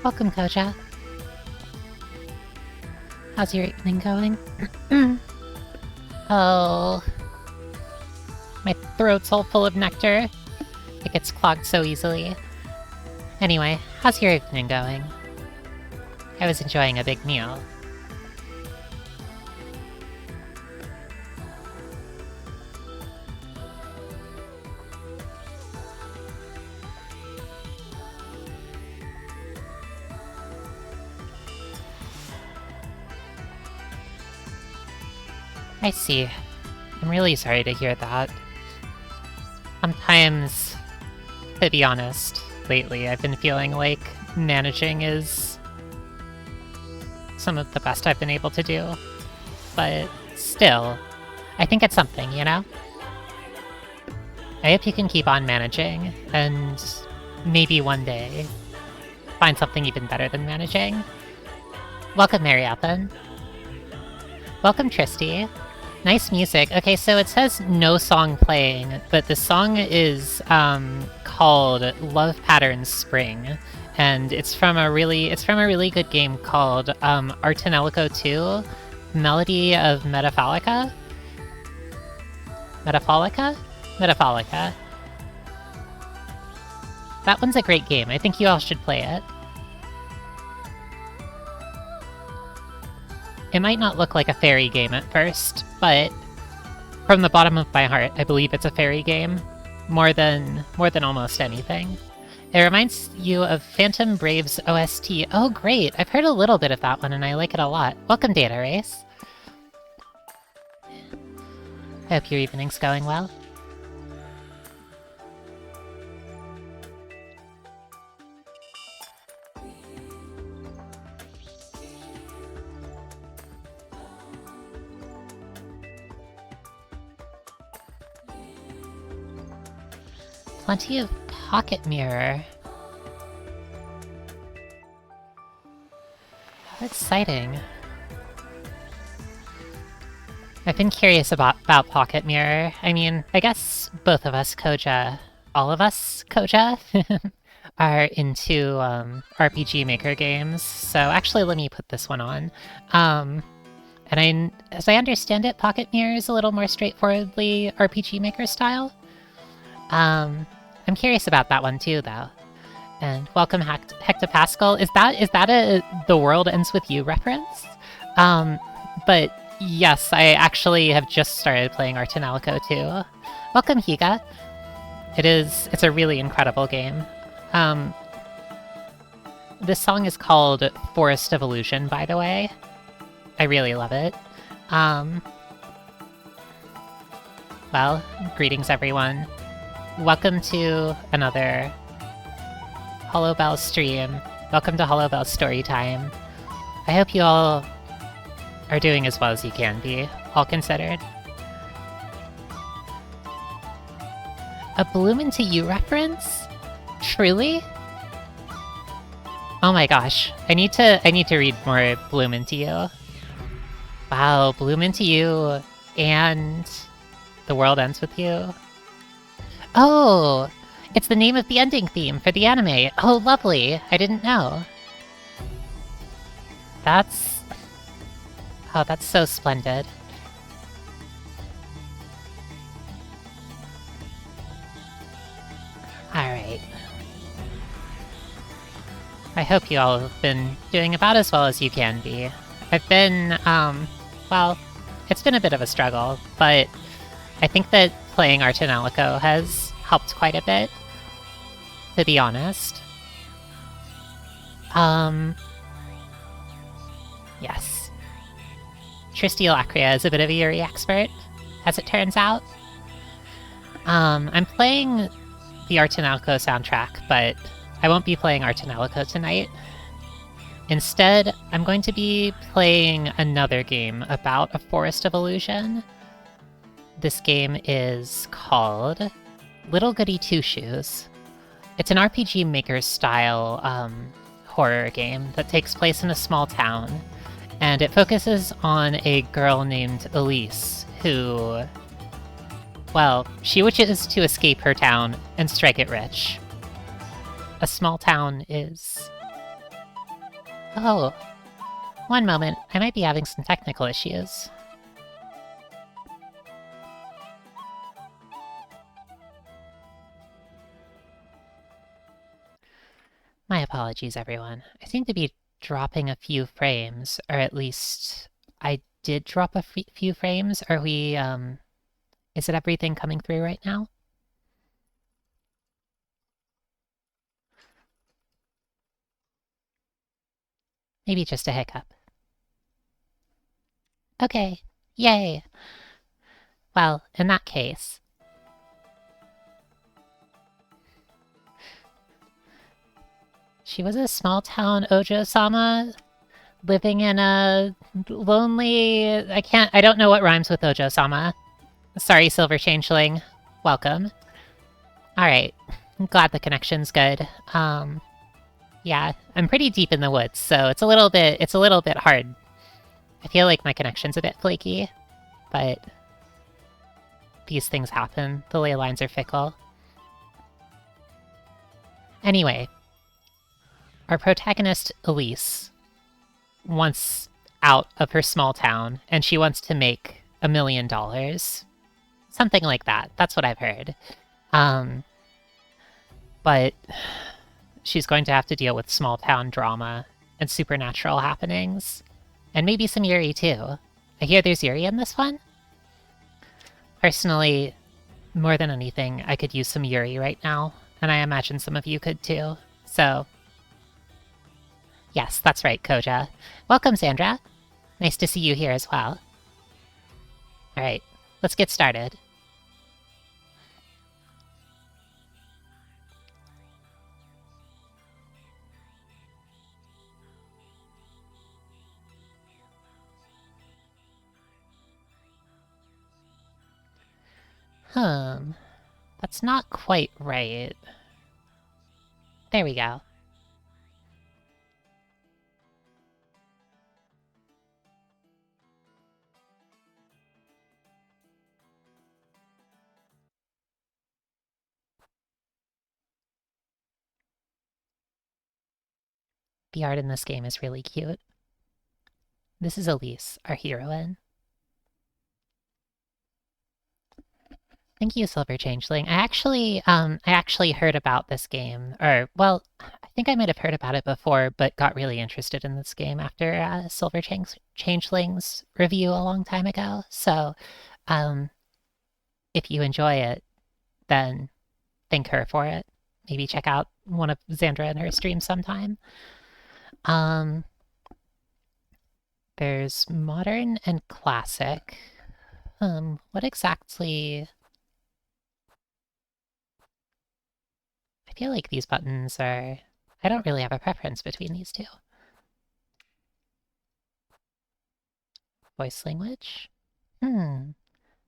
Welcome, Koja. How's your evening going? Oh, my throat's all full of nectar. It gets clogged so easily. Anyway, how's your evening going? I was enjoying a big meal. I see. I'm really sorry to hear that. Sometimes, to be honest, lately I've been feeling like managing is some of the best I've been able to do. But still, I think it's something, you know? I hope you can keep on managing, and maybe one day find something even better than managing. Welcome, Mariathan. Welcome, Tristy. Nice music. Okay, so it says no song playing, but the song is called Love Patterns Spring, and it's from a really good game called Artanelico 2, Melody of Metapholica? Metapholica? Metapholica. That one's a great game. I think you all should play it. It might not look like a fairy game at first, but from the bottom of my heart, I believe it's a fairy game. More than almost anything. It reminds you of Phantom Brave's OST. Oh, great! I've heard a little bit of that one, and I like it a lot. Welcome, Data Race. I hope your evening's going well. Plenty of pocket mirror. How exciting. I've been curious about pocket mirror. I mean, I guess both of us, Koja, all of us, Koja, are into RPG Maker games. So actually, let me put this one on. And as I understand it, pocket mirror is a little more straightforwardly RPG Maker style. I'm curious about that one too, though. And welcome, Hectopascal. Is that a The World Ends With You reference? But yes, I actually have just started playing Artanelico too. Welcome, Higa. It's a really incredible game. This song is called Forest of Illusion, by the way. I really love it. Well, greetings everyone. Welcome to another Hollowbel stream. Welcome to Hollowbel Storytime. I hope you all are doing as well as you can be, all considered. A Bloom Into You reference? Truly? Oh my gosh, I need to read more Bloom Into You. Wow, Bloom Into You and The World Ends With You. Oh, it's the name of the ending theme for the anime. Oh, lovely. I didn't know. That's so splendid. Alright. I hope you all have been doing about as well as you can be. I've been, well, it's been a bit of a struggle, but I think that playing Artanelico has helped quite a bit, to be honest. Yes. Tristy Lacria is a bit of a Yuri expert, as it turns out. I'm playing the Artanelico soundtrack, but I won't be playing Artanelico tonight. Instead, I'm going to be playing another game about a Forest of Illusion. This game is called Little Goody Two Shoes. It's an RPG Maker style horror game that takes place in a small town, and it focuses on a girl named Elise who, well, she wishes to escape her town and strike it rich. A small town is Oh, one moment. I might be having some technical issues. My apologies, everyone. I seem to be dropping a few frames, or at least I did drop a few frames. Are we, is it everything coming through right now? Maybe just a hiccup. Okay, yay! Well, in that case... She was a small-town Ojo-sama living in a lonely... I don't know what rhymes with Ojo-sama. Sorry, Silver Changeling. Welcome. Alright. I'm glad the connection's good. Yeah, I'm pretty deep in the woods, so it's a little bit hard. I feel like my connection's a bit flaky, but these things happen. The ley lines are fickle. Anyway, our protagonist, Elise, wants out of her small town, and she wants to make $1 million. Something like that. That's what I've heard. But she's going to have to deal with small town drama and supernatural happenings. And maybe some Yuri, too. I hear there's Yuri in this one? Personally, more than anything, I could use some Yuri right now. And I imagine some of you could, too. So... Yes, that's right, Koja. Welcome, Sandra. Nice to see you here as well. Alright, let's get started. That's not quite right. There we go. The art in this game is really cute. This is Elise, our heroine. Thank you, Silver Changeling. I actually heard about this game, or, well, I think I might have heard about it before, but got really interested in this game after Silver Changeling's review a long time ago. So, if you enjoy it, then thank her for it. Maybe check out one of Xandra and her streams sometime. There's modern and classic. What exactly... I feel like these buttons are... I don't really have a preference between these two. Voice language?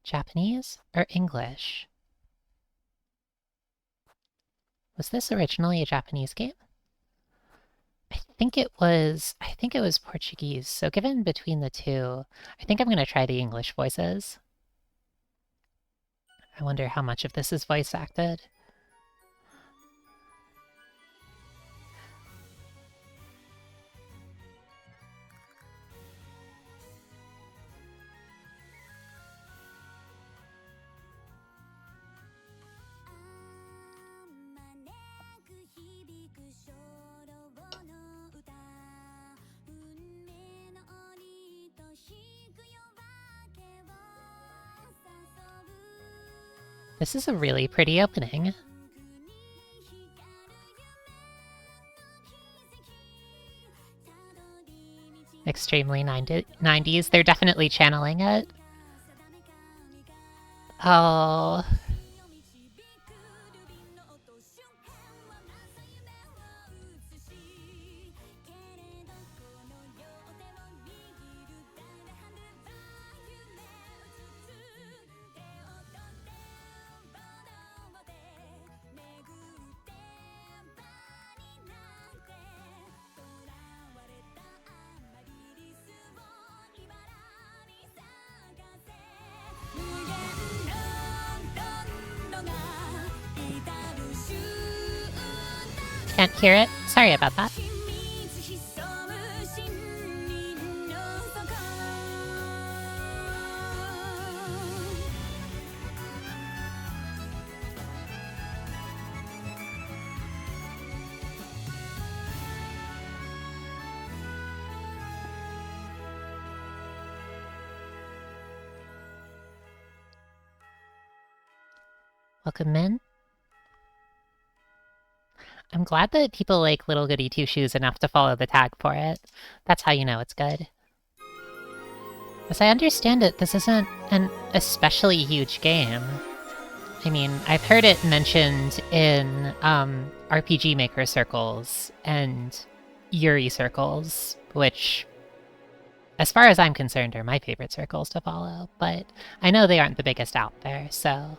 Japanese or English? Was this originally a Japanese game? I think it was Portuguese, so given between the two, I think I'm gonna try the English voices. I wonder how much of this is voice acted. This is a really pretty opening. Extremely 90s. They're definitely channeling it. Oh. Can't hear it. Sorry about that. Welcome in. I'm glad that people like Little Goody Two Shoes enough to follow the tag for it. That's how you know it's good. As I understand it, this isn't an especially huge game. I mean, I've heard it mentioned in RPG Maker circles and Yuri circles, which, as far as I'm concerned, are my favorite circles to follow, but I know they aren't the biggest out there, so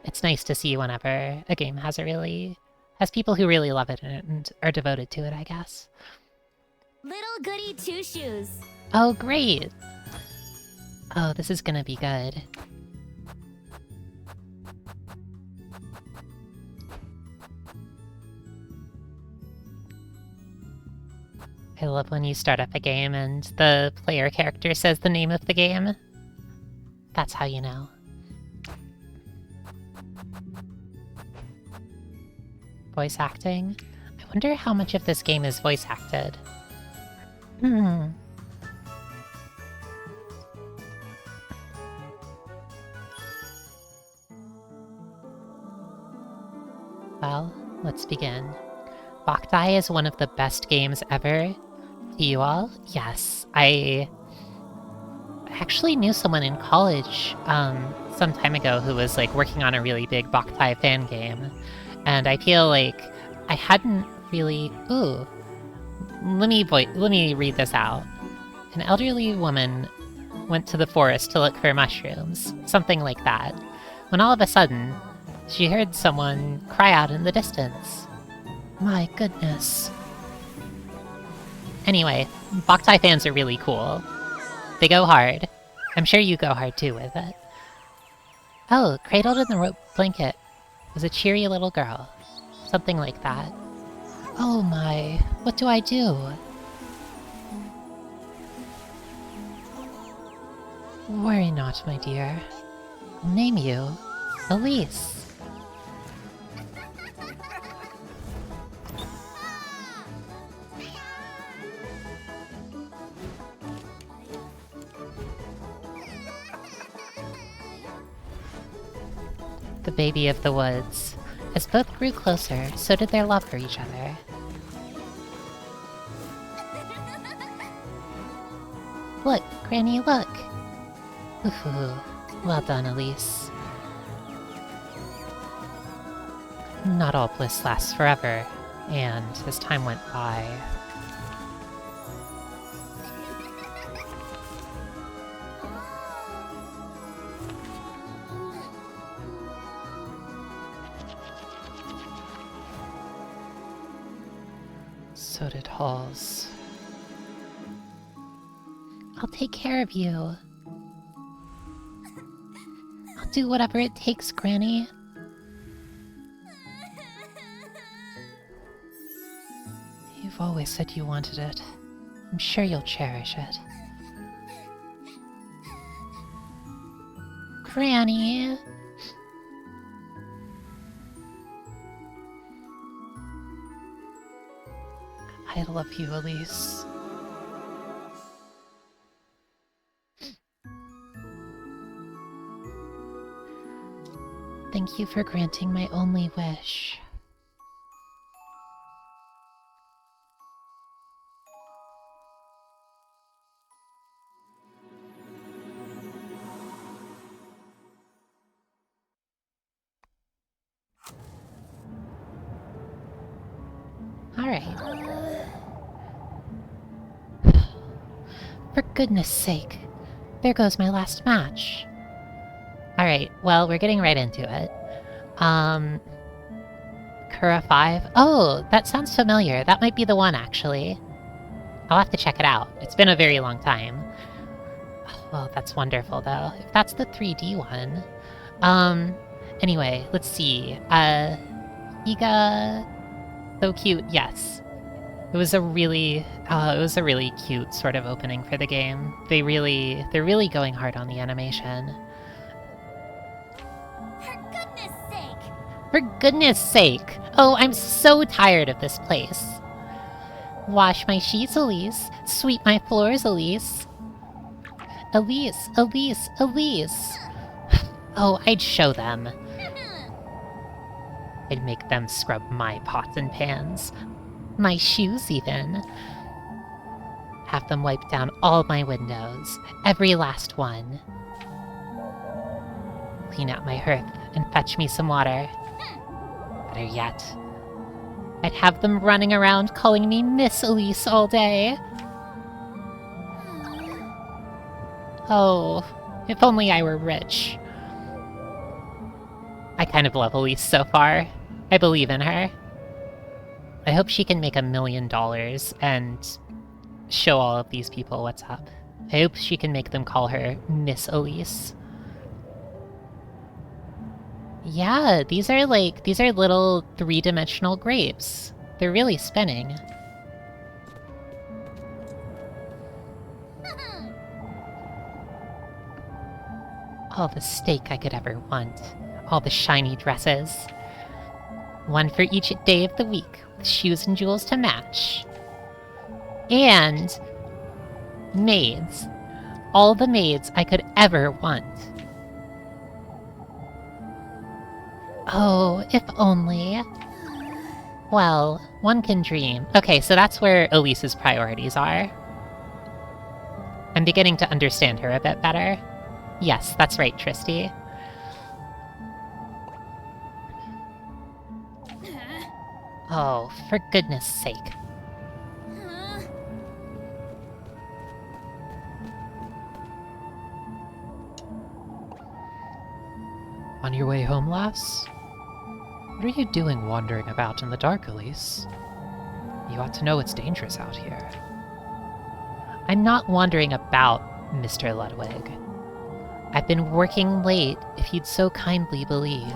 it's nice to see whenever a game has people who really love it and are devoted to it, I guess. Little Goody Two Shoes. Oh, great! Oh, this is gonna be good. I love when you start up a game and the player character says the name of the game. That's how you know. Voice acting? I wonder how much of this game is voice acted. Well, let's begin. Boktai is one of the best games ever. You all? Yes. I actually knew someone in college some time ago who was like working on a really big Boktai fan game. And I feel like I hadn't really... Ooh. Let me read this out. An elderly woman went to the forest to look for mushrooms. Something like that. When all of a sudden, she heard someone cry out in the distance. My goodness. Anyway, Boktai fans are really cool. They go hard. I'm sure you go hard too with it. Oh, cradled in the rope blanket was a cheery little girl. Something like that. Oh my, what do I do? Worry not, my dear. I'll name you Elise. The baby of the woods. As both grew closer, so did their love for each other. Look, Granny, look! Ooh, well done, Elise. Not all bliss lasts forever, and as time went by... So did Halls. I'll take care of you. I'll do whatever it takes, Granny. You've always said you wanted it. I'm sure you'll cherish it. Granny! I love you, Elise. Thank you for granting my only wish. Alright. For goodness sake. There goes my last match. Alright, well, we're getting right into it. Kura 5. Oh, that sounds familiar. That might be the one, actually. I'll have to check it out. It's been a very long time. Well, that's wonderful, though. If that's the 3D one. Anyway, let's see. Iga... So cute, yes. It was a really cute sort of opening for the game. They're really going hard on the animation. For goodness sake! For goodness sake! Oh, I'm so tired of this place. Wash my sheets, Elise. Sweep my floors, Elise. Elise, Elise, Elise. Oh, I'd show them. I'd make them scrub my pots and pans. My shoes, even. Have them wipe down all my windows. Every last one. Clean out my hearth and fetch me some water. Better yet, I'd have them running around calling me Miss Elise all day. Oh, if only I were rich. I kind of love Elise so far. I believe in her. I hope she can make $1 million and show all of these people what's up. I hope she can make them call her Miss Elise. Yeah, these are little 3-dimensional grapes. They're really spinning. All the steak I could ever want. All the shiny dresses. One for each day of the week, with shoes and jewels to match. And maids. All the maids I could ever want. Oh, if only. Well, one can dream. Okay, so that's where Elise's priorities are. I'm beginning to understand her a bit better. Yes, that's right, Tristy. Oh, for goodness sake. On your way home, lass? What are you doing wandering about in the dark, Elise? You ought to know it's dangerous out here. I'm not wandering about, Mr. Ludwig. I've been working late, if you'd so kindly believe.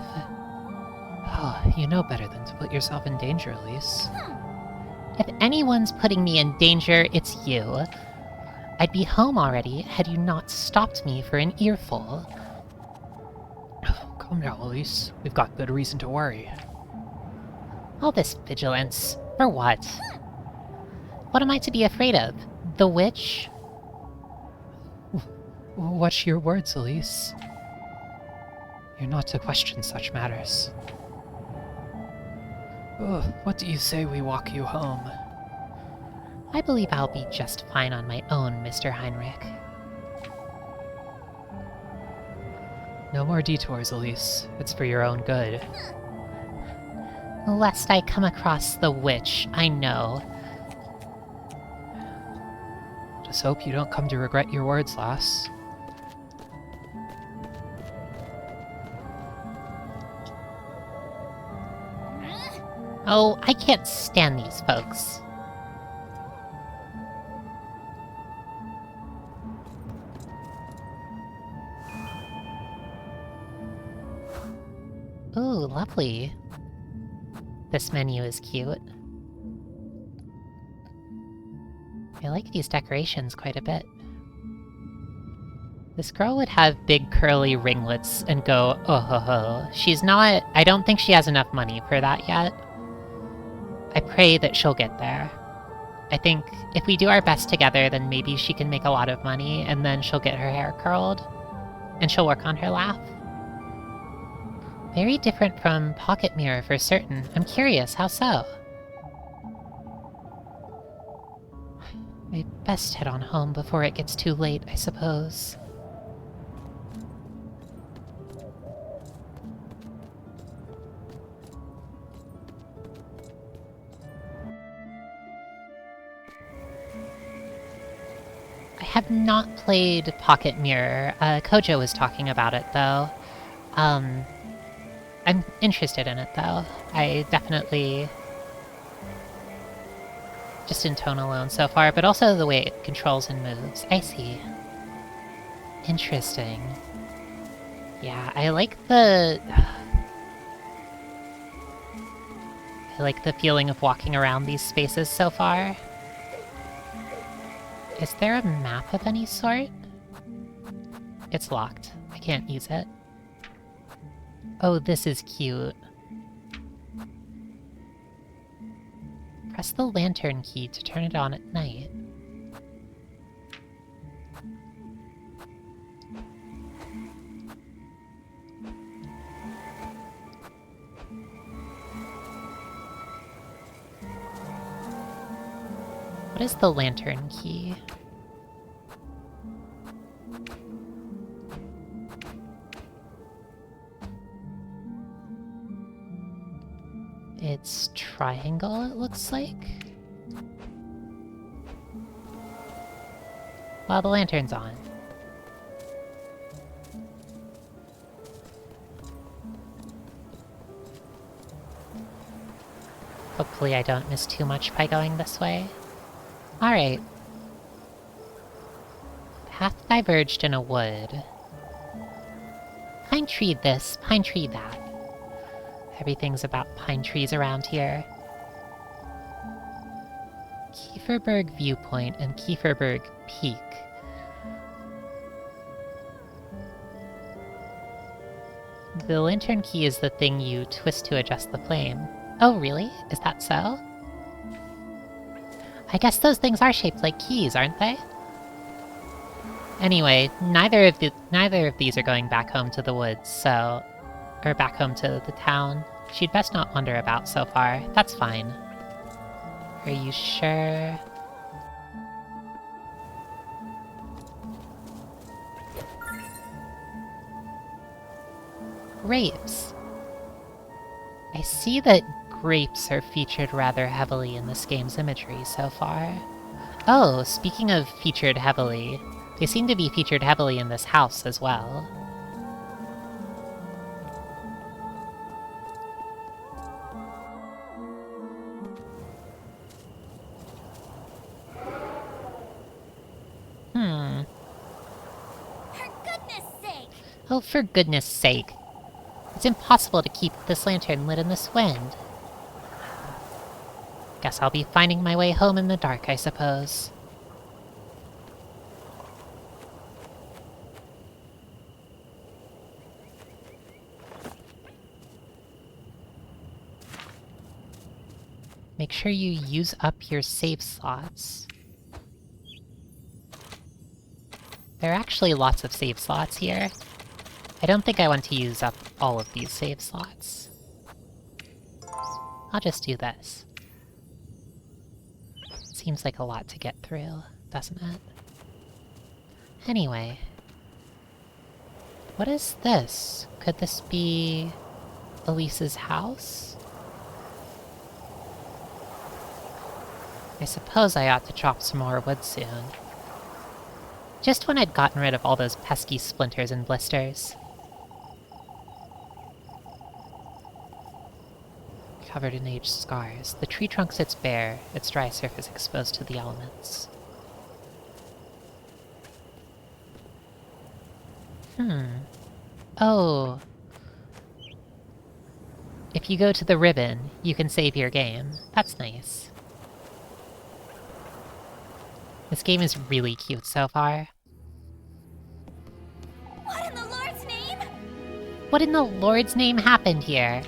Oh, you know better than to put yourself in danger, Elise. If anyone's putting me in danger, it's you. I'd be home already had you not stopped me for an earful. Calm down, Elise. We've got good reason to worry. All this vigilance. For what? What am I to be afraid of? The witch? Watch your words, Elise. You're not to question such matters. What do you say we walk you home? I believe I'll be just fine on my own, Mr. Heinrich. No more detours, Elise. It's for your own good. Lest I come across the witch, I know. Just hope you don't come to regret your words, lass. Oh, I can't stand these folks. Ooh, lovely. This menu is cute. I like these decorations quite a bit. This girl would have big curly ringlets and go, oh ho ho. She's not... I don't think she has enough money for that yet. I pray that she'll get there. I think if we do our best together, then maybe she can make a lot of money, and then she'll get her hair curled. And she'll work on her laugh. Very different from Pocket Mirror for certain. I'm curious, how so? I'd best head on home before it gets too late, I suppose. I have not played Pocket Mirror. Kojo was talking about it, though. I'm interested in it, though. I definitely... Just in tone alone so far, but also the way it controls and moves. I see. Interesting. Yeah, I like the... I like the feeling of walking around these spaces so far. Is there a map of any sort? It's locked. I can't use it. Oh, this is cute. Press the lantern key to turn it on at night. What is the lantern key? It's triangle, it looks like. Well, the lantern's on. Hopefully I don't miss too much by going this way. Alright. Path diverged in a wood. Pine tree this, pine tree that. Everything's about pine trees around here. Kieferberg Viewpoint and Kieferberg Peak. The lantern key is the thing you twist to adjust the flame. Oh, really? Is that so? I guess those things are shaped like keys, aren't they? Anyway, neither of these are going back home to the woods, so... or back home to the town. She'd best not wander about so far. That's fine. Are you sure? Grapes. I see that grapes are featured rather heavily in this game's imagery so far. Oh, speaking of featured heavily, they seem to be featured heavily in this house as well. For goodness sake! Oh, for goodness sake. It's impossible to keep this lantern lit in this wind. Guess I'll be finding my way home in the dark, I suppose. Make sure you use up your save slots. There are actually lots of save slots here. I don't think I want to use up all of these save slots. I'll just do this. Seems like a lot to get through, doesn't it? Anyway. What is this? Could this be... Elise's house? I suppose I ought to chop some more wood soon. Just when I'd gotten rid of all those pesky splinters and blisters. Covered in aged scars. The tree trunk sits bare, its dry surface exposed to the elements. Oh. If you go to the ribbon, you can save your game. That's nice. This game is really cute so far. What in the Lord's name? What in the Lord's name happened here?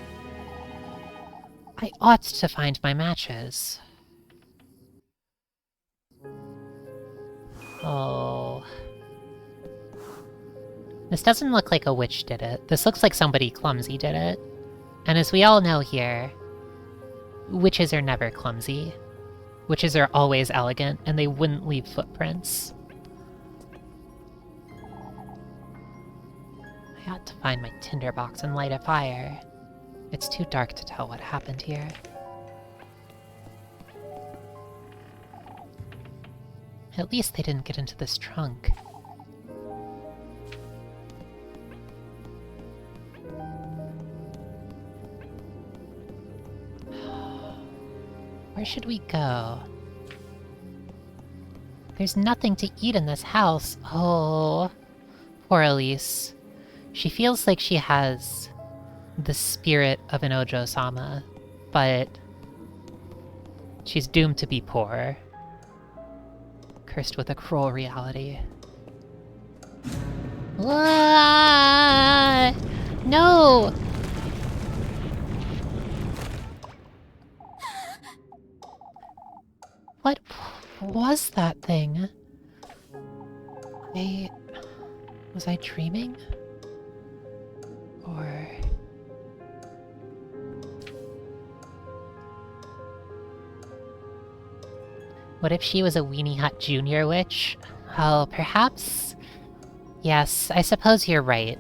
I ought to find my matches. Oh. This doesn't look like a witch did it. This looks like somebody clumsy did it. And as we all know here, witches are never clumsy. Witches are always elegant, and they wouldn't leave footprints. I ought to find my tinderbox and light a fire. It's too dark to tell what happened here. At least they didn't get into this trunk. Where should we go? There's nothing to eat in this house. Oh, poor Elise. She feels like she has the spirit of an Ojo-sama, but she's doomed to be poor. Cursed with a cruel reality. Ah! No! What was that thing? Was I dreaming? Or... What if she was a Weenie Hut Junior witch? Oh, perhaps? Yes, I suppose you're right.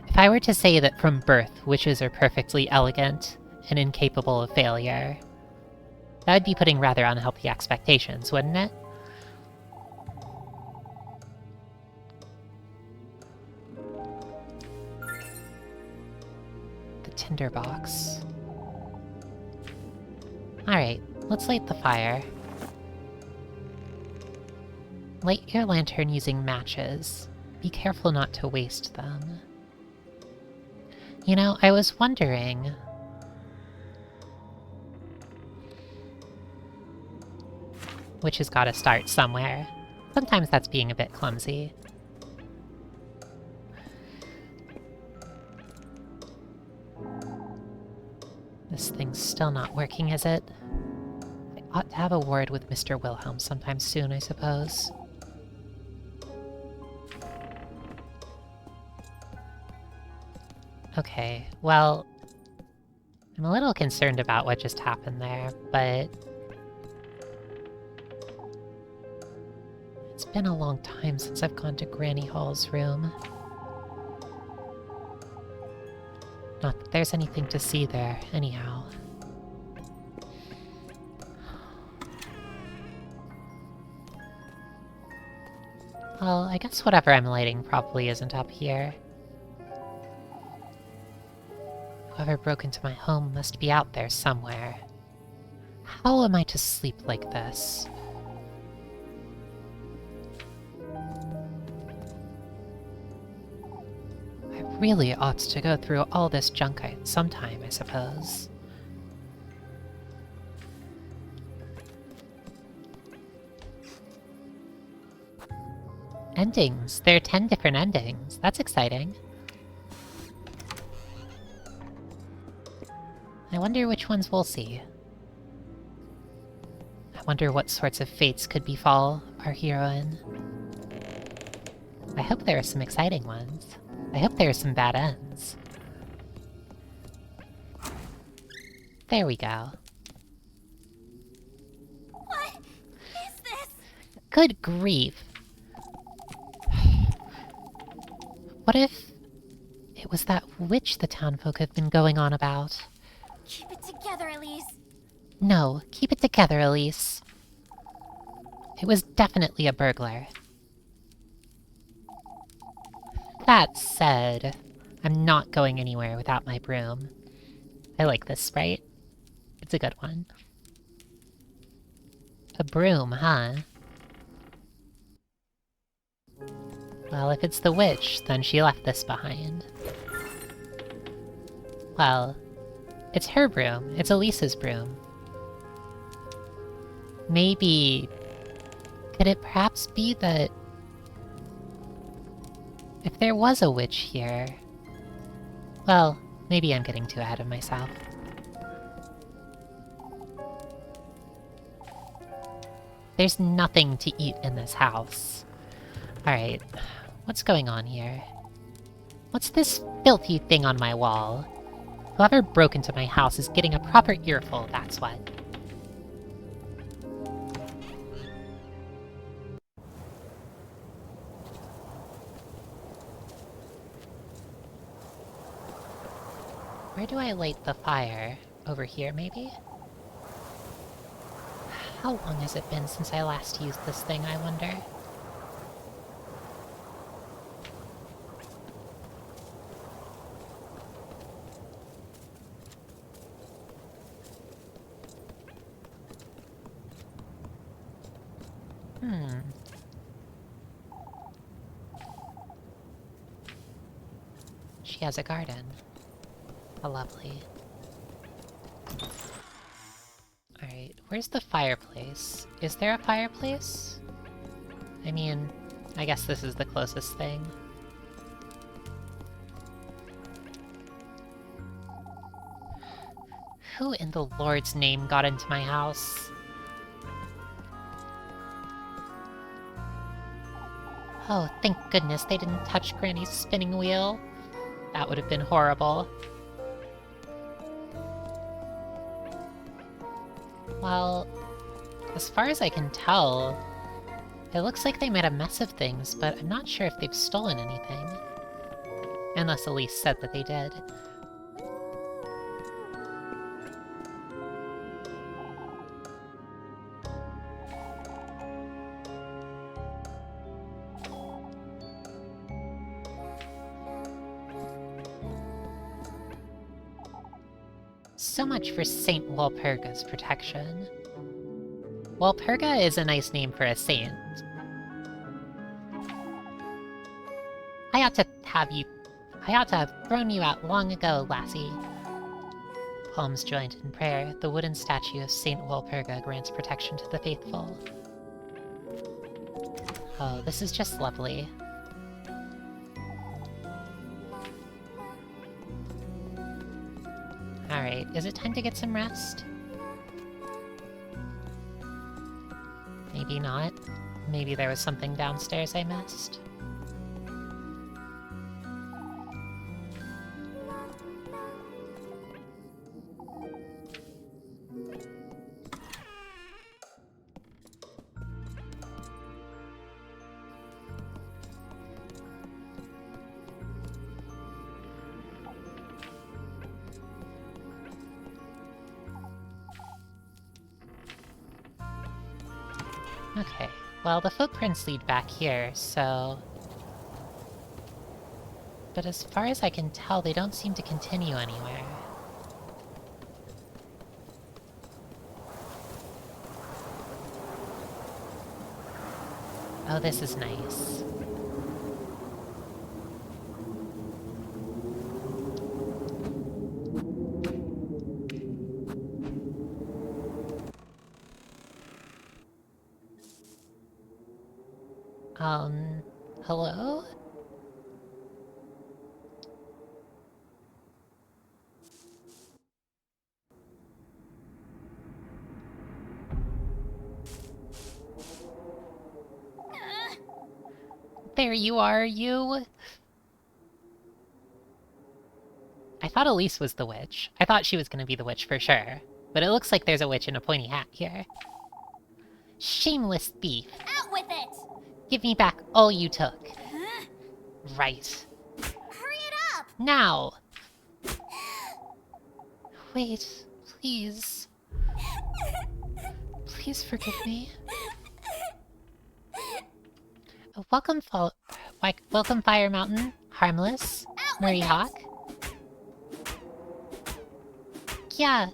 If I were to say that from birth witches are perfectly elegant and incapable of failure, that would be putting rather unhealthy expectations, wouldn't it? The tinderbox. Alright, let's light the fire. Light your lantern using matches. Be careful not to waste them. You know, I was wondering... Witches gotta start somewhere. Sometimes that's being a bit clumsy. This thing's still not working, is it? I ought to have a word with Mr. Wilhelm sometime soon, I suppose. Okay, well... I'm a little concerned about what just happened there, but... It's been a long time since I've gone to Granny Hall's room. Not that there's anything to see there, anyhow. Well, I guess whatever I'm lighting probably isn't up here. Whoever broke into my home must be out there somewhere. How am I to sleep like this? I really ought to go through all this junk sometime, I suppose. Endings. There are 10 different endings. That's exciting. I wonder which ones we'll see. I wonder what sorts of fates could befall our heroine. I hope there are some exciting ones. I hope there are some bad ends. There we go. What is this? Good grief. What if it was that witch the townfolk have been going on about? Keep it together, Elise. No, keep it together, Elise. It was definitely a burglar. That said, I'm not going anywhere without my broom. I like this sprite. It's a good one. A broom, huh? Well, if it's the witch, then she left this behind. Well, it's her broom. It's Elise's broom. Maybe... Could it perhaps be that... If there was a witch here... Well, maybe I'm getting too ahead of myself. There's nothing to eat in this house. Alright, what's going on here? What's this filthy thing on my wall? Whoever broke into my house is getting a proper earful, that's what. Where do I light the fire? Over here, maybe? How long has it been since I last used this thing, I wonder? She has a garden. How lovely. Alright, where's the fireplace? Is there a fireplace? I mean, I guess this is the closest thing. Who in the Lord's name got into my house? Oh, thank goodness they didn't touch Granny's spinning wheel. That would have been horrible. Well, As far as I can tell, it looks like they made a mess of things, but I'm not sure if they've stolen anything. Unless Elise said that they did. So much for Saint Walpurga's protection. Walpurga is a nice name for a saint. I ought to have thrown you out long ago, lassie. Palms joined in prayer, the wooden statue of Saint Walpurga grants protection to the faithful. Oh, this is just lovely. Alright, is it time to get some rest? Maybe not. Maybe there was something downstairs I missed. Okay, well, the footprints lead back here, so... But as far as I can tell, they don't seem to continue anywhere. Oh, this is nice. Hello? There you are, you! I thought Elise was the witch. I thought she was gonna be the witch for sure. But it looks like there's a witch in a pointy hat here. Shameless thief! Out with it! Give me back all you took. Huh? Right. Hurry it up! Now! Wait, please. Please forgive me. Welcome, welcome, Fire Mountain. Harmless. Out Marie with it! Hawk. Yeah.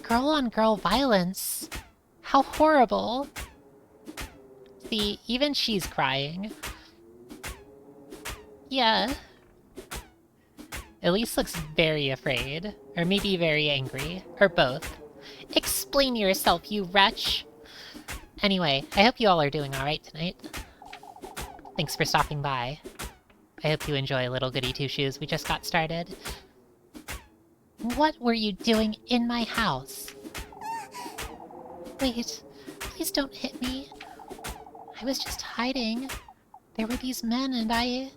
Girl-on-girl violence. How horrible. See, even she's crying. Yeah. Elise looks very afraid. Or maybe very angry. Or both. Explain yourself, you wretch! Anyway, I hope you all are doing alright tonight. Thanks for stopping by. I hope you enjoy Little Goody Two Shoes. We just got started. What were you doing in my house? Wait, please don't hit me. I was just hiding. There were these men and I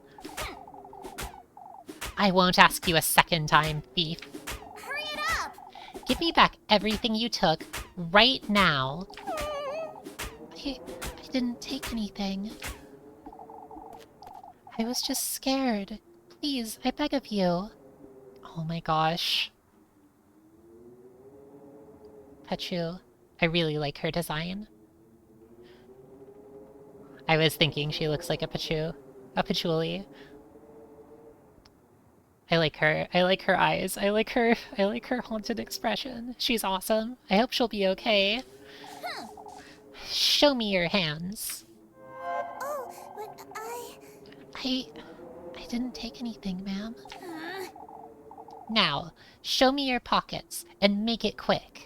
won't ask you a second time, thief. Hurry it up! Give me back everything you took, right now. I didn't take anything. I was just scared. Please, I beg of you. Oh my gosh. Pachu, I really like her design. I was thinking she looks like a Pachu. A patchouli. I like her. I like her eyes. I like her haunted expression. She's awesome. I hope she'll be okay. Show me your hands. Oh, but I didn't take anything, ma'am. Huh? Now, show me your pockets, and make it quick.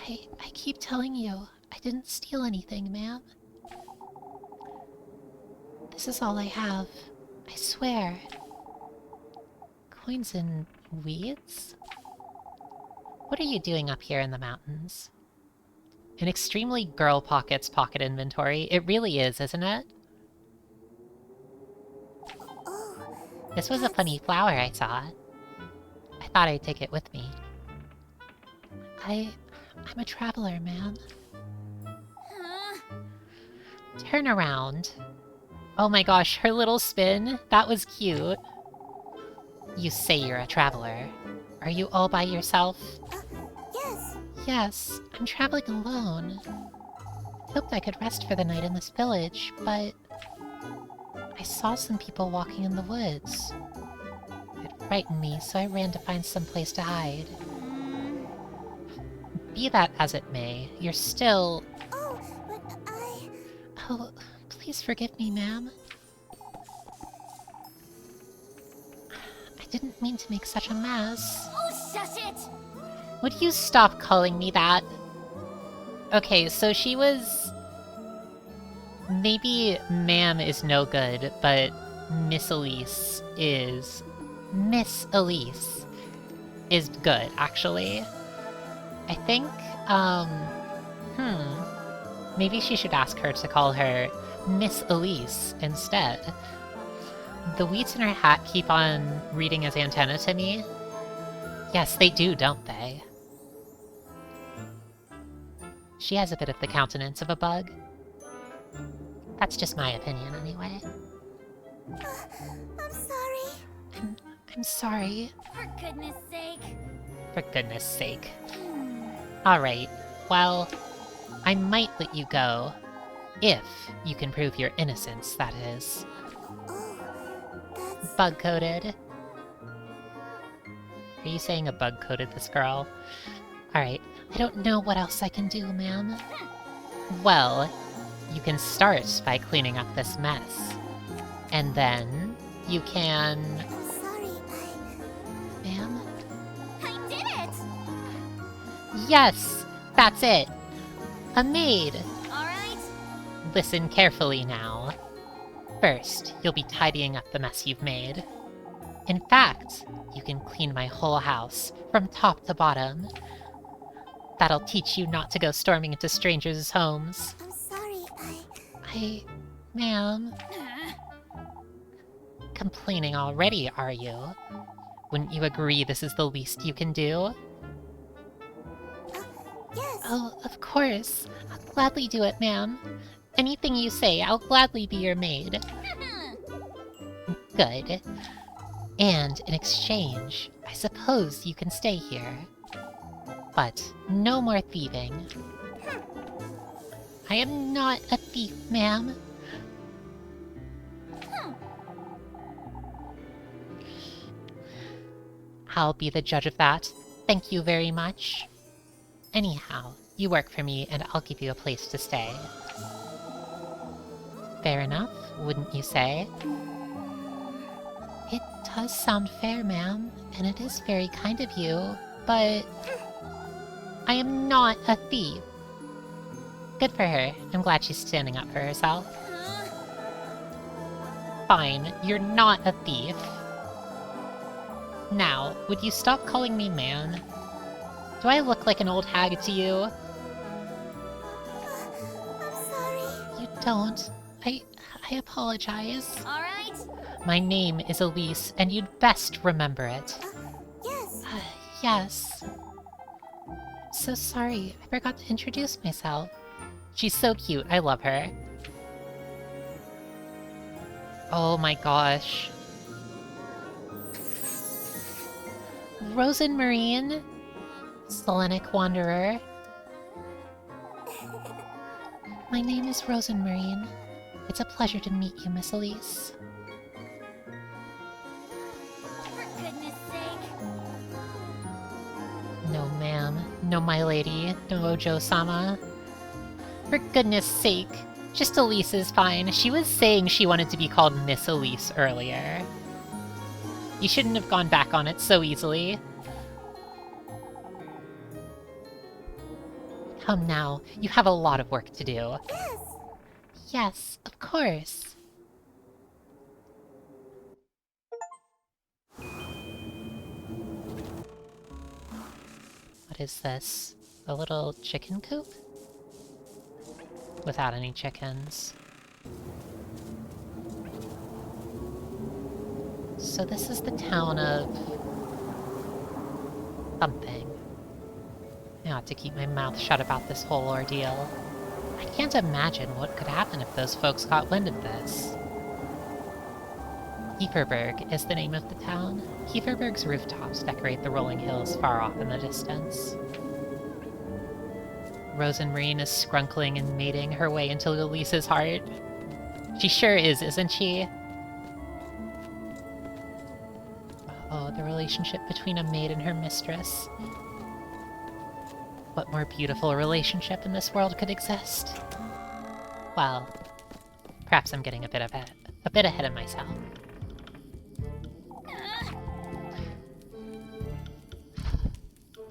I keep telling you, I didn't steal anything, ma'am. This is all I have. I swear. Coins and weeds? What are you doing up here in the mountains? An extremely girl pockets pocket inventory. It really is, isn't it? Oh, This was a funny flower I saw. I thought I'd take it with me. I'm a traveler, ma'am. Huh? Turn around. Oh my gosh, her little spin? That was cute. You say you're a traveler. Are you all by yourself? Yes. Yes, I'm traveling alone. I hoped I could rest for the night in this village, but I saw some people walking in the woods. It frightened me, so I ran to find some place to hide. Be that as it may, you're still... Oh, but I... Oh, please forgive me, ma'am. I didn't mean to make such a mess. Oh, shush it! Would you stop calling me that? Okay, so she was... Maybe ma'am is no good, but Miss Elise is... Miss Elise is good, actually. I think, maybe she should ask her to call her Miss Elise instead. The weeds in her hat keep on reading as antenna to me. Yes, they do, don't they? She has a bit of the countenance of a bug. That's just my opinion, anyway. I'm sorry. I'm sorry. For goodness sake. For goodness sake. Alright, well, I might let you go. If you can prove your innocence, that is. Oh, that's... Bug-coated. Are you saying a bug-coated this girl? Alright, I don't know what else I can do, ma'am. Well, you can start by cleaning up this mess. And then you can... I'm sorry, Ma'am? I did it! Yes! That's it! A maid! Alright? Listen carefully now. First, you'll be tidying up the mess you've made. In fact, you can clean my whole house, from top to bottom. That'll teach you not to go storming into strangers' homes. I'm sorry, Ma'am... Complaining already, are you? Wouldn't you agree this is the least you can do? yes. Oh, of course. I'll gladly do it, ma'am. Anything you say, I'll gladly be your maid. Good. And in exchange, I suppose you can stay here. But no more thieving. I am not a thief, ma'am. I'll be the judge of that. Thank you very much. Anyhow, you work for me and I'll give you a place to stay. Fair enough, wouldn't you say? It does sound fair, ma'am, and it is very kind of you, but... I am not a thief. Good for her. I'm glad she's standing up for herself. Fine, you're not a thief. Now, would you stop calling me man? Do I look like an old hag to you? I'm sorry. You don't. I apologize. Alright? My name is Elise, and you'd best remember it. Yes. Yes. So sorry, I forgot to introduce myself. She's so cute, I love her. Oh my gosh. Rosenmarine? Selenic Wanderer? My name is Rosenmarine. It's a pleasure to meet you, Miss Elise. For goodness sake. No, ma'am. No, my lady. No, Ojo-sama. For goodness sake. Just Elise is fine. She was saying she wanted to be called Miss Elise earlier. You shouldn't have gone back on it so easily. Come now, you have a lot of work to do. Yes. Yes, of course. What is this? A little chicken coop? Without any chickens. So this is the town of... something. I ought to keep my mouth shut about this whole ordeal. I can't imagine what could happen if those folks got wind of this. Kieferberg is the name of the town. Kieferberg's rooftops decorate the rolling hills far off in the distance. Rosenmarine is scrunkling and mating her way into Elise's heart. She sure is, isn't she? Oh, the relationship between a maid and her mistress. What more beautiful relationship in this world could exist? Well, perhaps I'm getting a bit ahead of myself.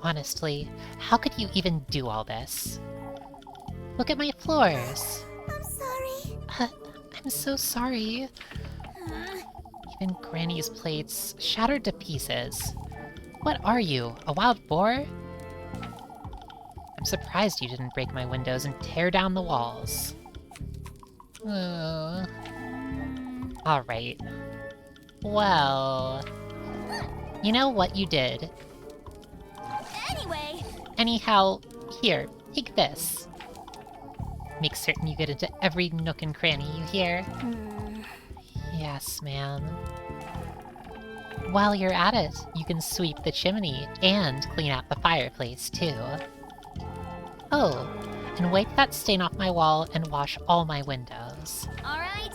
Honestly, how could you even do all this? Look at my floors. I'm sorry. I'm so sorry. Even Granny's plates shattered to pieces. What are you, a wild boar? I'm surprised you didn't break my windows and tear down the walls. Alright. Well... You know what you did. Anyway, Anyhow, here, take this. Make certain you get into every nook and cranny, you hear? Yes, ma'am. While you're at it, you can sweep the chimney and clean out the fireplace, too. Oh, and wipe that stain off my wall and wash all my windows. alright.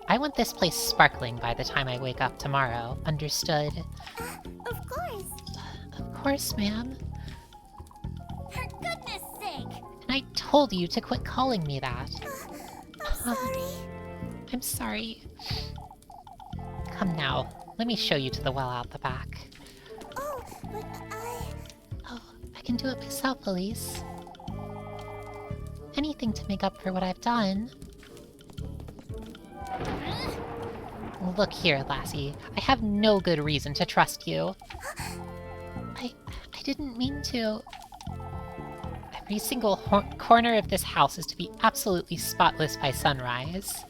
I want this place sparkling by the time I wake up tomorrow, understood? Of course. Of course, ma'am. For goodness sake. And I told you to quit calling me that. I'm sorry. I'm sorry. Come now, let me show you to the well out the back. Oh, but Oh, I can do it myself, Elise. Anything to make up for what I've done. Look here, lassie. I have no good reason to trust you. I didn't mean to. Every single corner of this house is to be absolutely spotless by sunrise.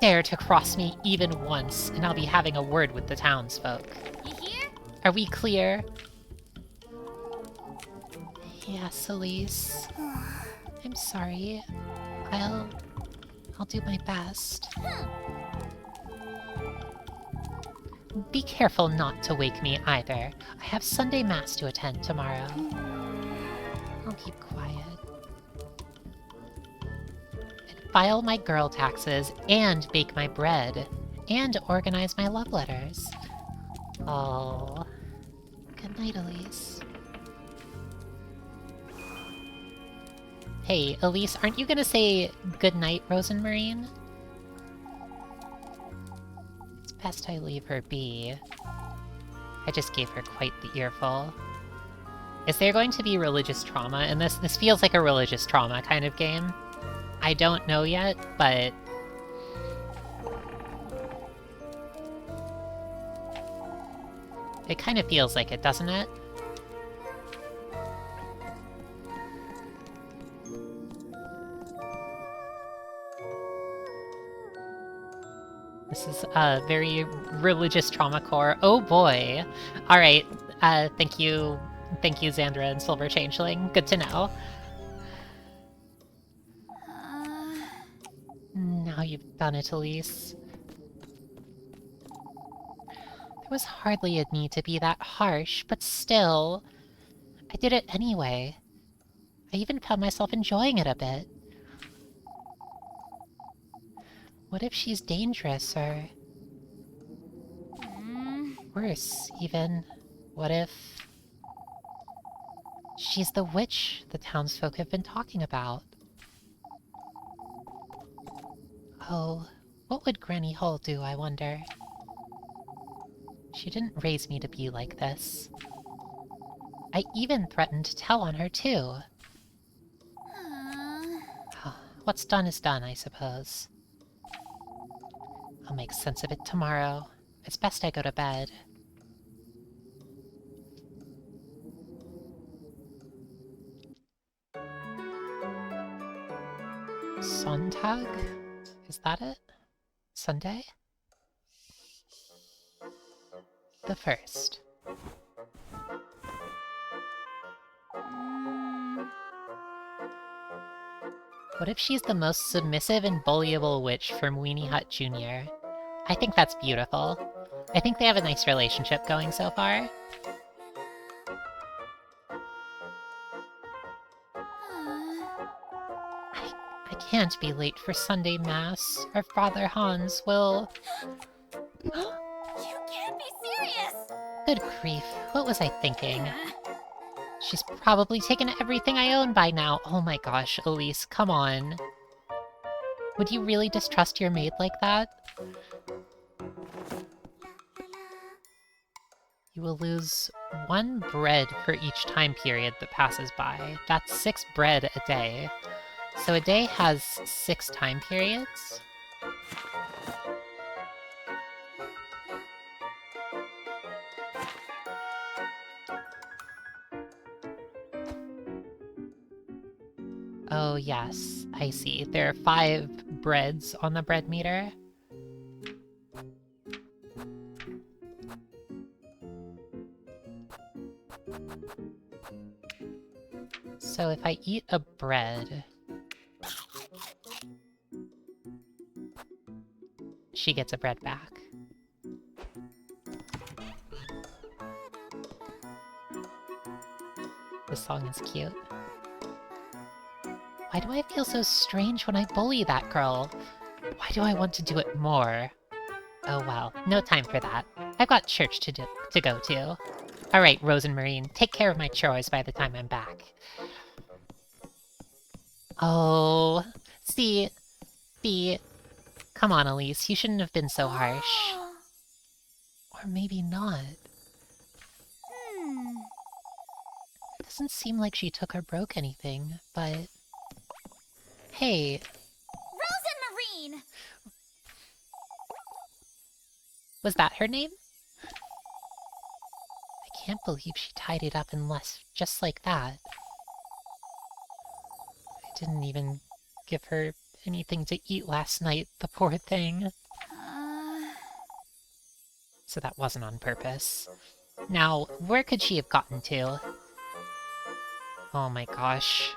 Dare to cross me even once, and I'll be having a word with the townsfolk. You hear? Are we clear? Yes, Elise. I'm sorry. I'll do my best. Be careful not to wake me either. I have Sunday Mass to attend tomorrow. I'll keep quiet. And file my girl taxes, and bake my bread, and organize my love letters. Oh. Good night, Elise. Hey, Elise, aren't you gonna say goodnight, Rosenmarine? It's best I leave her be. I just gave her quite the earful. Is there going to be religious trauma in this? This feels like a religious trauma kind of game. I don't know yet, but... it kind of feels like it, doesn't it? This is a very religious trauma core. Oh boy. Alright, thank you, Xandra and Silver Changeling. Good to know. Now you've done it, Elise. There was hardly a need to be that harsh, but still... I did it anyway. I even found myself enjoying it a bit. What if she's dangerous, or... worse, even? What if... she's the witch the townsfolk have been talking about? Oh, what would Granny Hull do, I wonder? She didn't raise me to be like this. I even threatened to tell on her, too. What's done is done, I suppose. I'll make sense of it tomorrow. It's best I go to bed. Sonntag? Is that it? Sunday? The 1st. What if she's the most submissive and bullyable witch from Weenie Hut Jr.? I think that's beautiful. I think they have a nice relationship going so far. I can't be late for Sunday Mass, or Father Hans will... You can't be serious! Good grief, what was I thinking? She's probably taken everything I own by now. Oh my gosh, Elise, come on. Would you really distrust your maid like that? You will lose 1 bread for each time period that passes by. That's 6 bread a day. So a day has 6 time periods? Oh yes, I see. There are 5 breads on the bread meter. So if I eat a bread... she gets a bread back. This song is cute. Why do I feel so strange when I bully that girl? Why do I want to do it more? Oh well, no time for that. I've got church to go to. Alright, Rose and Marine, take care of my chores by the time I'm back. Oh, see, come on, Elise, you shouldn't have been so harsh. Or maybe not. It doesn't seem like she took or broke anything, but... Hey... Rose and Marine! Was that her name? I can't believe she tied it up and left just like that. I didn't even give her anything to eat last night, the poor thing. So that wasn't on purpose. Now, where could she have gotten to? Oh my gosh.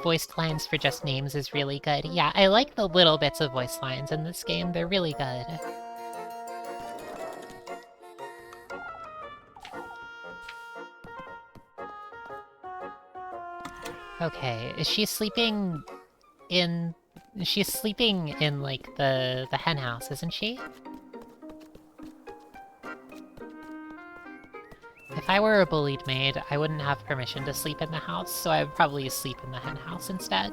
Voiced lines for just names is really good. Yeah, I like the little bits of voice lines in this game. They're really good. Okay, is she sleeping in... She's sleeping in, like, the hen house, isn't she? If I were a bullied maid, I wouldn't have permission to sleep in the house, so I would probably sleep in the hen house instead.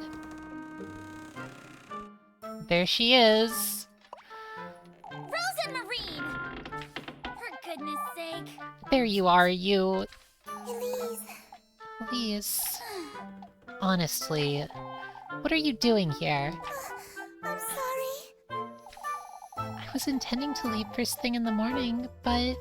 There she is! Rose and Marine! For goodness sake. There you are, you... Elise. Elise... Honestly, what are you doing here? I'm sorry. I was intending to leave first thing in the morning, but...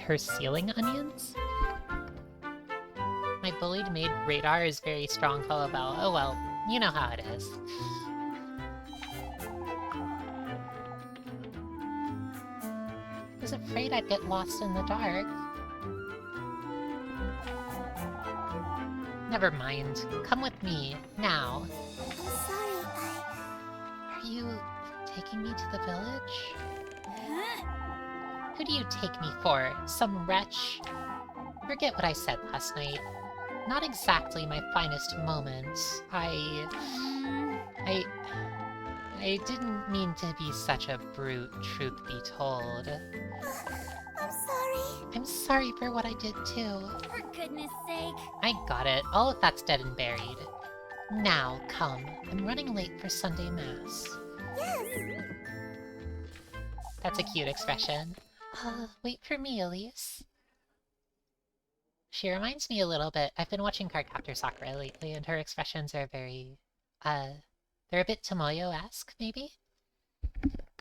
Her ceiling onions? My bullied maid radar is very strong, Hollowbel. Oh well, you know how it is. I was afraid I'd get lost in the dark. Never mind. Come with me, now. I'm sorry, Are you taking me to the village? Who do you take me for? Some wretch? Forget what I said last night. Not exactly my finest moment. I didn't mean to be such a brute, truth be told. I'm sorry. I'm sorry for what I did too. For goodness sake. I got it. All of that's dead and buried. Now, come. I'm running late for Sunday Mass. Yes. That's a cute expression. Wait for me, Elise. She reminds me a little bit. I've been watching Cardcaptor Sakura lately, and her expressions are very, they're a bit Tomoyo-esque, maybe?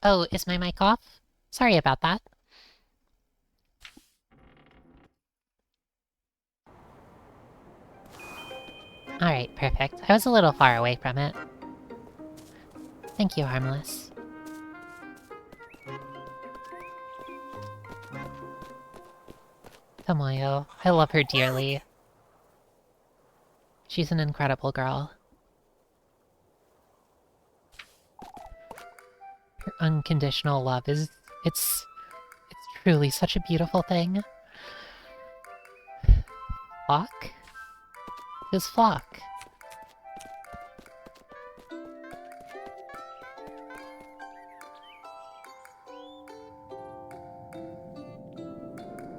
Oh, is my mic off? Sorry about that. Alright, perfect. I was a little far away from it. Thank you, Harmless. Tomoyo. I love her dearly. She's an incredible girl. Her unconditional love is... It's truly such a beautiful thing. Flock? Who's Flock?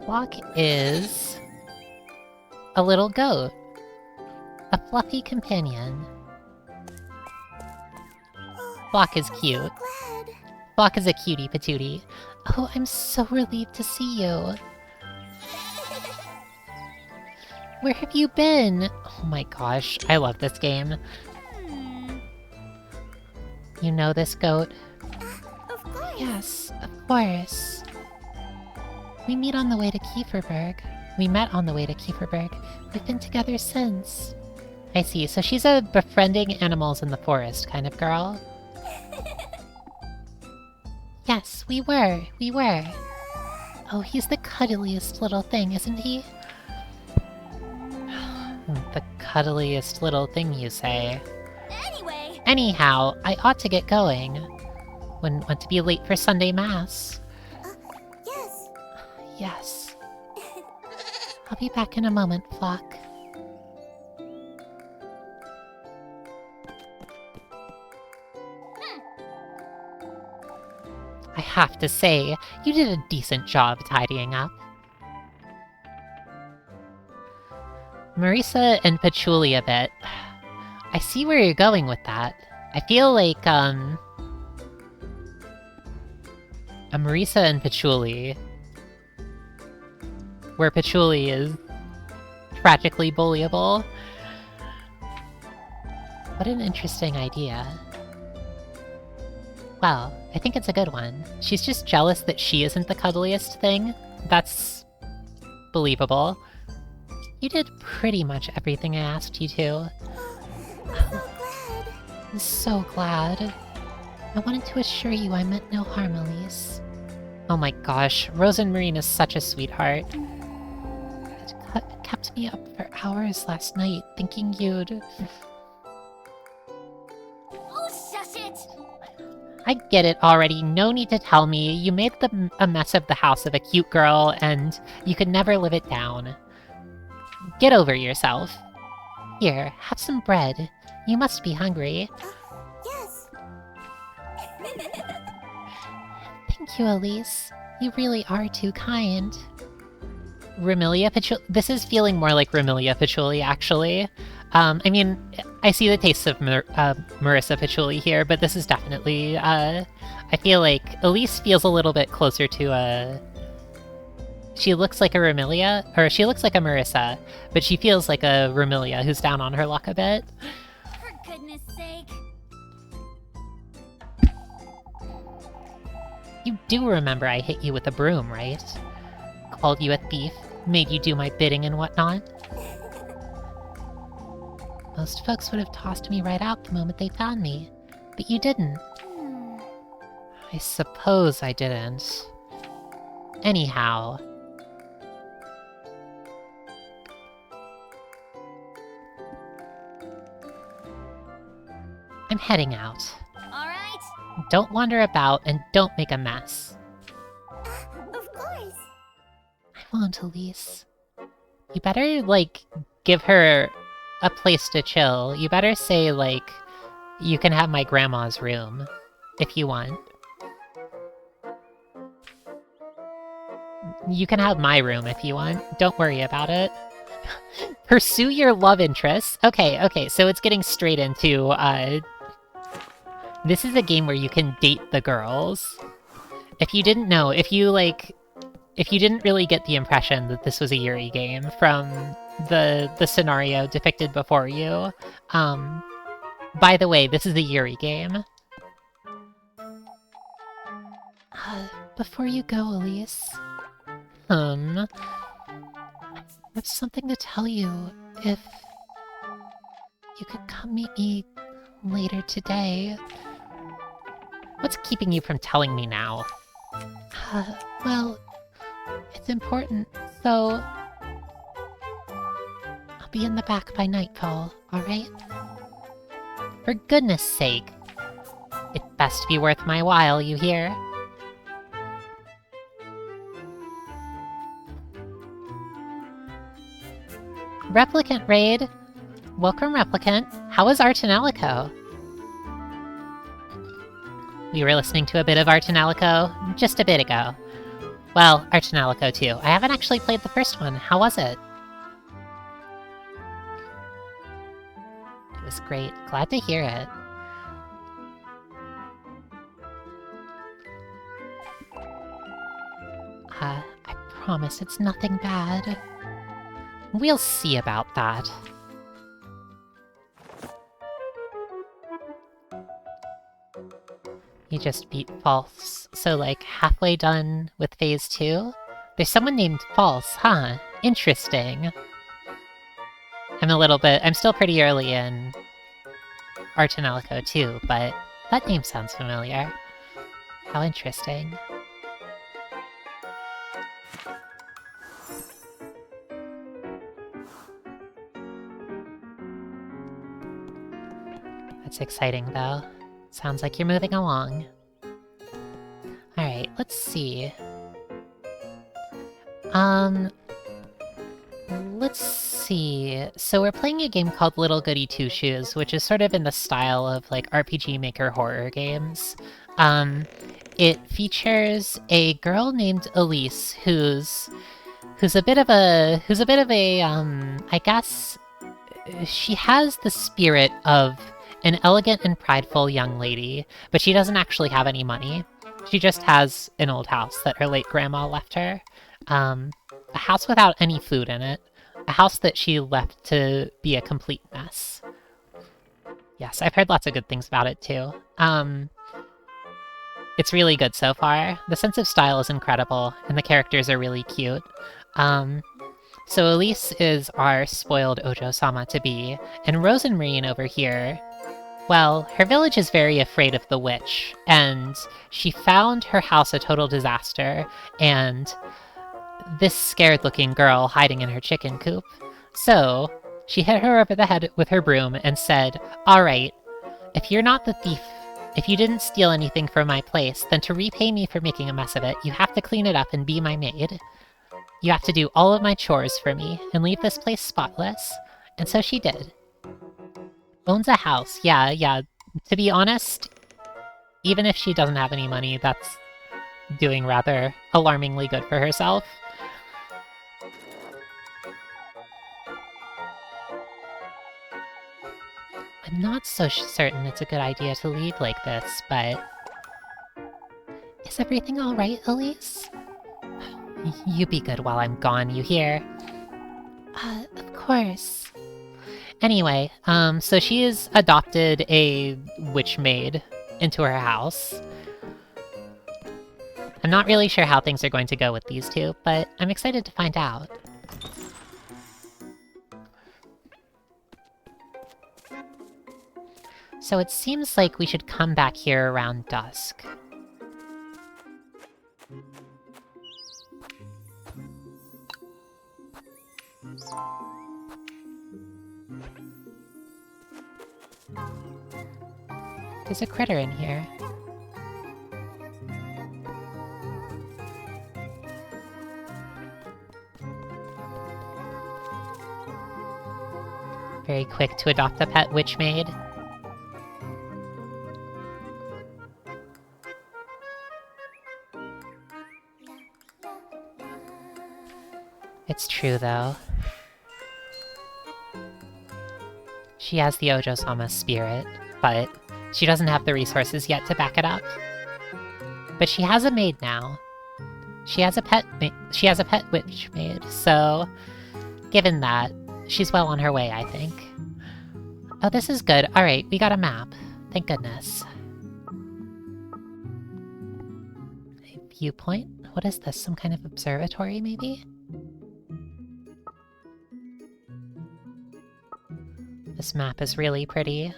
Flock is... a little goat. A fluffy companion. Flock is cute. Glad. Flock is a cutie patootie. Oh, I'm so relieved to see you. Where have you been? Oh my gosh, I love this game. You know this goat? Of course. Yes, of course. We meet on the way to Kieferberg. We met on the way to Kieferberg. We've been together since. I see, so she's a befriending animals in the forest kind of girl. Yes, we were. Oh, he's the cuddliest little thing, isn't he? The cuddliest little thing, you say? Anyway. Anyhow, I ought to get going. Wouldn't want to be late for Sunday Mass. Yes. Yes. I'll be back in a moment, Flock. I have to say, you did a decent job tidying up. Marisa and Patchouli a bit. I see where you're going with that. I feel like, a Marisa and Patchouli, where Patchouli is tragically bullyable. What an interesting idea. Well, I think it's a good one. She's just jealous that she isn't the cuddliest thing. That's believable. You did pretty much everything I asked you to. I'm so glad. I'm so glad. I wanted to assure you I meant no harm, Elise. Oh my gosh, Rosenmarine is such a sweetheart. It kept me up for hours last night, thinking you'd... Oh, shush it! I get it already, no need to tell me. You made a mess of the house of a cute girl, and you could never live it down. Get over yourself. Here, have some bread. You must be hungry. Yes. Thank you, Elise. You really are too kind. Remilia Patchouli? This is feeling more like Remilia Patchouli, actually. I mean, I see the tastes of Marisa Patchouli here, but this is definitely, I feel like Elise feels a little bit closer to she looks like a Remilia, or she looks like a Marisa, but she feels like a Remilia who's down on her luck a bit. For goodness sake. You do remember I hit you with a broom, right? Called you a thief, made you do my bidding and whatnot. Most folks would have tossed me right out the moment they found me, but you didn't. I suppose I didn't. Anyhow. I'm heading out. Alright. Don't wander about and don't make a mess. Of course. I won't, Elise. You better, like, give her a place to chill. You better say, like, you can have my grandma's room, if you want. You can have my room if you want. Don't worry about it. Pursue your love interests. Okay, so it's getting straight into, this is a game where you can date the girls. If you didn't know, if you didn't really get the impression that this was a Yuri game from the scenario depicted before you, by the way, this is a Yuri game. Before you go, Elise, I have something to tell you. If you could come meet me later today. What's keeping you from telling me now? Well, it's important, so be in the back by nightfall, alright? For goodness sake. It best be worth my while, you hear? Replicant raid! Welcome, Replicant. How is Artanelico? We were listening to a bit of Artanelico just a bit ago. Well, Artanelico 2. I haven't actually played the first one. How was it? It was great. Glad to hear it. I promise it's nothing bad. We'll see about that. You just beat False, so like halfway done with phase 2? There's someone named False, huh? Interesting. I'm still pretty early in Artanelico 2, but that name sounds familiar. How interesting. That's exciting, though. Sounds like you're moving along. Alright, let's see. Let's see. So we're playing a game called Little Goody Two Shoes, which is sort of in the style of like RPG Maker horror games. It features a girl named Elise who's a bit of a I guess she has the spirit of an elegant and prideful young lady, but she doesn't actually have any money. She just has an old house that her late grandma left her. A house without any food in it. A house that she left to be a complete mess. Yes, I've heard lots of good things about it too. It's really good so far. The sense of style is incredible, and the characters are really cute. So Elise is our spoiled Ojo-sama to be, and Rosenmarine over here, well, her village is very afraid of the witch, and she found her house a total disaster, and this scared-looking girl hiding in her chicken coop. So, she hit her over the head with her broom and said, "Alright, if you're not the thief, if you didn't steal anything from my place, then to repay me for making a mess of it, you have to clean it up and be my maid. You have to do all of my chores for me, and leave this place spotless." And so she did. Owns a house. Yeah. To be honest, even if she doesn't have any money, that's doing rather alarmingly good for herself. I'm not so certain it's a good idea to leave like this, but... Is everything alright, Elise? You be good while I'm gone, you hear? Of course. Anyway, so she has adopted a witch maid into her house. I'm not really sure how things are going to go with these two, but I'm excited to find out. So it seems like we should come back here around dusk. There's a critter in here. Very quick to adopt a pet witch maid. It's true, though. She has the Ojo-sama spirit, but she doesn't have the resources yet to back it up. But she has a maid now. She has a pet witch maid, so given that, she's well on her way, I think. Oh, this is good. Alright, we got a map. Thank goodness. A viewpoint? What is this? Some kind of observatory, maybe? This map is really pretty.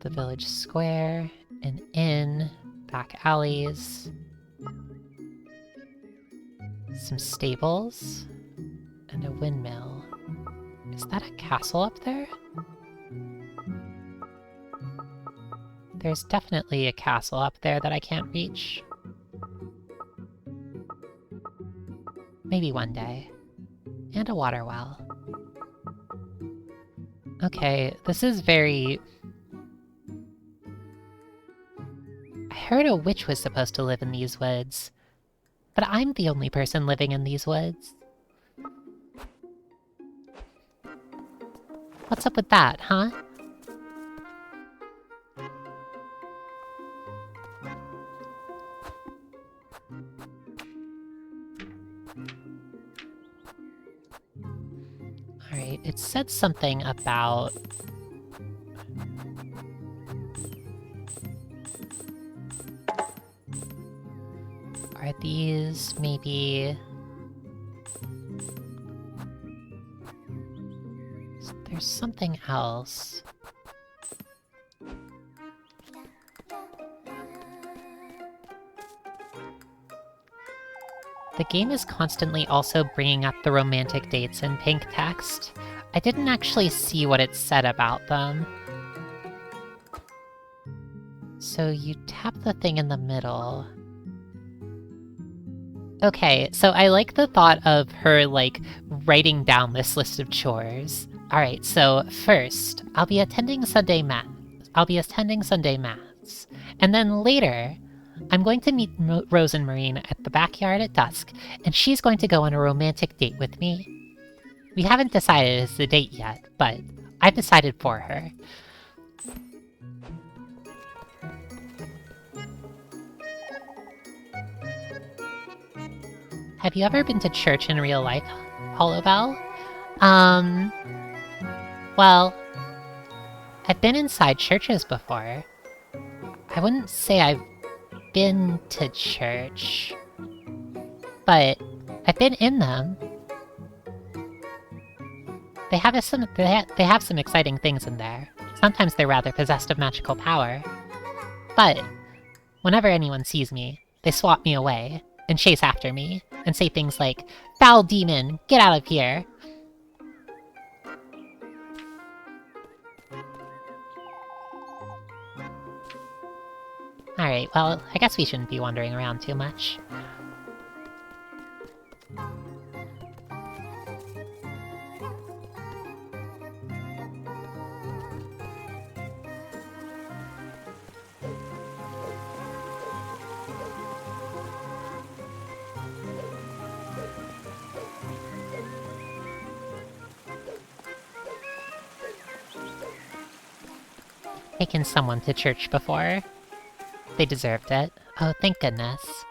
The village square, an inn, back alleys, some stables, And a windmill. Is that a castle up there? There's definitely a castle up there that I can't reach. Maybe one day. And a water well. Okay, this is very... I heard a witch was supposed to live in these woods. But I'm the only person living in these woods. What's up with that, huh? Alright, it said something about... Are these maybe... There's something else. The game is constantly also bringing up the romantic dates in pink text. I didn't actually see what it said about them. So you tap the thing in the middle. Okay, so I like the thought of her, like, writing down this list of chores. Alright, so first, I'll be attending Sunday maths. And then later, I'm going to meet Rose and Marine at the backyard at dusk, and she's going to go on a romantic date with me. We haven't decided it's the date yet, but I've decided for her. Have you ever been to church in real life, Hollowbel? Well, I've been inside churches before. I wouldn't say I've been to church, but I've been in them. They have some exciting things in there. Sometimes they're rather possessed of magical power. But whenever anyone sees me, they swat me away and chase after me and say things like, "Foul demon, get out of here!" Alright, well, I guess we shouldn't be wandering around too much. Taken someone to church before. They deserved it. Oh, thank goodness.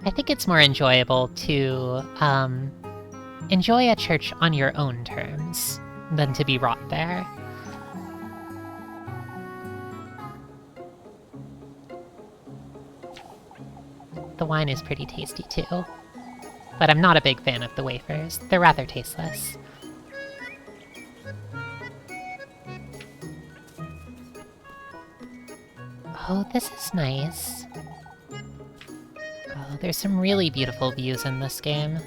I think it's more enjoyable to, enjoy a church on your own terms than to be brought there. The wine is pretty tasty too, but I'm not a big fan of the wafers. They're rather tasteless. Oh, this is nice. Oh, there's some really beautiful views in this game.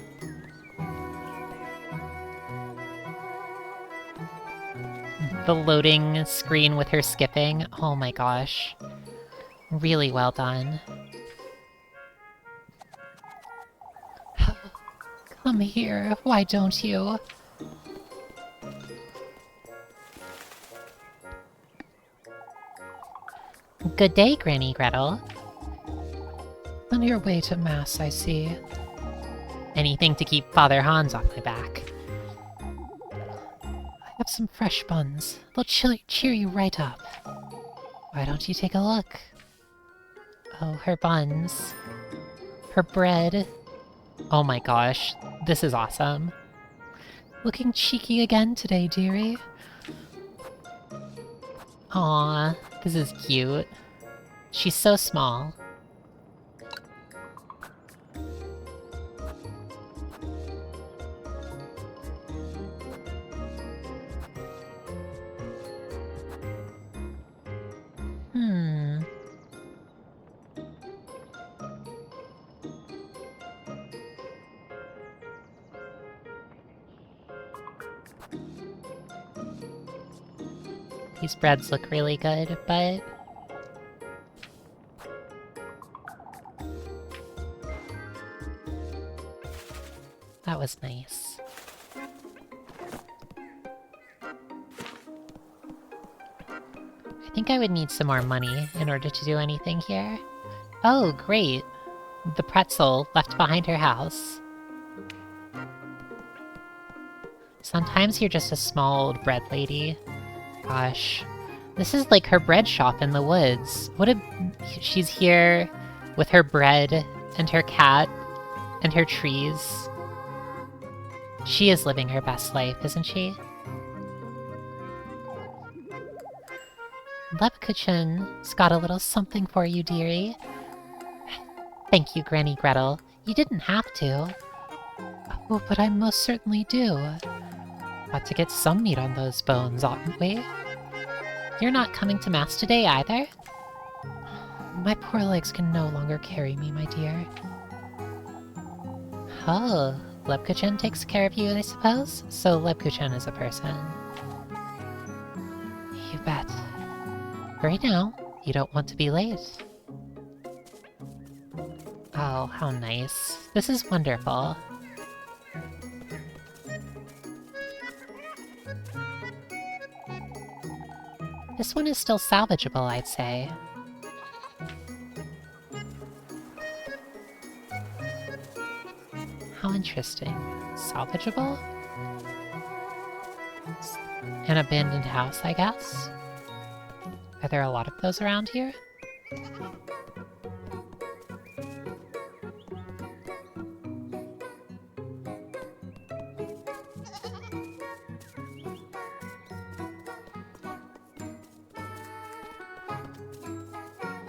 The loading screen with her skipping, oh my gosh. Really well done. Come here, why don't you? Good day, Granny Gretel. On your way to Mass, I see. Anything to keep Father Hans off my back. I have some fresh buns. They'll cheer you right up. Why don't you take a look? Oh, her buns. Her bread. Oh my gosh, this is awesome. Looking cheeky again today, dearie. Aw, this is cute. She's so small. These breads look really good, but... that was nice. I think I would need some more money in order to do anything here. Oh, great! The pretzel left behind her house. Sometimes you're just a small old bread lady. Gosh. This is like her bread shop in the woods. What a... she's here with her bread and her cat and her trees. She is living her best life, isn't she? Lebkuchen's got a little something for you, dearie. Thank you, Granny Gretel. You didn't have to. Oh, but I most certainly do. Ought to get some meat on those bones, oughtn't we? You're not coming to Mass today, either? My poor legs can no longer carry me, my dear. Oh, Lebkuchen takes care of you, I suppose? So Lebkuchen is a person. You bet. Hurry now. You don't want to be late. Oh, how nice. This is wonderful. This one is still salvageable, I'd say. How interesting. Salvageable? An abandoned house, I guess? Are there a lot of those around here?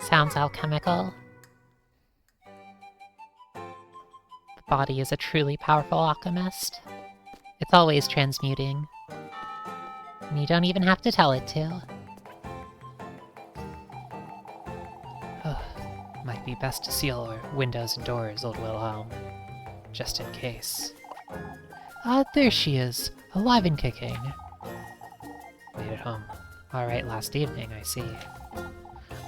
Sounds alchemical. The body is a truly powerful alchemist. It's always transmuting. And you don't even have to tell it to. Might be best to seal our windows and doors, old Wilhelm. Just in case. Ah, there she is, alive and kicking. Made it home. Alright last evening, I see.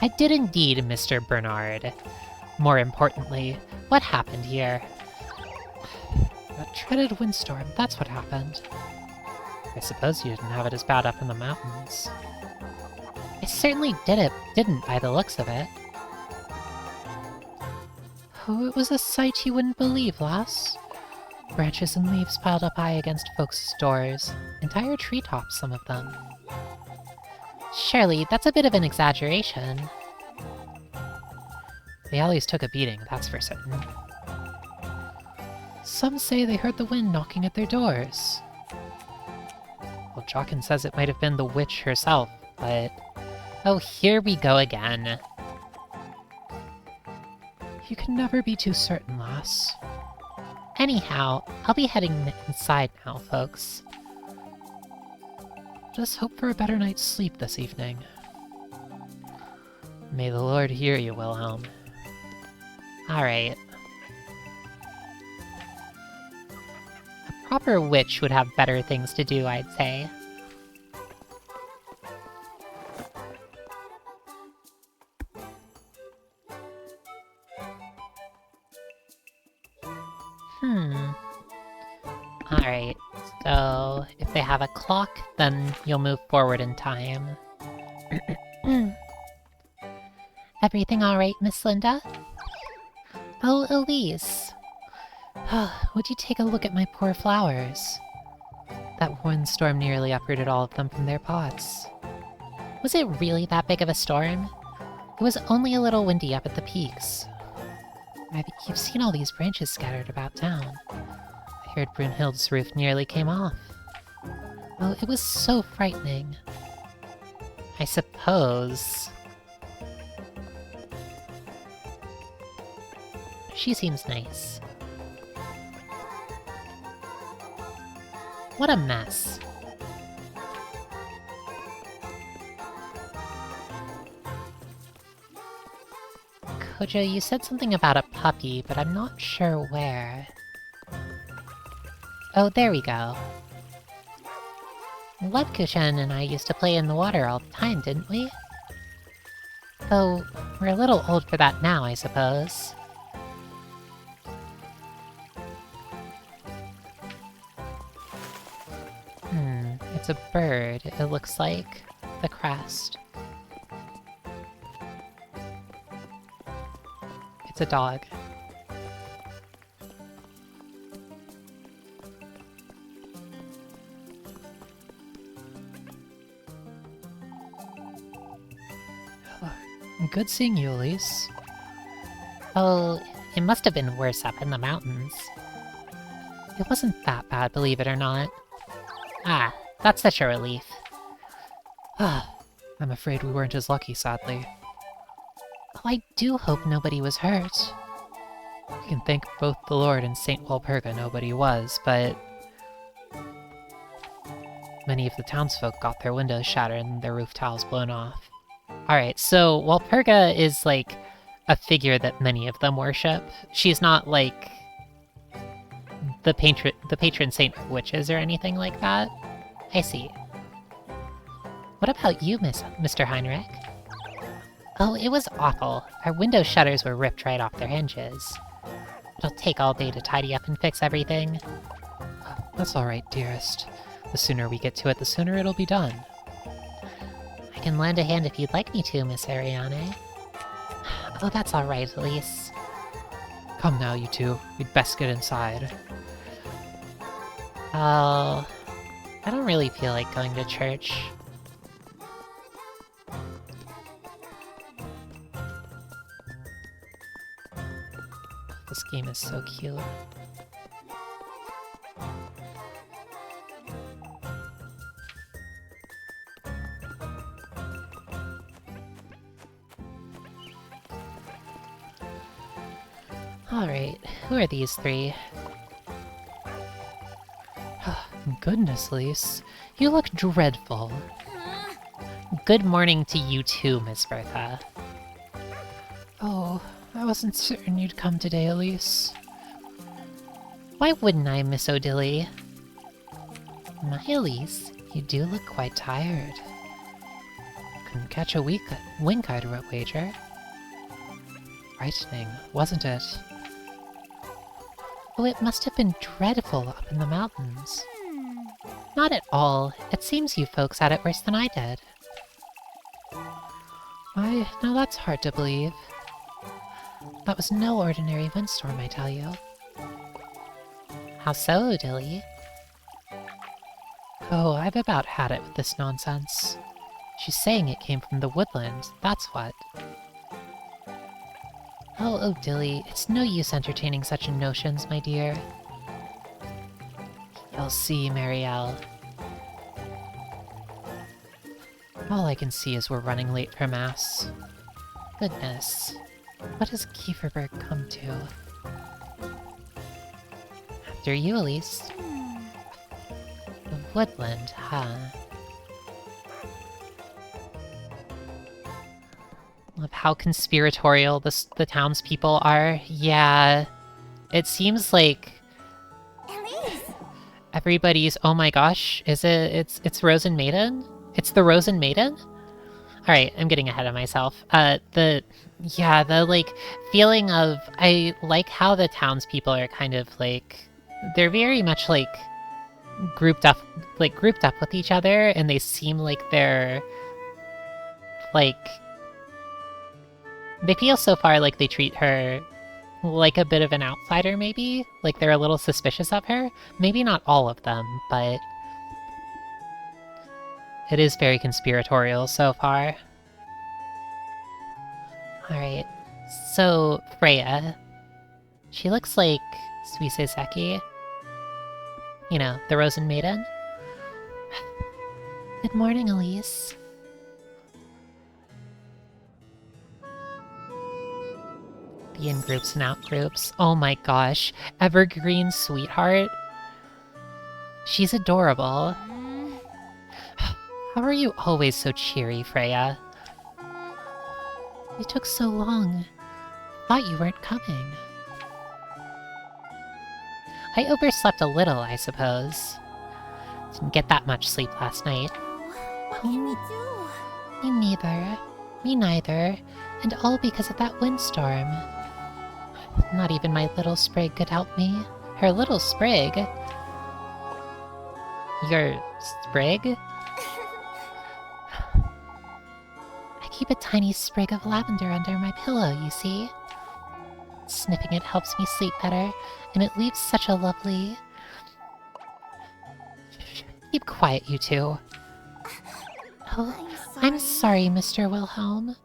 I did indeed, Mr. Bernard. More importantly, what happened here? That dreaded windstorm, that's what happened. I suppose you didn't have it as bad up in the mountains. I certainly didn't by the looks of it. Oh, it was a sight you wouldn't believe, lass. Branches and leaves piled up high against folks' doors. Entire treetops, some of them. Surely, that's a bit of an exaggeration. The alleys took a beating, that's for certain. Some say they heard the wind knocking at their doors. Well, Jockin says it might have been the witch herself, but... oh, here we go again. You can never be too certain, lass. Anyhow, I'll be heading inside now, folks. Just hope for a better night's sleep this evening. May the Lord hear you, Wilhelm. Alright. A proper witch would have better things to do, I'd say. Alright, so if they have a clock, then you'll move forward in time. Everything alright, Miss Linda? Oh, Elise. Would you take a look at my poor flowers? That windstorm nearly uprooted all of them from their pots. Was it really that big of a storm? It was only a little windy up at the peaks. You've seen all these branches scattered about town. I heard Brunhild's roof nearly came off. Oh, it was so frightening. I suppose. She seems nice. What a mess. Kojo, you said something about a puppy, but I'm not sure where. Oh, there we go. Lepkuchen and I used to play in the water all the time, didn't we? Though, we're a little old for that now, I suppose. It's a bird, it looks like. The crest. It's a dog. Good seeing you, Elise. Oh, it must have been worse up in the mountains. It wasn't that bad, believe it or not. Ah, that's such a relief. I'm afraid we weren't as lucky, sadly. Oh, I do hope nobody was hurt. We can thank both the Lord and Saint Walpurga nobody was, but many of the townsfolk got their windows shattered and their roof tiles blown off. Alright, so Walpurga is like a figure that many of them worship. She's not like the patron saint of witches or anything like that. I see. What about you, Mr. Heinrich? Oh, it was awful. Our window shutters were ripped right off their hinges. It'll take all day to tidy up and fix everything. That's alright, dearest. The sooner we get to it, the sooner it'll be done. I can lend a hand if you'd like me to, Miss Ariane. Oh, that's alright, Elise. Come now, you two. We'd best get inside. Oh, I don't really feel like going to church. This game is so cute. Alright, who are these three? Goodness, Lise. You look dreadful. Good morning to you too, Miss Bertha. Oh, I wasn't certain you'd come today, Elise. Why wouldn't I, Miss Odile? My Elise, you do look quite tired. Couldn't catch a wink, I'd wager. Frightening, wasn't it? Oh, it must have been dreadful up in the mountains. Not at all. It seems you folks had it worse than I did. Now that's hard to believe. That was no ordinary windstorm, I tell you. How so, Odile? Oh, I've about had it with this nonsense. She's saying it came from the woodland, that's what. Oh, Odile, it's no use entertaining such notions, my dear. You'll see, Marielle. All I can see is we're running late for Mass. Goodness. What does Kieferberg come to? After you, Elise. The woodland, huh? Love how conspiratorial the townspeople are. Yeah. It seems like everybody's, oh my gosh, it's Rosen Maiden? It's the Rosen Maiden? Alright, I'm getting ahead of myself. The like, feeling of, I like how the townspeople are kind of like, they're very much like, grouped up with each other, and they seem like they're, like, they feel so far like they treat her like a bit of an outsider, maybe? Like they're a little suspicious of her? Maybe not all of them, but it is very conspiratorial so far. Alright, so Freya. She looks like Suisei. You know, the Rosen Maiden. Good morning, Elise. The in-groups and out-groups. Oh my gosh. Evergreen Sweetheart. She's adorable. How are you always so cheery, Freya? It took so long. Thought you weren't coming. I overslept a little, I suppose. Didn't get that much sleep last night. What can we do? Me neither. Me neither. And all because of that windstorm. Not even my little Sprig could help me. Her little Sprig? Your Sprig? I keep a tiny sprig of lavender under my pillow, you see. Sniffing it helps me sleep better, and it leaves such a lovely... Keep quiet, you two. Oh, I'm sorry, Mr. Wilhelm.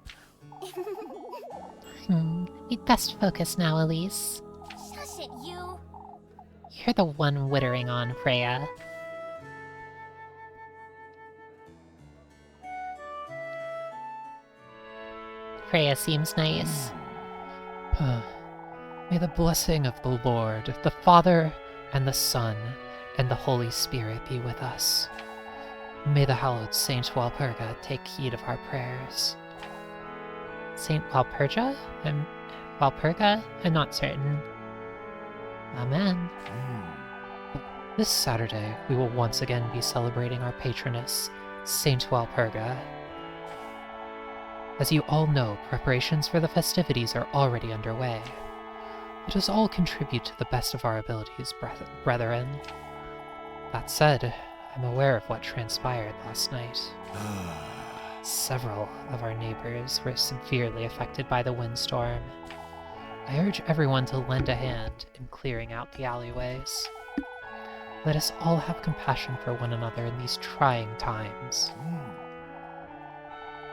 We'd best focus now, Elise. Shush it, you. You're the one wittering on, Freya. Freya seems nice. May the blessing of the Lord, the Father, and the Son, and the Holy Spirit be with us. May the hallowed Saint Walpurga take heed of our prayers. Saint Walpurga? Walpurga? I'm not certain. Amen. This Saturday, we will once again be celebrating our patroness, Saint Walpurga. As you all know, preparations for the festivities are already underway. Let us all contribute to the best of our abilities, brethren. That said, I'm aware of what transpired last night. Several of our neighbors were severely affected by the windstorm. I urge everyone to lend a hand in clearing out the alleyways. Let us all have compassion for one another in these trying times.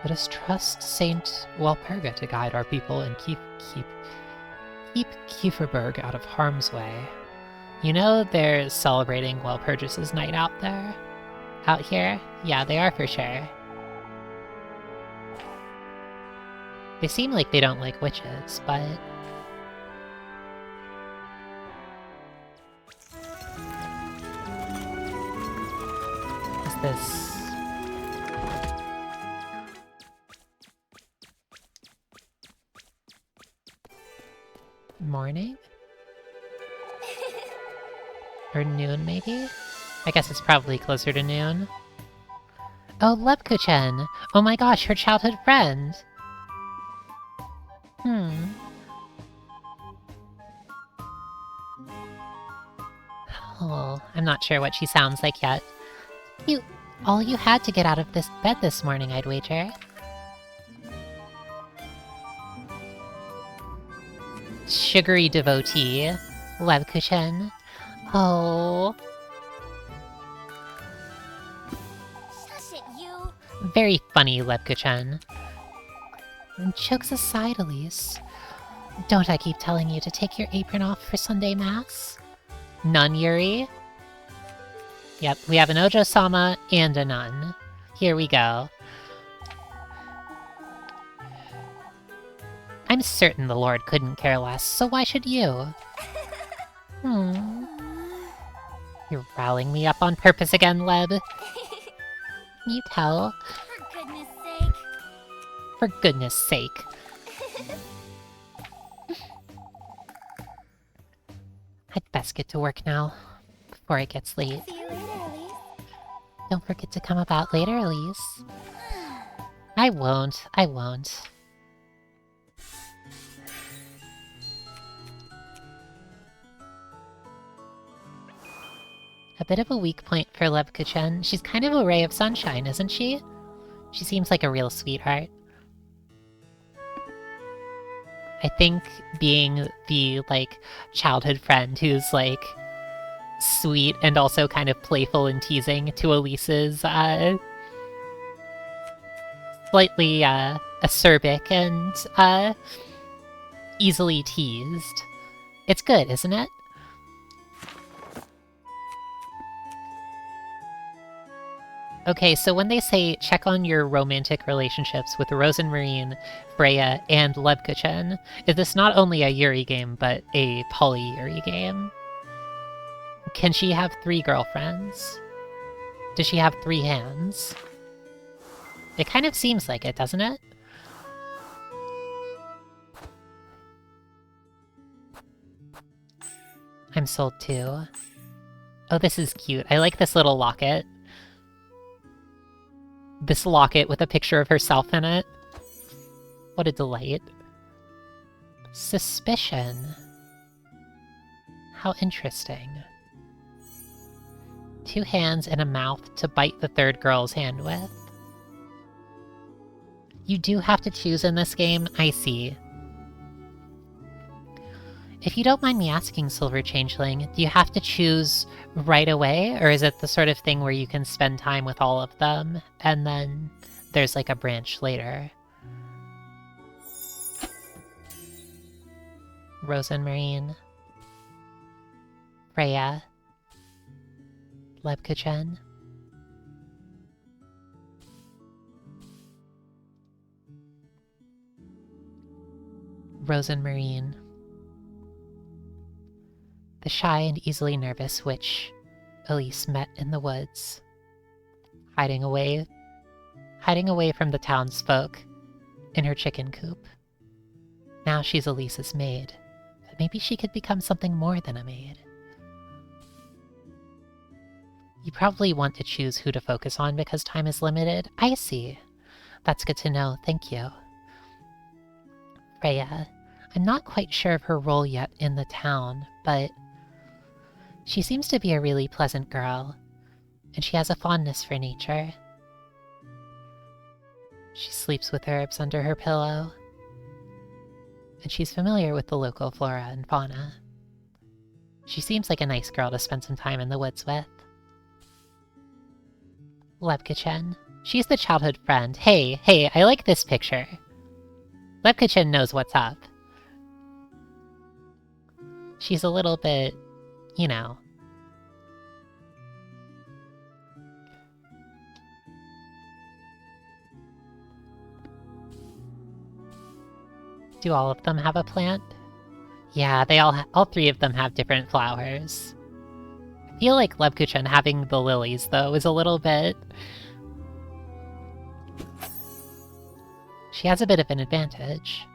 Let us trust Saint Walpurga to guide our people and keep Kieferberg out of harm's way. You know they're celebrating Walpurgis's night out there? Out here? Yeah, they are for sure. They seem like they don't like witches, but... Is this... morning? Or noon, maybe? I guess it's probably closer to noon. Oh, Lebkuchen! Oh my gosh, her childhood friend! Oh, I'm not sure what she sounds like yet. All you had to get out of this bed this morning, I'd wager. Sugary devotee, Lebkuchen. Oh. Shush it, you. Very funny, Lebkuchen. And jokes aside, Elise. Don't I keep telling you to take your apron off for Sunday Mass? Nun Yuri? Yep, we have an Ojo-sama and a nun. Here we go. I'm certain the Lord couldn't care less, so why should you? You're riling me up on purpose again, Leb. Can you tell? For goodness sake. For goodness sake. I'd best get to work now, before it gets late. See you later, Elise. Don't forget to come about later, Elise. I won't. A bit of a weak point for Lebkuchen. She's kind of a ray of sunshine, isn't she? She seems like a real sweetheart. I think being the, childhood friend who's, sweet and also kind of playful and teasing to Elise's, slightly, acerbic and, easily teased. It's good, isn't it? Okay, so when they say check on your romantic relationships with Rosenmarine, Freya, and Lebkuchen, is this not only a Yuri game, but a poly-Yuri game? Can she have 3 girlfriends? Does she have 3 hands? It kind of seems like it, doesn't it? I'm sold too. Oh, this is cute. I like this little locket. This locket with a picture of herself in it. What a delight. Suspicion. How interesting. 2 hands and a mouth to bite the third girl's hand with. You do have to choose in this game, I see. If you don't mind me asking, Silver Changeling, do you have to choose right away, or is it the sort of thing where you can spend time with all of them, and then there's like a branch later? Rosenmarine. Freya. Lebkuchen. Rosenmarine. The shy and easily nervous witch Elise met in the woods, hiding away from the townsfolk in her chicken coop. Now she's Elise's maid, but maybe she could become something more than a maid. You probably want to choose who to focus on because time is limited. I see. That's good to know, thank you. Freya. I'm not quite sure of her role yet in the town, but she seems to be a really pleasant girl, and she has a fondness for nature. She sleeps with herbs under her pillow, and she's familiar with the local flora and fauna. She seems like a nice girl to spend some time in the woods with. Lebkuchen. She's the childhood friend. Hey, I like this picture. Lebkuchen knows what's up. She's a little bit, you know. Do all of them have a plant? Yeah, all 3 of them have different flowers. I feel like Lebkuchen having the lilies, though, is a little bit... She has a bit of an advantage.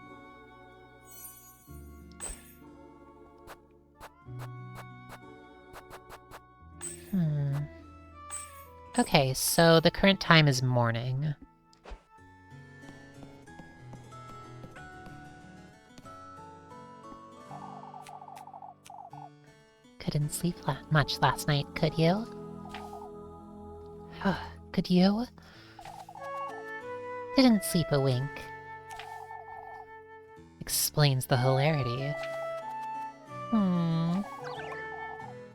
Okay, so the current time is morning. Couldn't sleep much last night, could you? Could you? Didn't sleep a wink. Explains the hilarity.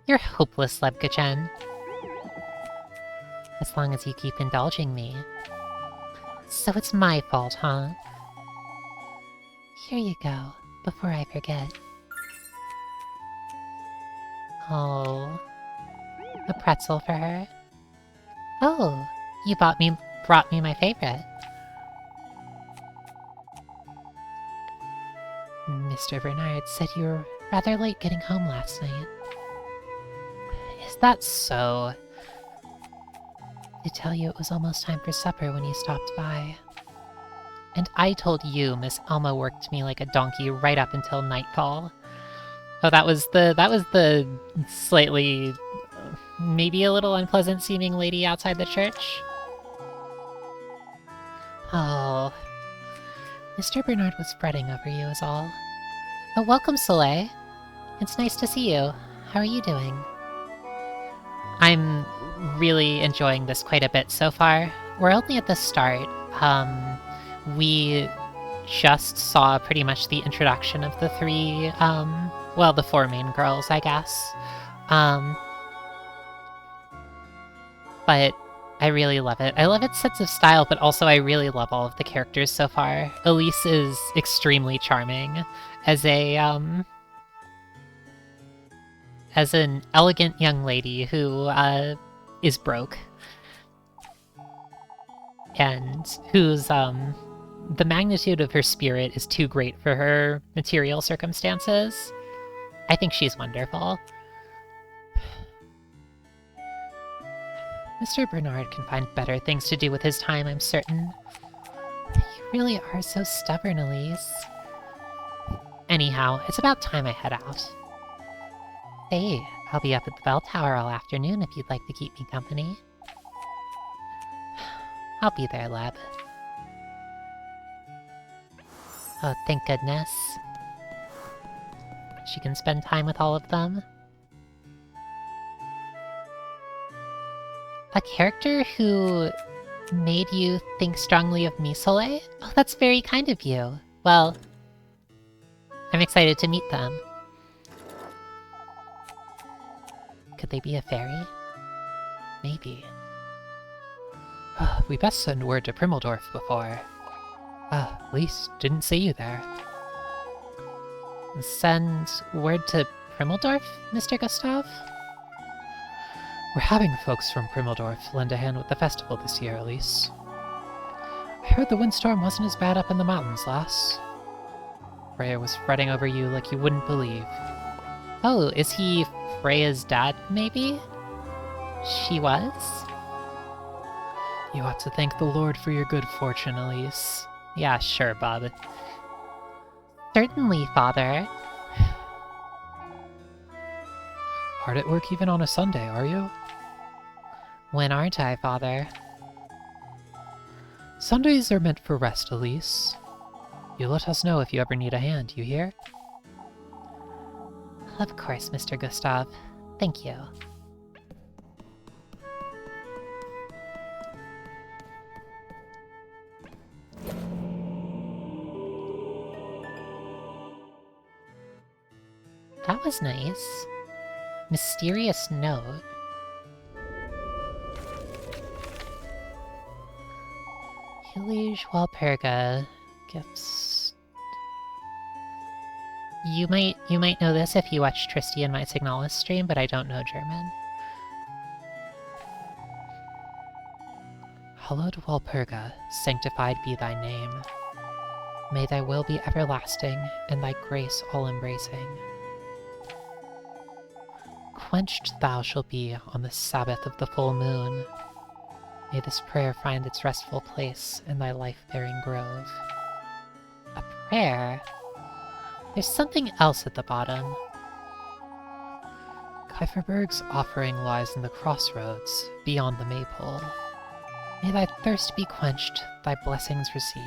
You're hopeless, Lebkuchen. As long as you keep indulging me. So it's my fault, huh? Here you go, before I forget. Oh, a pretzel for her? Oh, you brought me my favorite. Mr. Bernard said you were rather late getting home last night. Is that so? To tell you it was almost time for supper when you stopped by. And I told you Miss Alma worked me like a donkey right up until nightfall. Oh, that was the slightly, maybe a little unpleasant seeming lady outside the church? Oh, Mr. Bernard was fretting over you is all. Oh, welcome, Soleil. It's nice to see you. How are you doing? I'm really enjoying this quite a bit so far. We're only at the start. We just saw pretty much the introduction of the 3, well, the 4 main girls, I guess. But I really love it. I love its sense of style, but also I really love all of the characters so far. Elise is extremely charming as an elegant young lady who, is broke. And whose, the magnitude of her spirit is too great for her material circumstances. I think she's wonderful. Mr. Bernard can find better things to do with his time, I'm certain. You really are so stubborn, Elise. Anyhow, it's about time I head out. Hey, I'll be up at the bell tower all afternoon if you'd like to keep me company. I'll be there, Leb. Oh, thank goodness. She can spend time with all of them. A character who made you think strongly of me, Soleil? Oh, that's very kind of you. Well, I'm excited to meet them. Could they be a fairy? Maybe. We best send word to Primmeldorf before. Lise, didn't see you there. Send word to Primmeldorf, Mr. Gustav? We're having folks from Primmeldorf lend a hand with the festival this year, Elise. I heard the windstorm wasn't as bad up in the mountains, lass. Freya was fretting over you like you wouldn't believe. Oh, is he Freya's dad, maybe? She was? You ought to thank the Lord for your good fortune, Elise. Yeah, sure, Bob. Certainly, Father. Hard at work even on a Sunday, are you? When aren't I, Father? Sundays are meant for rest, Elise. You let us know if you ever need a hand, you hear? Of course, Mr. Gustav. Thank you. That was nice. Mysterious note. Hillige Walpurga gifts. You might know this if you watch Tristy and my Signalis stream, but I don't know German. Hallowed Walpurga, sanctified be thy name. May thy will be everlasting, and thy grace all-embracing. Quenched thou shalt be on the Sabbath of the full moon. May this prayer find its restful place in thy life-bearing grove. A prayer? There's something else at the bottom. Kieferberg's offering lies in the crossroads, beyond the maypole. May thy thirst be quenched, thy blessings received.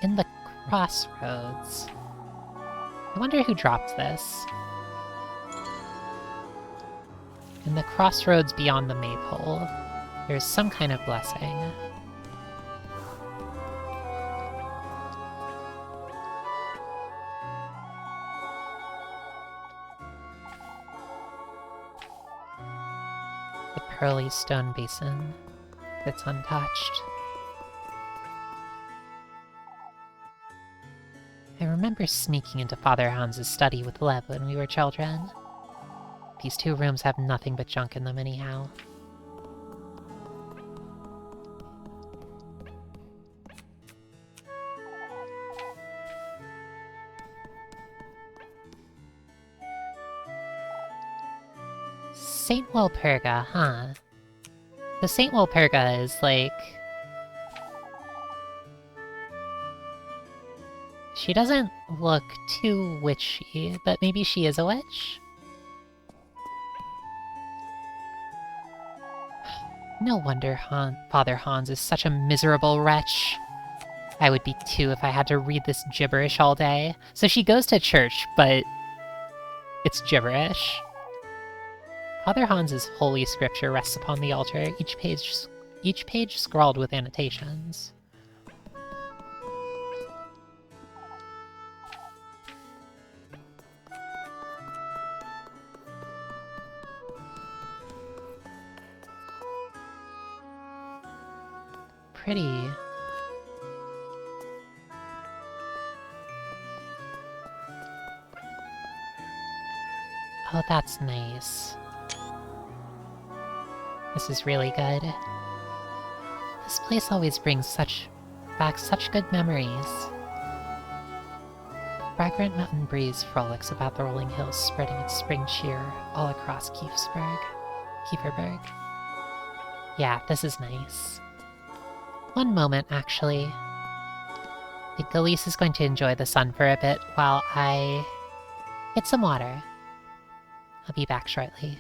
In the crossroads. I wonder who dropped this. In the crossroads beyond the maypole, there's some kind of blessing. The pearly stone basin that's untouched. I remember sneaking into Father Hans's study with Lev when we were children. These two rooms have nothing but junk in them anyhow. Saint Walpurga, huh? The Saint Walpurga is like... She doesn't look too witchy, but maybe she is a witch? No wonder Father Hans is such a miserable wretch. I would be too if I had to read this gibberish all day. So she goes to church, but it's gibberish. Father Hans's holy scripture rests upon the altar, each page scrawled with annotations. Pretty. Oh, that's nice. This is really good. This place always brings back such good memories. Fragrant mountain breeze frolics about the rolling hills, spreading its spring cheer all across Kieferberg. Yeah, this is nice. One moment, actually. I think Elise is going to enjoy the sun for a bit while I get some water. I'll be back shortly.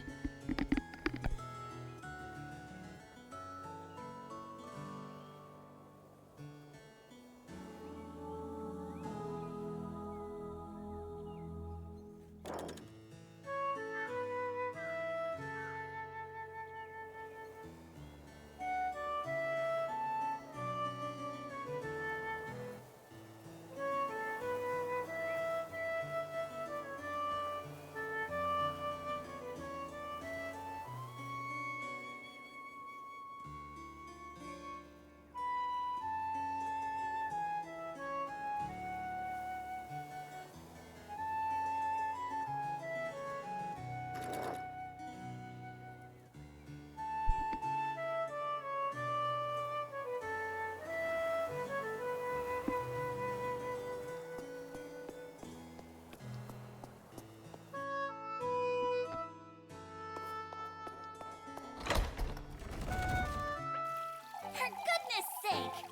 For goodness sake!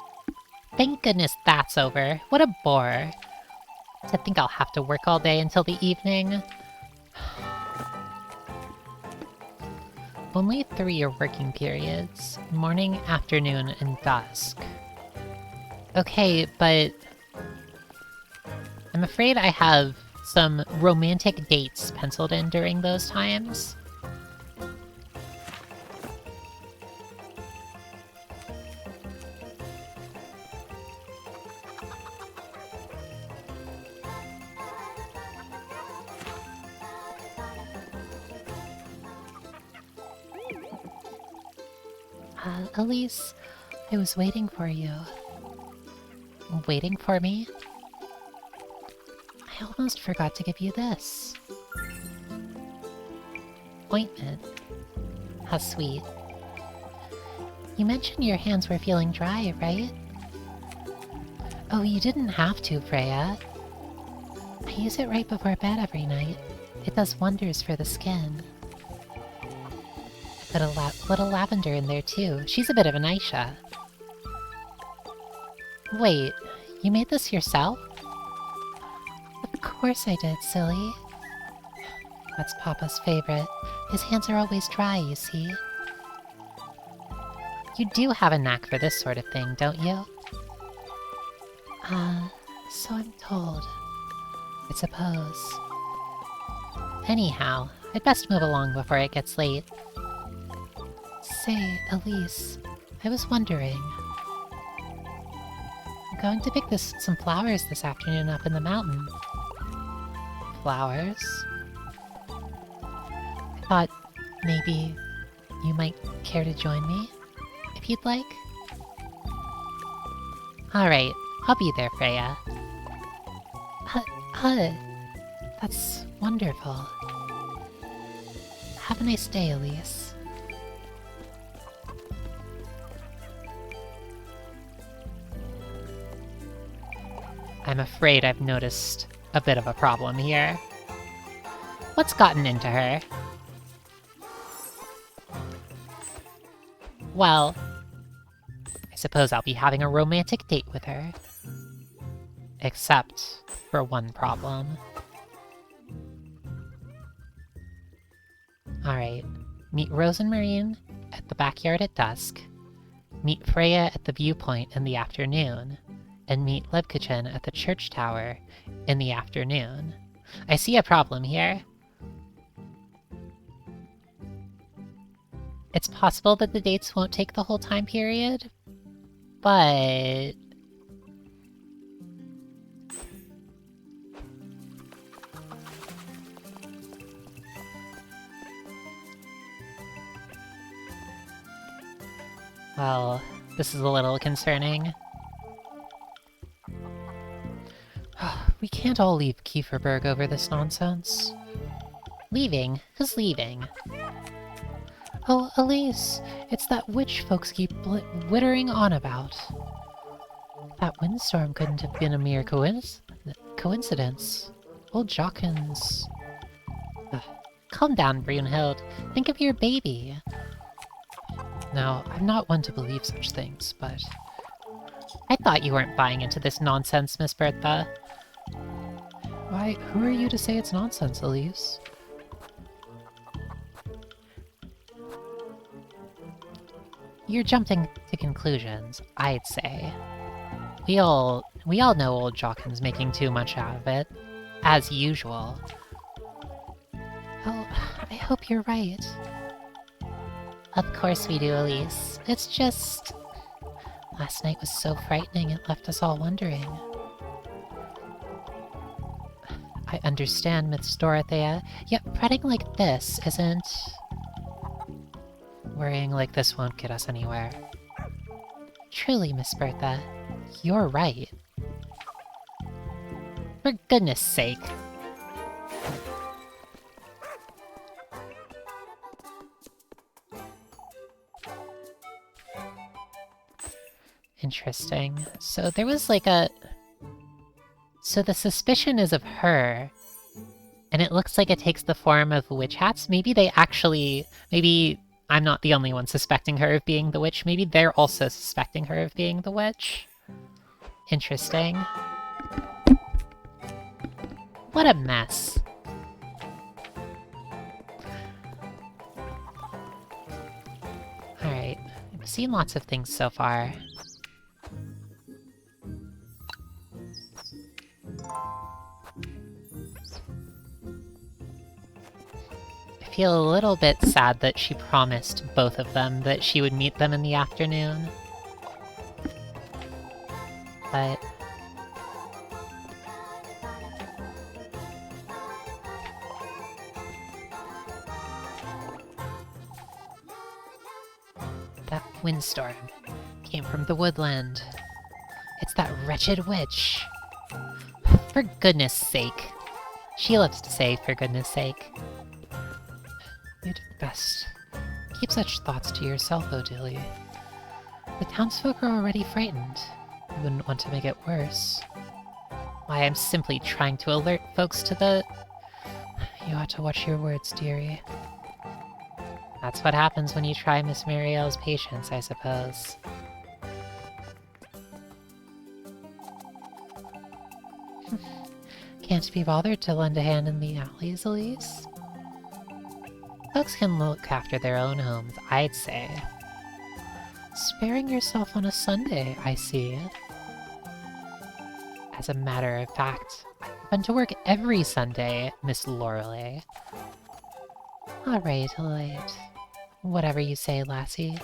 Thank goodness that's over. What a bore. To think I'll have to work all day until the evening. Only 3 are working periods. Morning, afternoon, and dusk. Okay, but... I'm afraid I have some romantic dates penciled in during those times. Elise, I was waiting for you. Waiting for me? I almost forgot to give you this. Ointment. How sweet. You mentioned your hands were feeling dry, right? Oh, you didn't have to, Freya. I use it right before bed every night. It does wonders for the skin. Put a little lavender in there too. She's a bit of an Aisha. Wait, you made this yourself? Of course I did, silly. That's Papa's favorite. His hands are always dry, you see. You do have a knack for this sort of thing, don't you? So I'm told. I suppose. Anyhow, I'd best move along before it gets late. Say, Elise, I was wondering. I'm going to pick some flowers this afternoon up in the mountain. Flowers? I thought maybe you might care to join me, if you'd like. Alright, I'll be there, Freya. That's wonderful. Have a nice day, Elise. I'm afraid I've noticed a bit of a problem here. What's gotten into her? Well, I suppose I'll be having a romantic date with her. Except for one problem. Alright, meet Rose and Marine at the backyard at dusk, meet Freya at the viewpoint in the afternoon, and meet Lebkachin at the church tower in the afternoon. I see a problem here. It's possible that the dates won't take the whole time period, but... well, this is a little concerning. We can't all leave Kieferberg over this nonsense. Leaving? Who's leaving? Oh, Elise, it's that witch folks keep wittering on about. That windstorm couldn't have been a mere coincidence. Old Jockin's... Calm down, Brunhild. Think of your baby. Now, I'm not one to believe such things, but... I thought you weren't buying into this nonsense, Miss Bertha. Why, who are you to say it's nonsense, Elise? You're jumping to conclusions, I'd say. We all know old Jockin's making too much out of it, as usual. Oh, I hope you're right. Of course we do, Elise. It's just... last night was so frightening it left us all wondering. I understand, Miss Dorothea, yet fretting like this isn't... Worrying like this won't get us anywhere. Truly, Miss Bertha, you're right. For goodness sake. Interesting. So there was like a... So the suspicion is of her, and it looks like it takes the form of witch hats. Maybe they actually... Maybe I'm not the only one suspecting her of being the witch. Maybe they're also suspecting her of being the witch. Interesting. What a mess. Alright, I've seen lots of things so far. I feel a little bit sad that she promised both of them that she would meet them in the afternoon. But... that windstorm came from the woodland. It's that wretched witch. For goodness sake. She loves to say, for goodness sake. You did best. Keep such thoughts to yourself, Odilia. The townsfolk are already frightened. You wouldn't want to make it worse. Why, I'm simply trying to alert folks to the... You ought to watch your words, dearie. That's what happens when you try Miss Muriel's patience, I suppose. Can't be bothered to lend a hand in the alleys, Elise? Folks can look after their own homes, I'd say. Sparing yourself on a Sunday, I see. As a matter of fact, I've been to work every Sunday, Miss Lorelei. Alright. Whatever you say, lassie.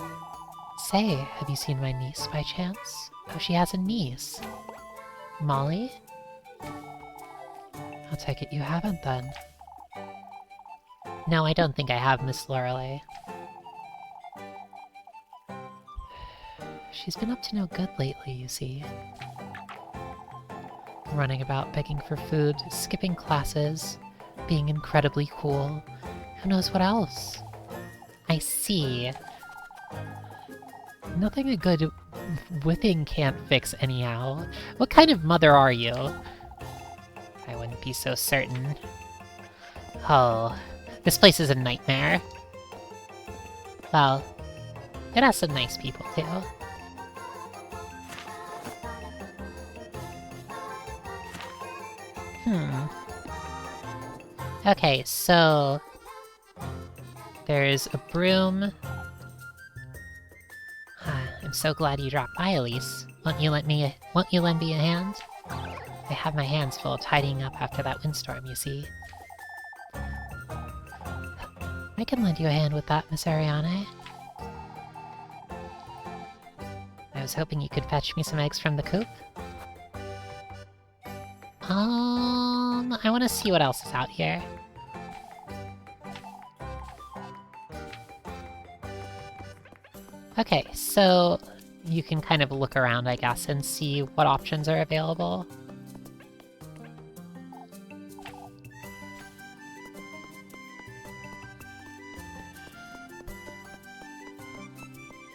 Say, have you seen my niece by chance? Oh, she has a niece. Molly? I'll take it you haven't, then. No, I don't think I have, Miss Lorelei. She's been up to no good lately, you see. Running about begging for food, skipping classes, being incredibly cool. Who knows what else? I see. Nothing a good whipping can't fix anyhow. What kind of mother are you? I wouldn't be so certain. Oh, this place is a nightmare. Well, it has some nice people too. Okay, so... there's a broom. I'm so glad you dropped by, Elise. Won't you lend me a hand? I have my hands full tidying up after that windstorm, you see. I can lend you a hand with that, Miss Ariane. I was hoping you could fetch me some eggs from the coop. I want to see what else is out here. Okay, so you can kind of look around, I guess, and see what options are available.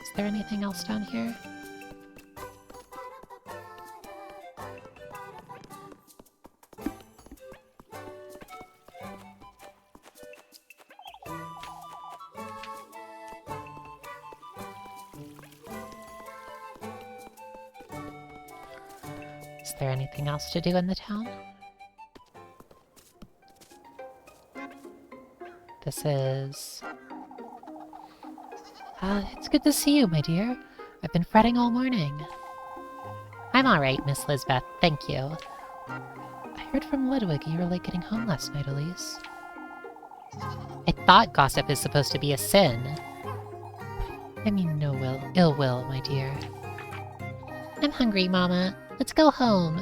Is there anything else down here? Is there anything else to do in the town? This is... It's good to see you, my dear. I've been fretting all morning. I'm alright, Miss Lisbeth, thank you. I heard from Ludwig you were late getting home last night, Elise. I thought gossip is supposed to be a sin. I mean no ill will, my dear. I'm hungry, Mama. Let's go home.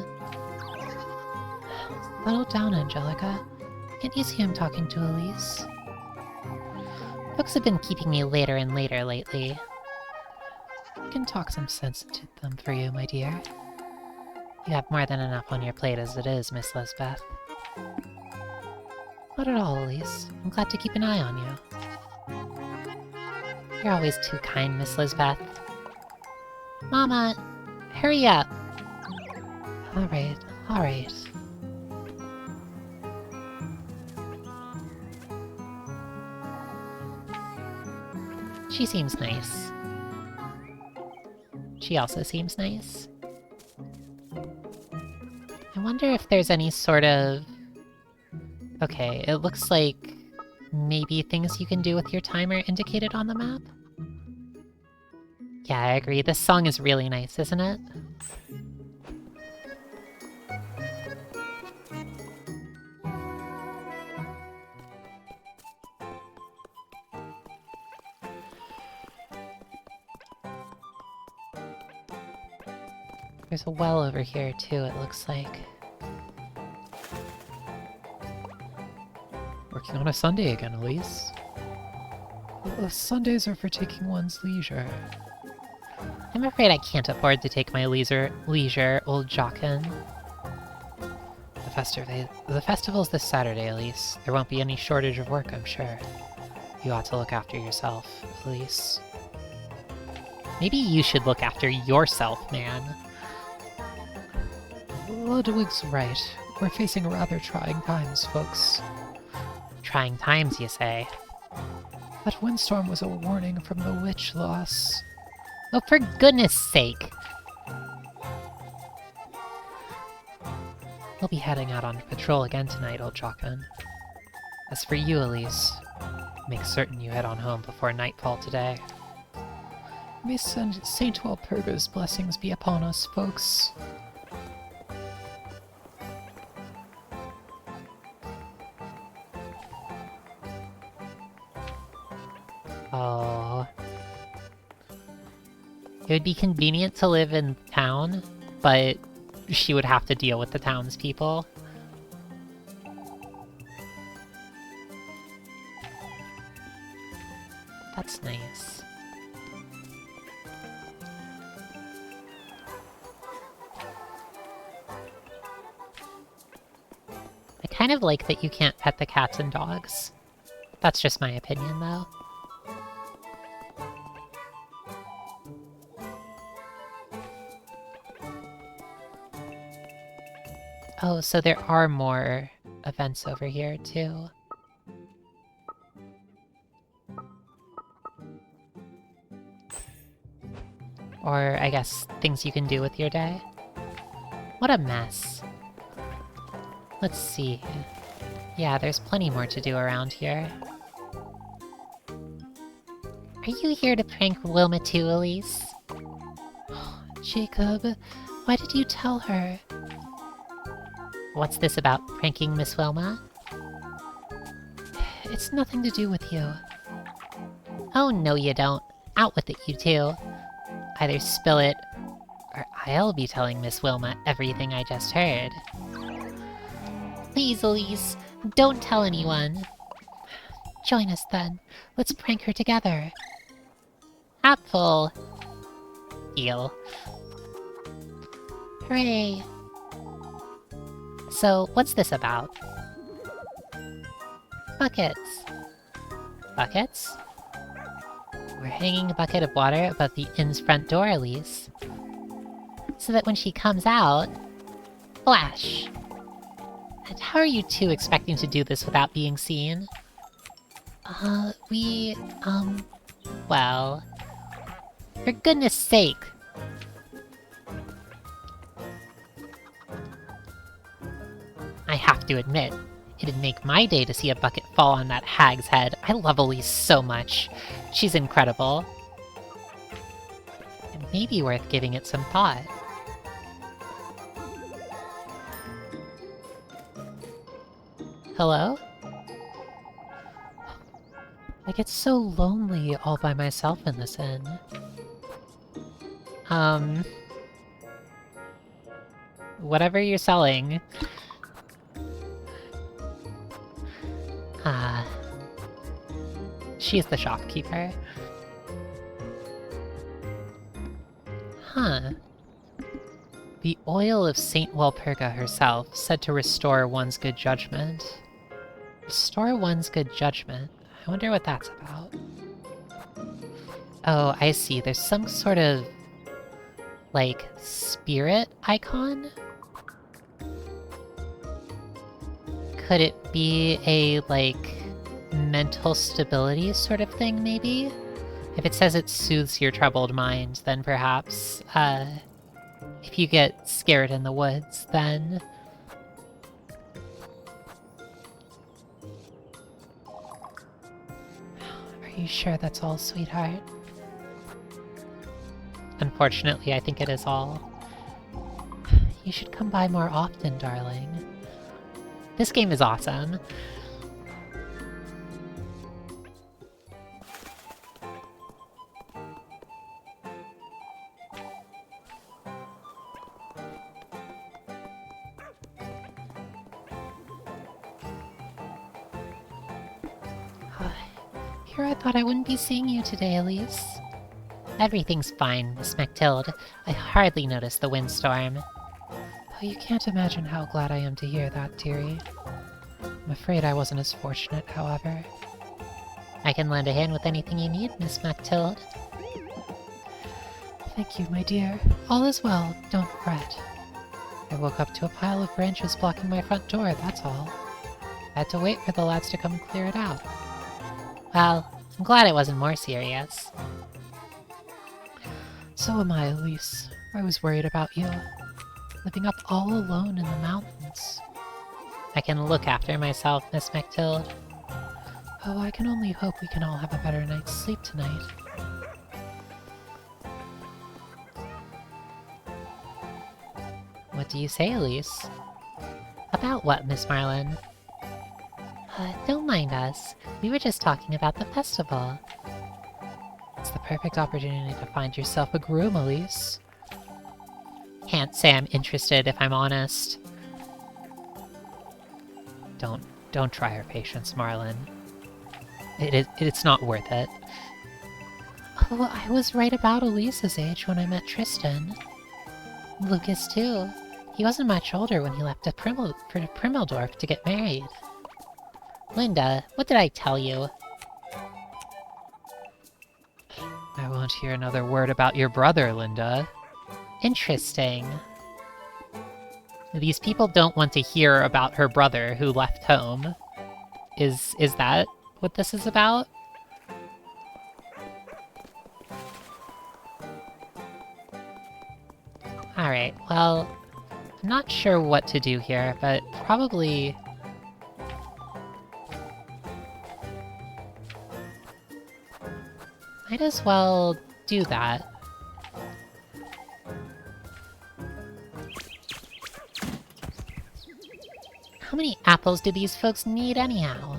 Settle down, Angelica. Can't you see I'm talking to Elise? Books have been keeping me later and later lately. I can talk some sense into them for you, my dear. You have more than enough on your plate as it is, Miss Lisbeth. Not at all, Elise. I'm glad to keep an eye on you. You're always too kind, Miss Lisbeth. Mama, hurry up! Alright, alright. She seems nice. She also seems nice. I wonder if there's any sort of... Okay, it looks like maybe things you can do with your timer indicated on the map? Yeah, I agree. This song is really nice, isn't it? There's a well over here, too, it looks like. Working on a Sunday again, Elise. Sundays are for taking one's leisure. I'm afraid I can't afford to take my leisure, old Jockin. The festival's this Saturday, Elise. There won't be any shortage of work, I'm sure. You ought to look after yourself, Elise. Maybe you should look after yourself, man. Ludwig's right. We're facing rather trying times, folks. Trying times, you say? That windstorm was a warning from the witch loss. Oh, for goodness sake! We'll be heading out on patrol again tonight, old Jockin. As for you, Elise, make certain you head on home before nightfall today. May Saint Walpurga's blessings be upon us, folks. Oh. It would be convenient to live in town, but she would have to deal with the townspeople. That's nice. I kind of like that you can't pet the cats and dogs. That's just my opinion, though. Oh, so there are more events over here, too. Or, I guess, things you can do with your day. What a mess. Let's see. Yeah, there's plenty more to do around here. Are you here to prank Wilma too, Elise? Jacob, why did you tell her? What's this about pranking Miss Wilma? It's nothing to do with you. Oh, no you don't. Out with it, you two. Either spill it, or I'll be telling Miss Wilma everything I just heard. Please, Elise, don't tell anyone. Join us then. Let's prank her together. Apple. Deal. Hooray! So, what's this about? Buckets. Buckets? We're hanging a bucket of water above the inn's front door, Elise. So that when she comes out... Flash! And how are you two expecting to do this without being seen? Well... For goodness sake! I have to admit, it'd make my day to see a bucket fall on that hag's head. I love Elise so much. She's incredible. It may be worth giving it some thought. Hello? I get so lonely all by myself in this inn. Whatever you're selling. She's the shopkeeper. Huh. The oil of Saint Walpurga herself, said to restore one's good judgment. Restore one's good judgment? I wonder what that's about. Oh, I see. There's some sort of, like, spirit icon? Could it be a, like, mental stability sort of thing, maybe? If it says it soothes your troubled mind, then perhaps, if you get scared in the woods, then... Are you sure that's all, sweetheart? Unfortunately, I think it is all. You should come by more often, darling. This game is awesome. Here I thought I wouldn't be seeing you today, Elise. Everything's fine, Miss MacTilde. I hardly noticed the windstorm. Oh, you can't imagine how glad I am to hear that, dearie. I'm afraid I wasn't as fortunate, however. I can lend a hand with anything you need, Miss MacTilde. Thank you, my dear. All is well, don't fret. I woke up to a pile of branches blocking my front door, that's all. I had to wait for the lads to come and clear it out. Well, I'm glad it wasn't more serious. So am I, Elise. I was worried about you. Living up all alone in the mountains. I can look after myself, Miss MacTilde. Oh, I can only hope we can all have a better night's sleep tonight. What do you say, Elise? About what, Miss Marlin? Don't mind us. We were just talking about the festival. It's the perfect opportunity to find yourself a groom, Elise. Can't say I'm interested, if I'm honest. Don't try her patience, Marlin. It's not worth it. Oh, I was right about Elise's age when I met Tristan. Lucas, too. He wasn't much older when he left for Primmeldorf to get married. Linda, what did I tell you? I won't hear another word about your brother, Linda. Interesting. These people don't want to hear about her brother who left home. Is that what this is about? Alright, well, I'm not sure what to do here, but probably... might as well do that. How many apples do these folks need anyhow?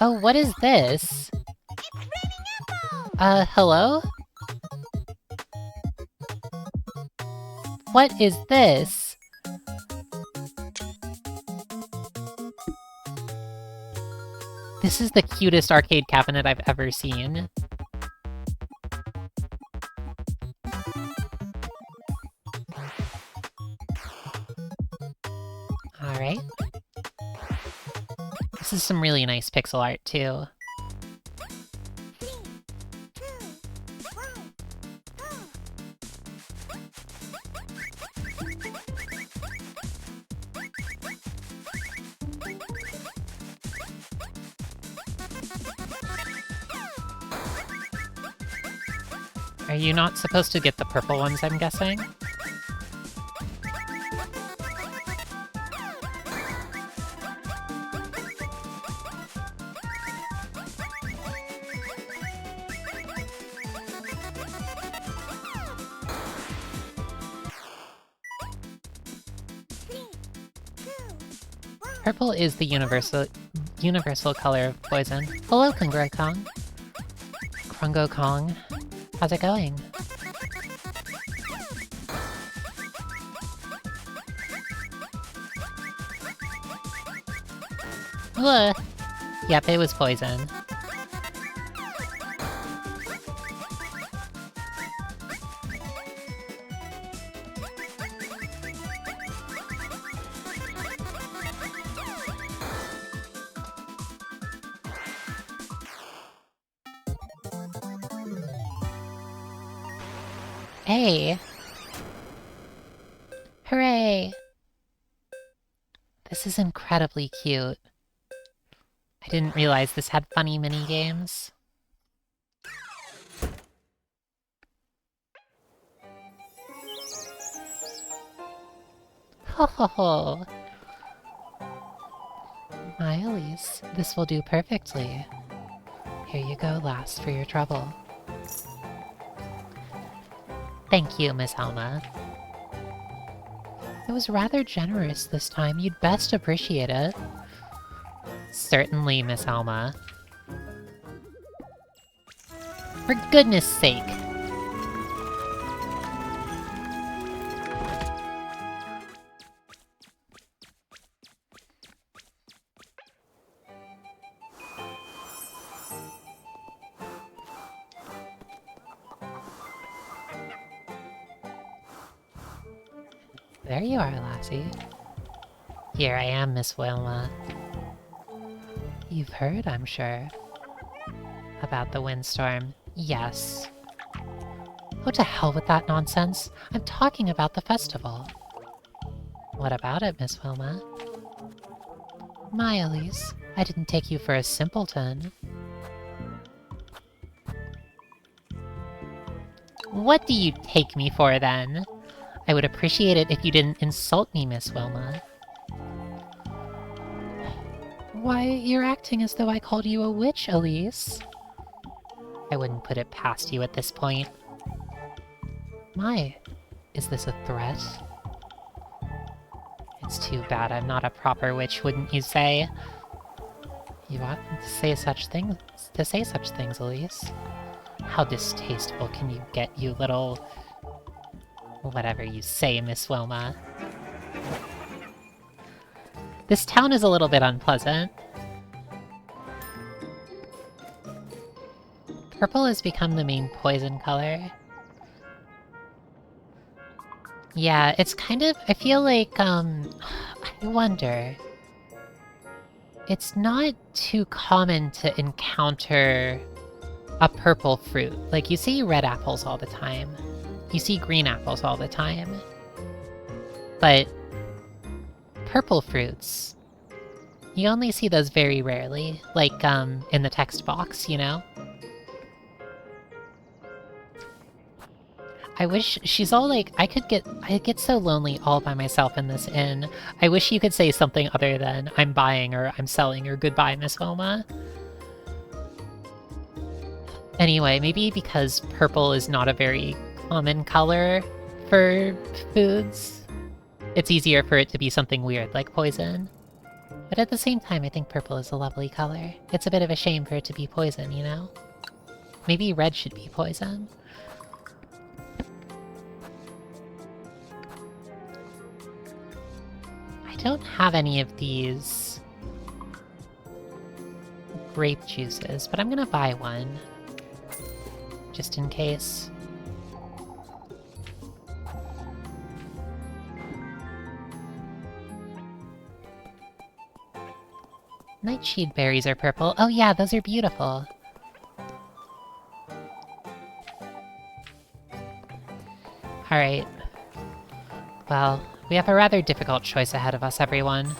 Oh, what is this? It's raining apples! Hello? What is this? This is the cutest arcade cabinet I've ever seen. Alright. This is some really nice pixel art, too. Are you not supposed to get the purple ones, I'm guessing? Purple is the universal color of poison. Hello, Krungo Kong. Krungo Kong. How's it going? Ugh. Yep, it was poison. Hey! Hooray! This is incredibly cute. I didn't realize this had funny mini-games. Ho ho ho! My Elise, this will do perfectly. Here you go, last for your trouble. Thank you, Miss Alma. It was rather generous this time. You'd best appreciate it. Certainly, Miss Alma. For goodness sake! There you are, lassie. Here I am, Miss Wilma. You've heard, I'm sure, about the windstorm. Yes. Oh, to hell with that nonsense. I'm talking about the festival. What about it, Miss Wilma? My Elise, I didn't take you for a simpleton. What do you take me for, then? I would appreciate it if you didn't insult me, Miss Wilma. Why, you're acting as though I called you a witch, Elise. I wouldn't put it past you at this point. My, is this a threat? It's too bad I'm not a proper witch, wouldn't you say? You oughtn't to say such things, Elise. How distasteful can you get, you little... whatever you say, Miss Wilma. This town is a little bit unpleasant. Purple has become the main poison color. Yeah, it's kind of... I feel like, I wonder... It's not too common to encounter a purple fruit. Like, you see red apples all the time. You see green apples all the time. But purple fruits, you only see those very rarely. Like, in the text box, you know? I wish... she's all like, I get so lonely all by myself in this inn. I wish you could say something other than, I'm buying, or I'm selling, or goodbye, Miss Wilma. Anyway, maybe because purple is not a very common color for foods, it's easier for it to be something weird like poison. But at the same time, I think purple is a lovely color. It's a bit of a shame for it to be poison, you know? Maybe red should be poison. I don't have any of these grape juices, but I'm gonna buy one. Just in case. Nightshade berries are purple. Oh yeah, those are beautiful. Alright. Well, we have a rather difficult choice ahead of us, everyone.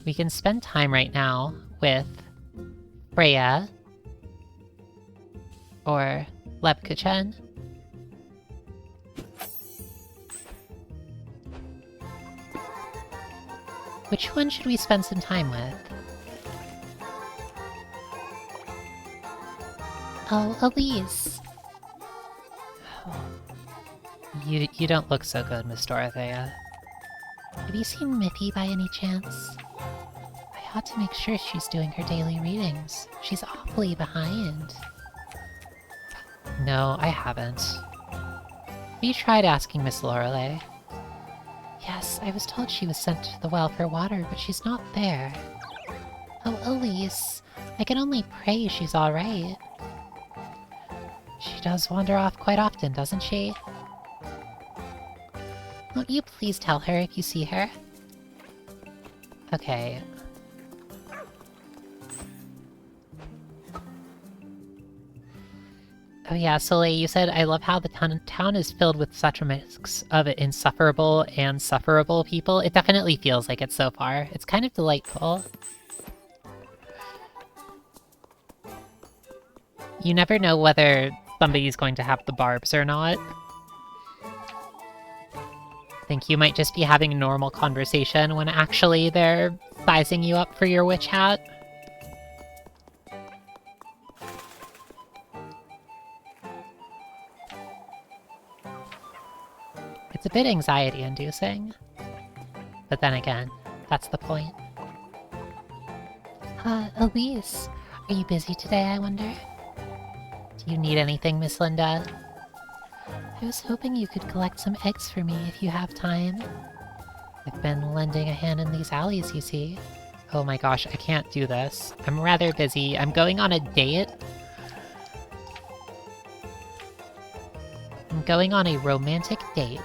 We can spend time right now with Freya or Lebkuchen. Which one should we spend some time with? Oh, Elise. You don't look so good, Miss Dorothea. Have you seen Mippy by any chance? I ought to make sure she's doing her daily readings. She's awfully behind. No, I haven't. Have you tried asking Miss Lorelei? Yes, I was told she was sent to the well for water, but she's not there. Oh, Elise, I can only pray she's alright. She does wander off quite often, doesn't she? Won't you please tell her if you see her? Okay. Oh yeah, Soleil, you said, I love how the town is filled with such a mix of insufferable and sufferable people. It definitely feels like it so far. It's kind of delightful. You never know whether somebody's going to have the barbs or not. I think you might just be having a normal conversation when actually they're sizing you up for your witch hat. It's a bit anxiety-inducing. But then again, that's the point. Elise, are you busy today, I wonder? Do you need anything, Miss Linda? I was hoping you could collect some eggs for me if you have time. I've been lending a hand in these alleys, you see. Oh my gosh, I can't do this. I'm rather busy. I'm going on a date. I'm going on a romantic date.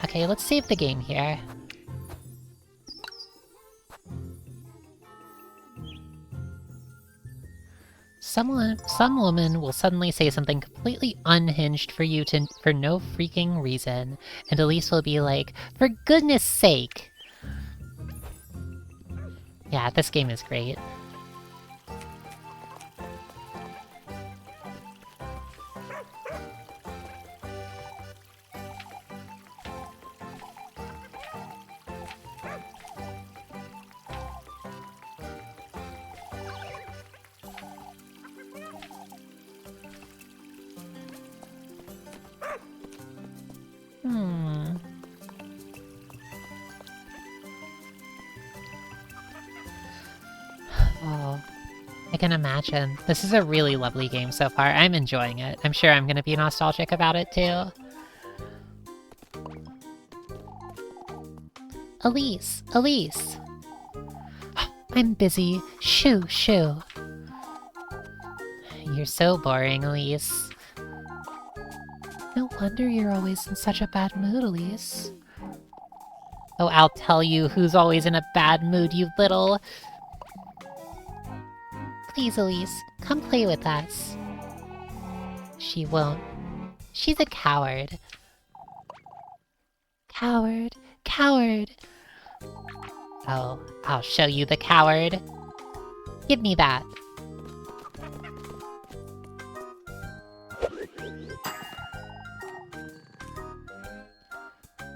Okay, let's save the game here. Some woman will suddenly say something completely unhinged for you for no freaking reason, and Elise will be like, "For goodness sake!" Yeah, this game is great. Oh, I can imagine. This is a really lovely game so far. I'm enjoying it. I'm sure I'm gonna be nostalgic about it too. Elise! Elise! I'm busy. Shoo, shoo. You're so boring, Elise. No wonder you're always in such a bad mood, Elise. Oh, I'll tell you who's always in a bad mood, you little... Please, Elise, come play with us. She won't. She's a coward. Coward, coward. Oh, I'll show you the coward. Give me that.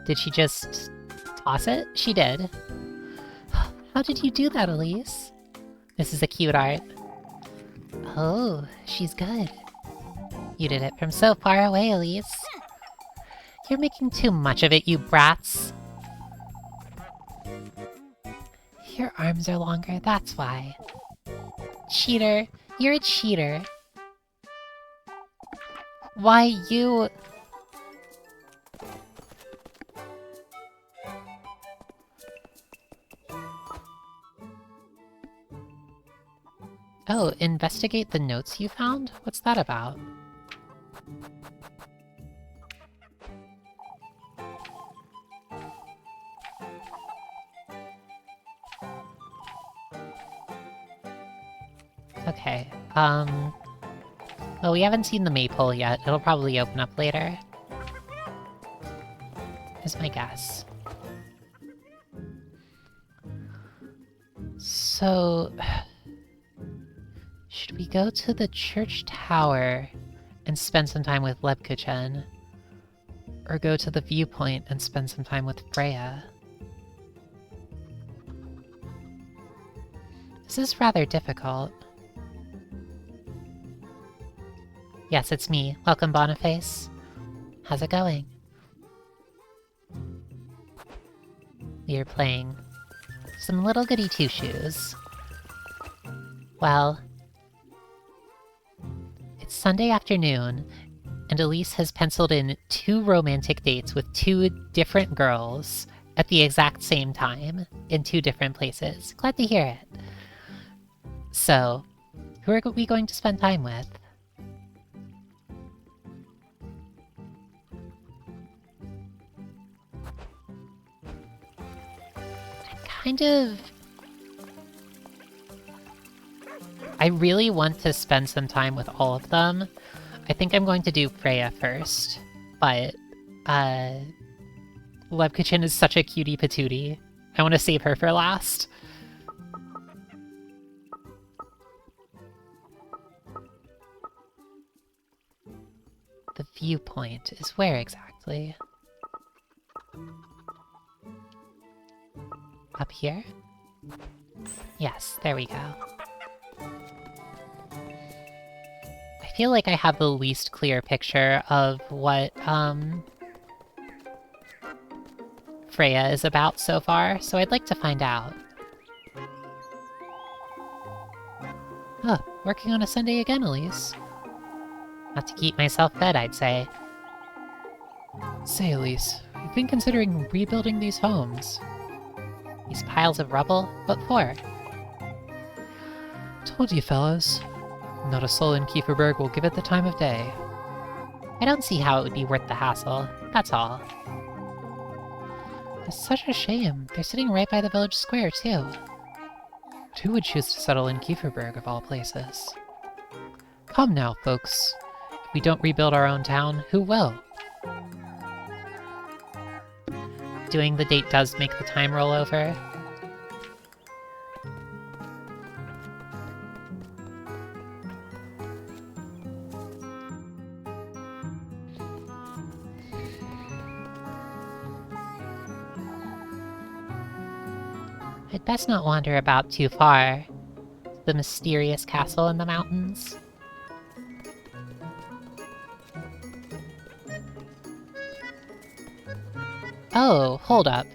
Did she just toss it? She did. How did you do that, Elise? This is a cute art. Oh, she's good. You did it from so far away, Elise. You're making too much of it, you brats. Your arms are longer, that's why. Cheater. You're a cheater. Why, you... Oh, investigate the notes you found? What's that about? Okay, well, we haven't seen the maypole yet. It'll probably open up later. Is my guess. So... should we go to the church tower and spend some time with Lebkuchen? Or go to the viewpoint and spend some time with Freya? This is rather difficult. Yes, it's me. Welcome, Boniface. How's it going? We are playing some little goody two-shoes. Well, it's Sunday afternoon, and Elise has penciled in 2 romantic dates with 2 different girls at the exact same time in 2 different places. Glad to hear it. So, who are we going to spend time with? I really want to spend some time with all of them. I think I'm going to do Freya first, but, Lebkachin is such a cutie patootie. I want to save her for last. The viewpoint is where exactly? Up here? Yes, there we go. I feel like I have the least clear picture of what, Freya is about so far, so I'd like to find out. Oh, working on a Sunday again, Elise. Not to keep myself fed, I'd say. Say, Elise, we've been considering rebuilding these homes. These piles of rubble? What for? Told you, fellas. Not a soul in Kieferberg will give it the time of day. I don't see how it would be worth the hassle, that's all. It's such a shame. They're sitting right by the village square, too. But who would choose to settle in Kieferberg, of all places? Come now, folks. If we don't rebuild our own town, who will? Doing the date does make the time roll over. I'd best not wander about too far. The mysterious castle in the mountains. Oh, hold up.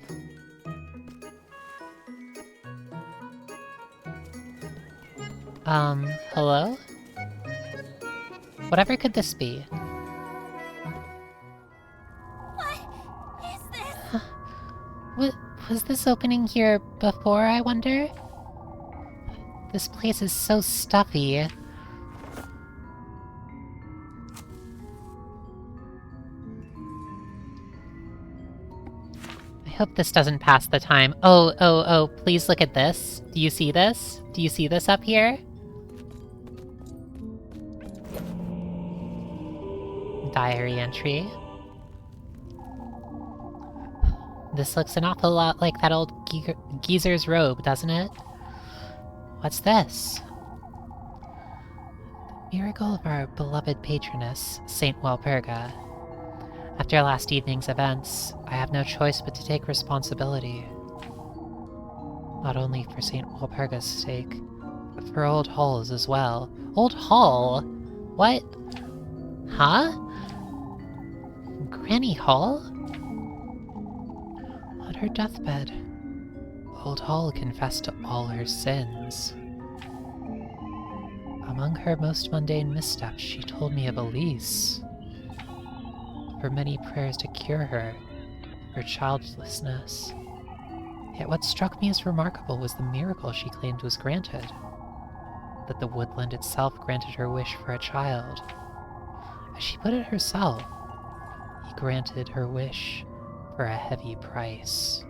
Hello? Whatever could this be? What is this? Was this opening here before, I wonder? This place is so stuffy. I hope this doesn't pass the time. Oh, please look at this. Do you see this? Do you see this up here? Diary entry. This looks an awful lot like that old geezer's robe, doesn't it? What's this? The miracle of our beloved patroness, Saint Walpurga. After last evening's events, I have no choice but to take responsibility. Not only for Saint Walpurga's sake, but for Old Hall's as well. Old Hall? What? Huh? Granny Hall? On her deathbed, Old Hall confessed to all her sins. Among her most mundane missteps, she told me of Elise. Her many prayers to cure her of her childlessness. Yet what struck me as remarkable was the miracle she claimed was granted. That the woodland itself granted her wish for a child. As she put it herself, he granted her wish for a heavy price.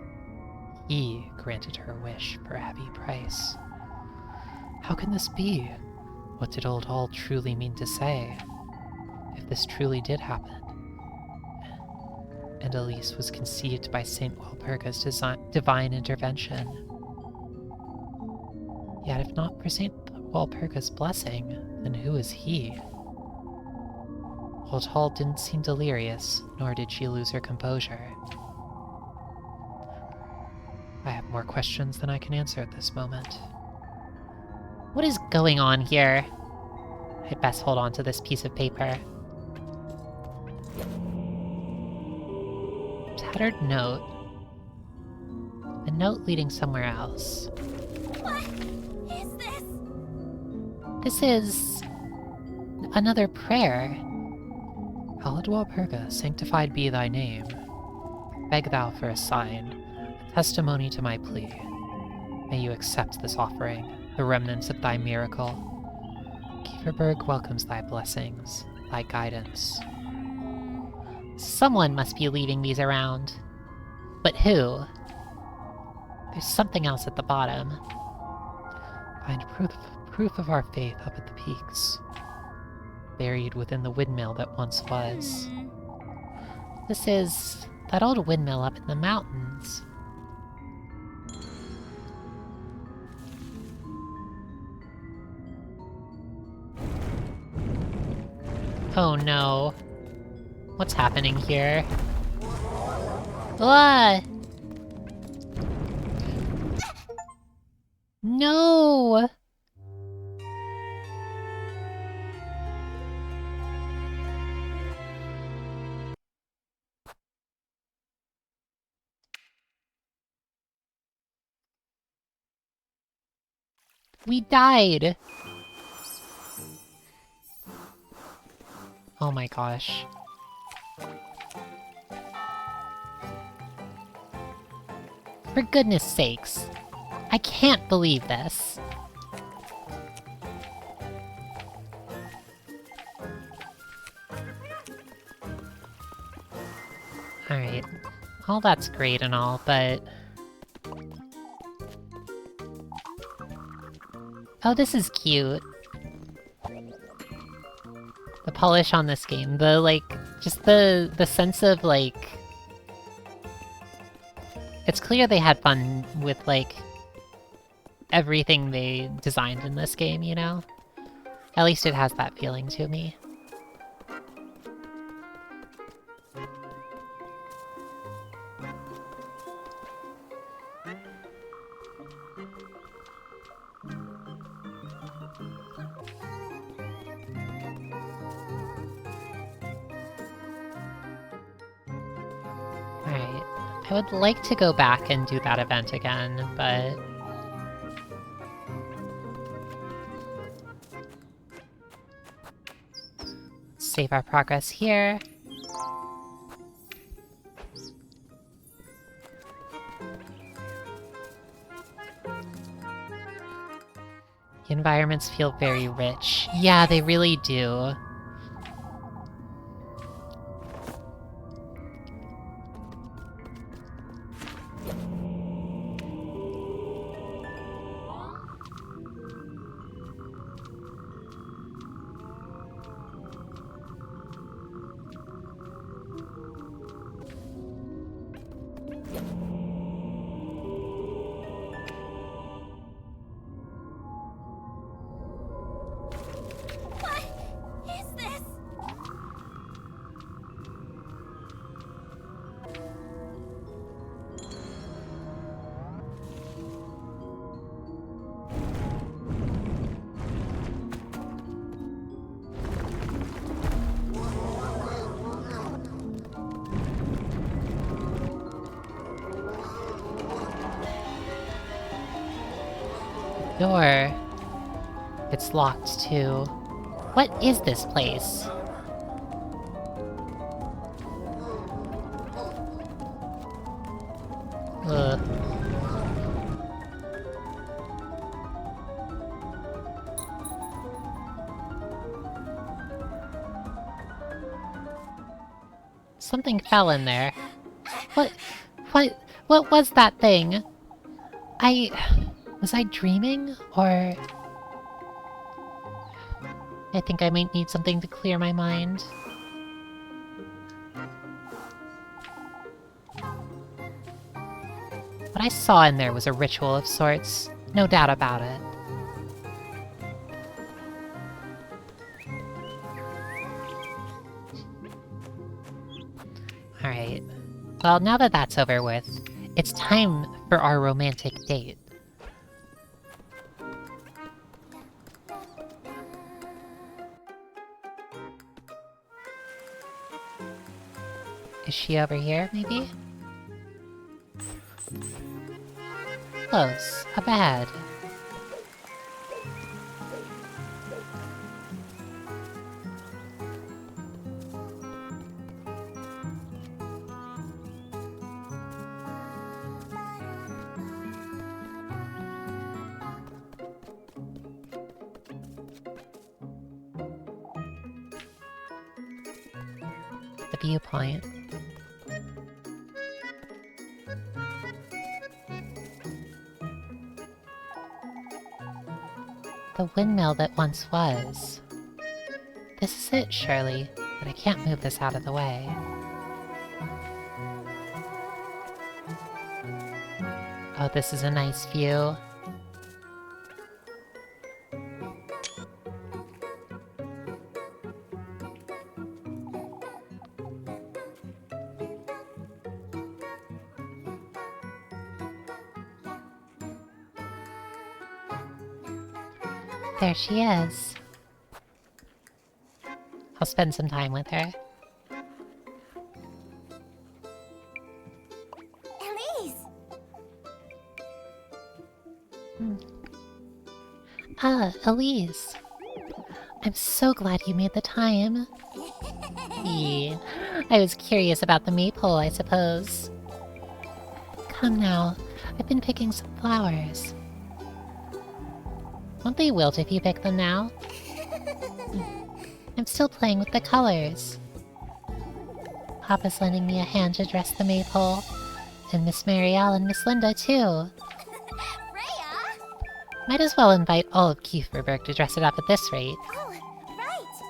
He granted her wish for a heavy price. How can this be? What did Old Hall truly mean to say? If this truly did happen, and Elise was conceived by Saint Walpurga's divine intervention. Yet if not for Saint Walpurga's blessing, then who is he? Old Hall didn't seem delirious, nor did she lose her composure. I have more questions than I can answer at this moment. What is going on here? I'd best hold on to this piece of paper. Tattered note. A note leading somewhere else. What is this? This is... another prayer. Hollowbel Perga, sanctified be thy name. Beg thou for a sign, a testimony to my plea. May you accept this offering, the remnants of thy miracle. Kieferberg welcomes thy blessings, thy guidance. Someone must be leaving these around. But who? There's something else at the bottom. Find proof of our faith up at the peaks, buried within the windmill that once was. This is... that old windmill up in the mountains. Oh no. What's happening here? Ah! No! We died! Oh my gosh. For goodness sakes. I can't believe this. Alright. All that's great and all, but... oh, this is cute. The polish on this game, the, like, just the sense of, like... it's clear they had fun with, like, everything they designed in this game, you know? At least it has that feeling to me. Alright. I would like to go back and do that event again, but... save our progress here. The environments feel very rich. Yeah, they really do. What is this? Door. It's locked too. What is this place? Ugh. Something fell in there. What was that thing? Was I dreaming, or... I think I might need something to clear my mind. What I saw in there was a ritual of sorts, no doubt about it. Alright. Well, now that that's over with, it's time for our romantic date. Is she over here, maybe? Close. Up ahead. The viewpoint. The windmill that once was. This is it, surely, but I can't move this out of the way. Oh, this is a nice view. There she is. I'll spend some time with her. Elise! Ah, Elise. I'm so glad you made the time. Yeah, I was curious about the maypole, I suppose. Come now, I've been picking some flowers. Won't they wilt if you pick them now? I'm still playing with the colors. Papa's lending me a hand to dress the maypole. And Miss Marielle and Miss Linda, too. Freya! Might as well invite all of Kieferberg to dress it up at this rate. Oh, right!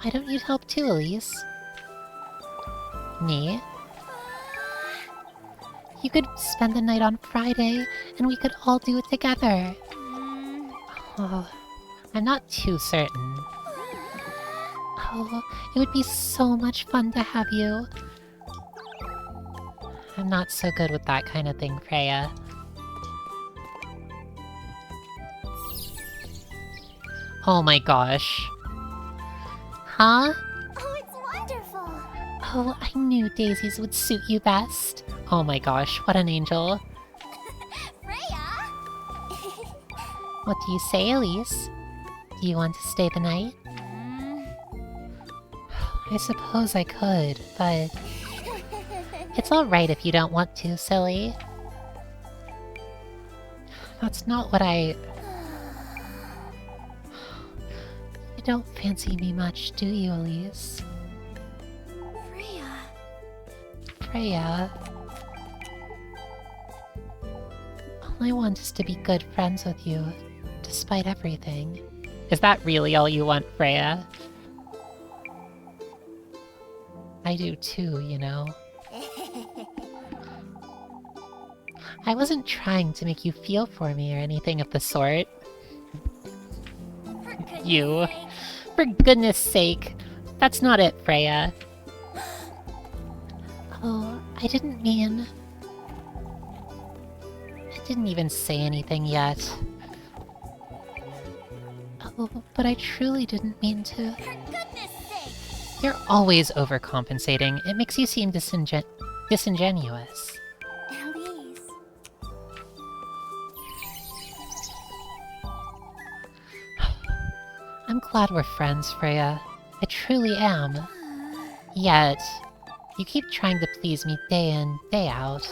Why don't you help too, Elise? Me? You could spend the night on Friday, and we could all do it together. Oh, I'm not too certain. Oh, it would be so much fun to have you. I'm not so good with that kind of thing, Freya. Oh my gosh. Huh? Oh, it's wonderful! Oh, I knew daisies would suit you best. Oh my gosh, what an angel. Freya! What do you say, Elise? Do you want to stay the night? I suppose I could, but it's alright if you don't want to, silly. That's not what I... You don't fancy me much, do you, Elise? Freya! Freya... All I want is to be good friends with you, despite everything. Is that really all you want, Freya? I do too, you know. I wasn't trying to make you feel for me or anything of the sort. For goodness You. sake. For goodness sake. That's not it, Freya. Oh, I didn't mean... I didn't even say anything yet. Oh, but I truly didn't mean to. For goodness sake! You're always overcompensating. It makes you seem disingenuous. Elise. I'm glad we're friends, Freya. I truly am. Yet, you keep trying to please me day in, day out.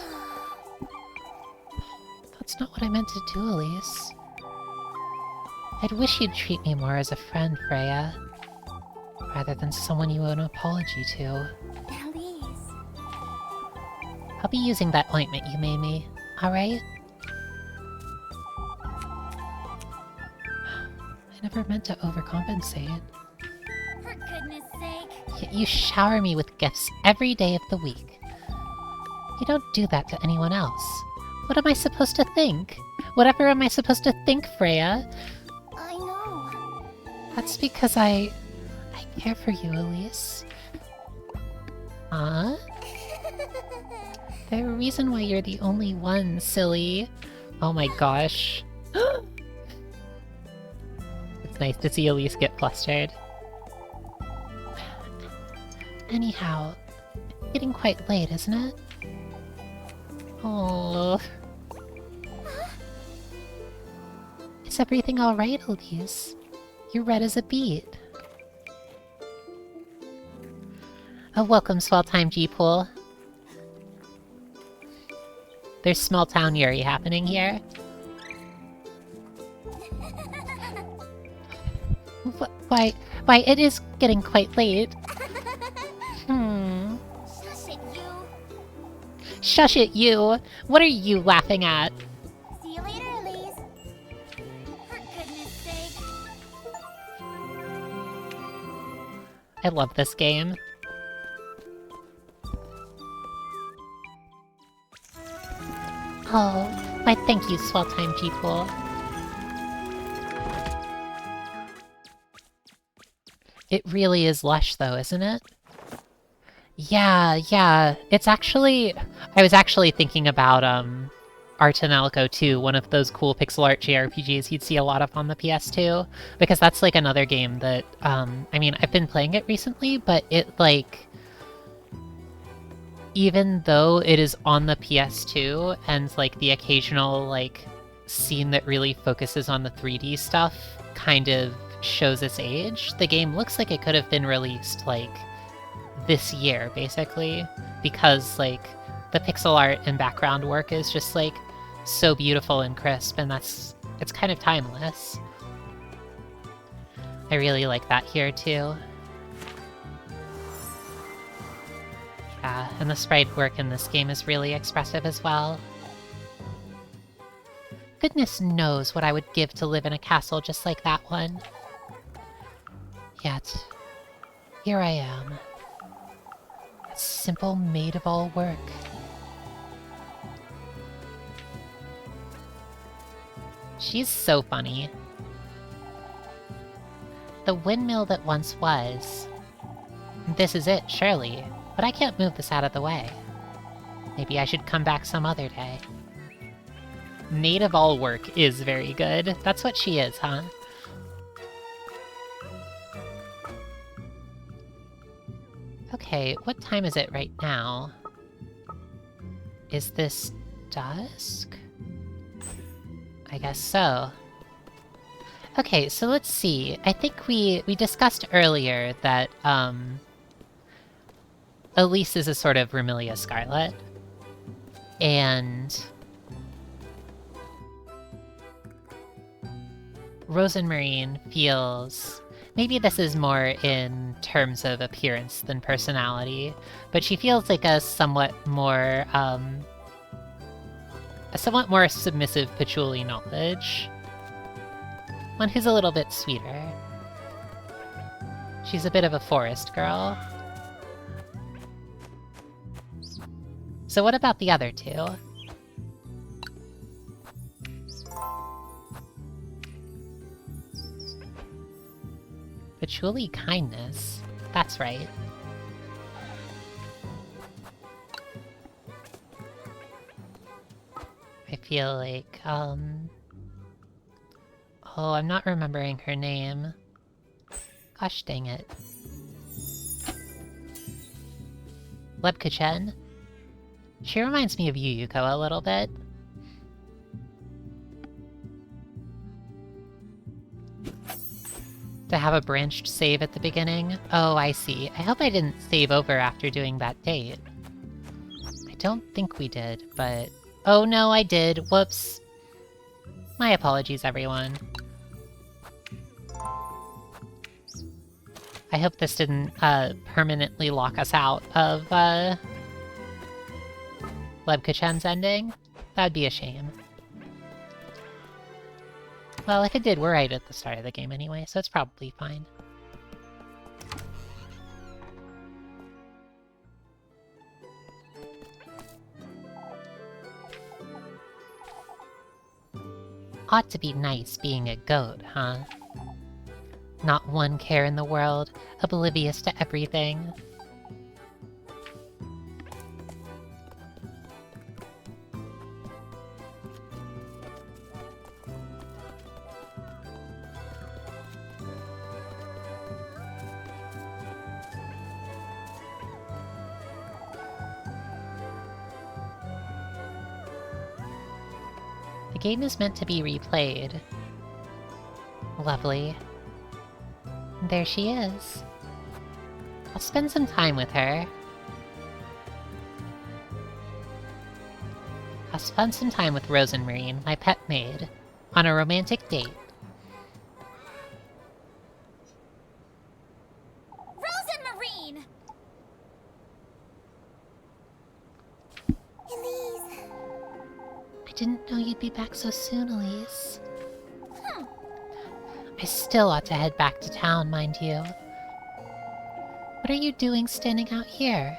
That's not what I meant to do, Elise. I'd wish you'd treat me more as a friend, Freya. Rather than someone you owe an apology to. Elise. I'll be using that ointment you made me, alright? I never meant to overcompensate. For goodness sake. Yet you shower me with gifts every day of the week. You don't do that to anyone else. What am I supposed to think? Whatever am I supposed to think, Freya? I know. That's because I care for you, Elise. Huh? There's a reason why you're the only one, silly. Oh my gosh. It's nice to see Elise get flustered. Anyhow, Getting quite late, isn't it? Oh. Is everything alright, Elise? You're red as a beet. Oh, welcome, Swell Time G-Pool. There's small town Yuri happening here. Why, it is getting quite late. Shush it, you. Shush it, you! What are you laughing at? See you later, Elise. For goodness sake. I love this game. Oh, why thank you, Swell Time G-Pool. It really is lush though, isn't it? Yeah. It's actually... I was actually thinking about, Art and Alco 2, one of those cool pixel art JRPGs you'd see a lot of on the PS2. Because that's, like, another game that, I mean, I've been playing it recently, but it, like... Even though it is on the PS2, and, like, the occasional, like, scene that really focuses on the 3D stuff kind of shows its age, the game looks like it could have been released, like, this year, basically, because, like, the pixel art and background work is just, like, so beautiful and crisp, and it's kind of timeless. I really like that here, too. Yeah, and the sprite work in this game is really expressive as well. Goodness knows what I would give to live in a castle just like that one. Yet, here I am. A simple maid of all work. She's so funny. The windmill that once was. This is it, surely. But I can't move this out of the way. Maybe I should come back some other day. Maid of all work is very good. That's what she is, huh? Okay, what time is it right now? Is this dusk? I guess so. Okay, so let's see. I think we discussed earlier that, Elise is a sort of Vermilia Scarlet. And Rosenmarine feels... Maybe this is more in terms of appearance than personality, but she feels like a somewhat more submissive patchouli knowledge. One who's a little bit sweeter. She's a bit of a forest girl. So what about the other two? Patchouli kindness. That's right. I feel like, oh, I'm not remembering her name. Gosh dang it. Lebka-chen? She reminds me of Yuyuko a little bit. To have a branched save at the beginning? Oh, I see. I hope I didn't save over after doing that date. I don't think we did, but... Oh no, I did. Whoops. My apologies, everyone. I hope this didn't, permanently lock us out of, Lebka-chan's ending. That'd be a shame. Well, if it did, we're right at the start of the game anyway, so it's probably fine. Ought to be nice being a goat, huh? Not one care in the world, oblivious to everything. The game is meant to be replayed. Lovely. And there she is. I'll spend some time with her. I'll spend some time with Rosenmarine, my pet maid, on a romantic date. Rosenmarine! Elise. I didn't know you'd be back so soon, Elise. I still ought to head back to town, mind you. What are you doing standing out here?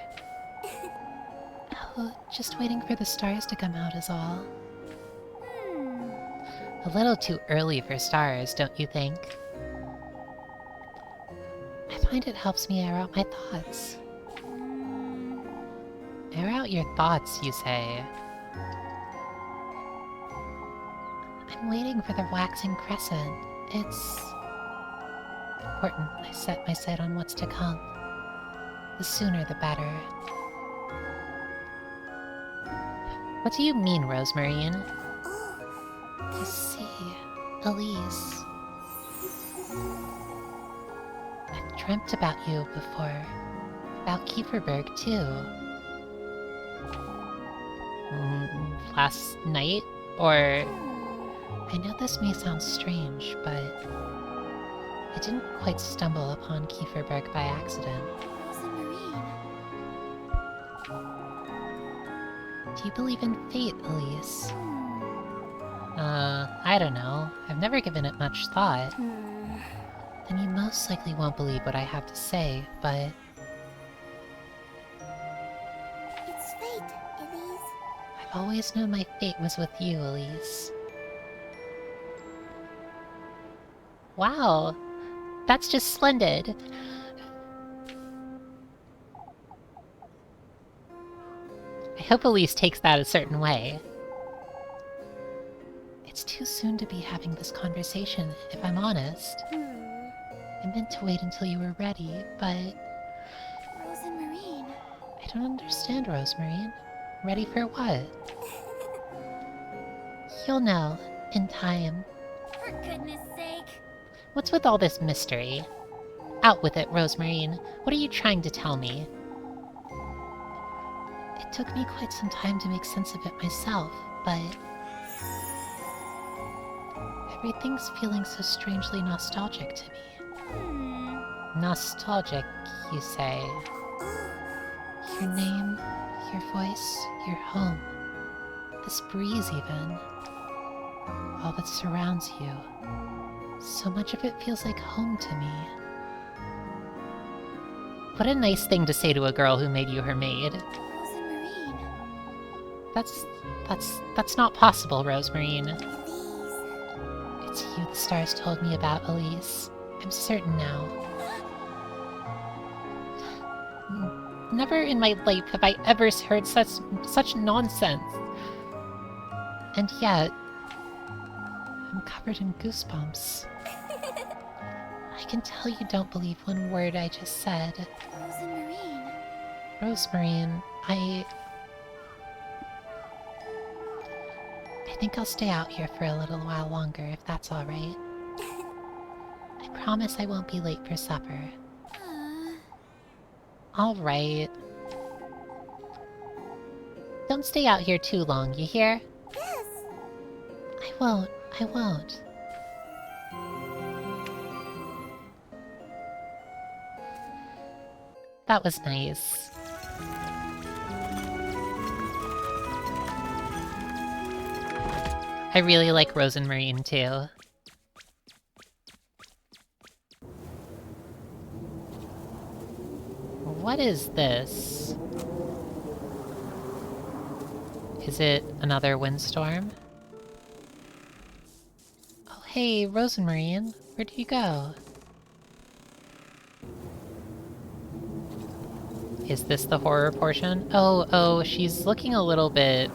Oh, just waiting for the stars to come out is all. A little too early for stars, don't you think? I find it helps me air out my thoughts. Air out your thoughts, you say? I'm waiting for the waxing crescent. It's important I set my sight on what's to come. The sooner the better. What do you mean, Rosemarine? Oh, I see. Elise. I've dreamt about you before. About Kieferberg, too. Last night? Or... I know this may sound strange, but... I didn't quite stumble upon Kieferberg by accident. Rosenmarine. Do you believe in fate, Elise? I don't know. I've never given it much thought. Then you most likely won't believe what I have to say, but... It's fate, Elise. I've always known my fate was with you, Elise. Wow! That's just splendid! I hope Elise takes that a certain way. It's too soon to be having this conversation, if I'm honest. I meant to wait until you were ready, but... Rosenmarine. I don't understand, Rosemarine. Ready for what? You'll know, in time. For goodness sake. What's with all this mystery? Out with it, Rosemarine. What are you trying to tell me? It took me quite some time to make sense of it myself, but... everything's feeling so strangely nostalgic to me. Nostalgic, you say? Your name, your voice, your home. This breeze, even. All that surrounds you. So much of it feels like home to me. What a nice thing to say to a girl who made you her maid. Rosenmarine. That's not possible, Rosemarine. Elise. It's you the stars told me about, Elise. I'm certain now. Never in my life have I ever heard such nonsense. And yet... I'm covered in goosebumps. I can tell you don't believe one word I just said. Rosenmarine. Rosemarine, I think I'll stay out here for a little while longer, if that's alright. I promise I won't be late for supper. Alright. Don't stay out here too long, you hear? Yes. I won't. That was nice. I really like Rosenmarine too. What is this? Is it another windstorm? Oh hey, Rosenmarine, where do you go? Is this the horror portion? Oh, she's looking a little bit,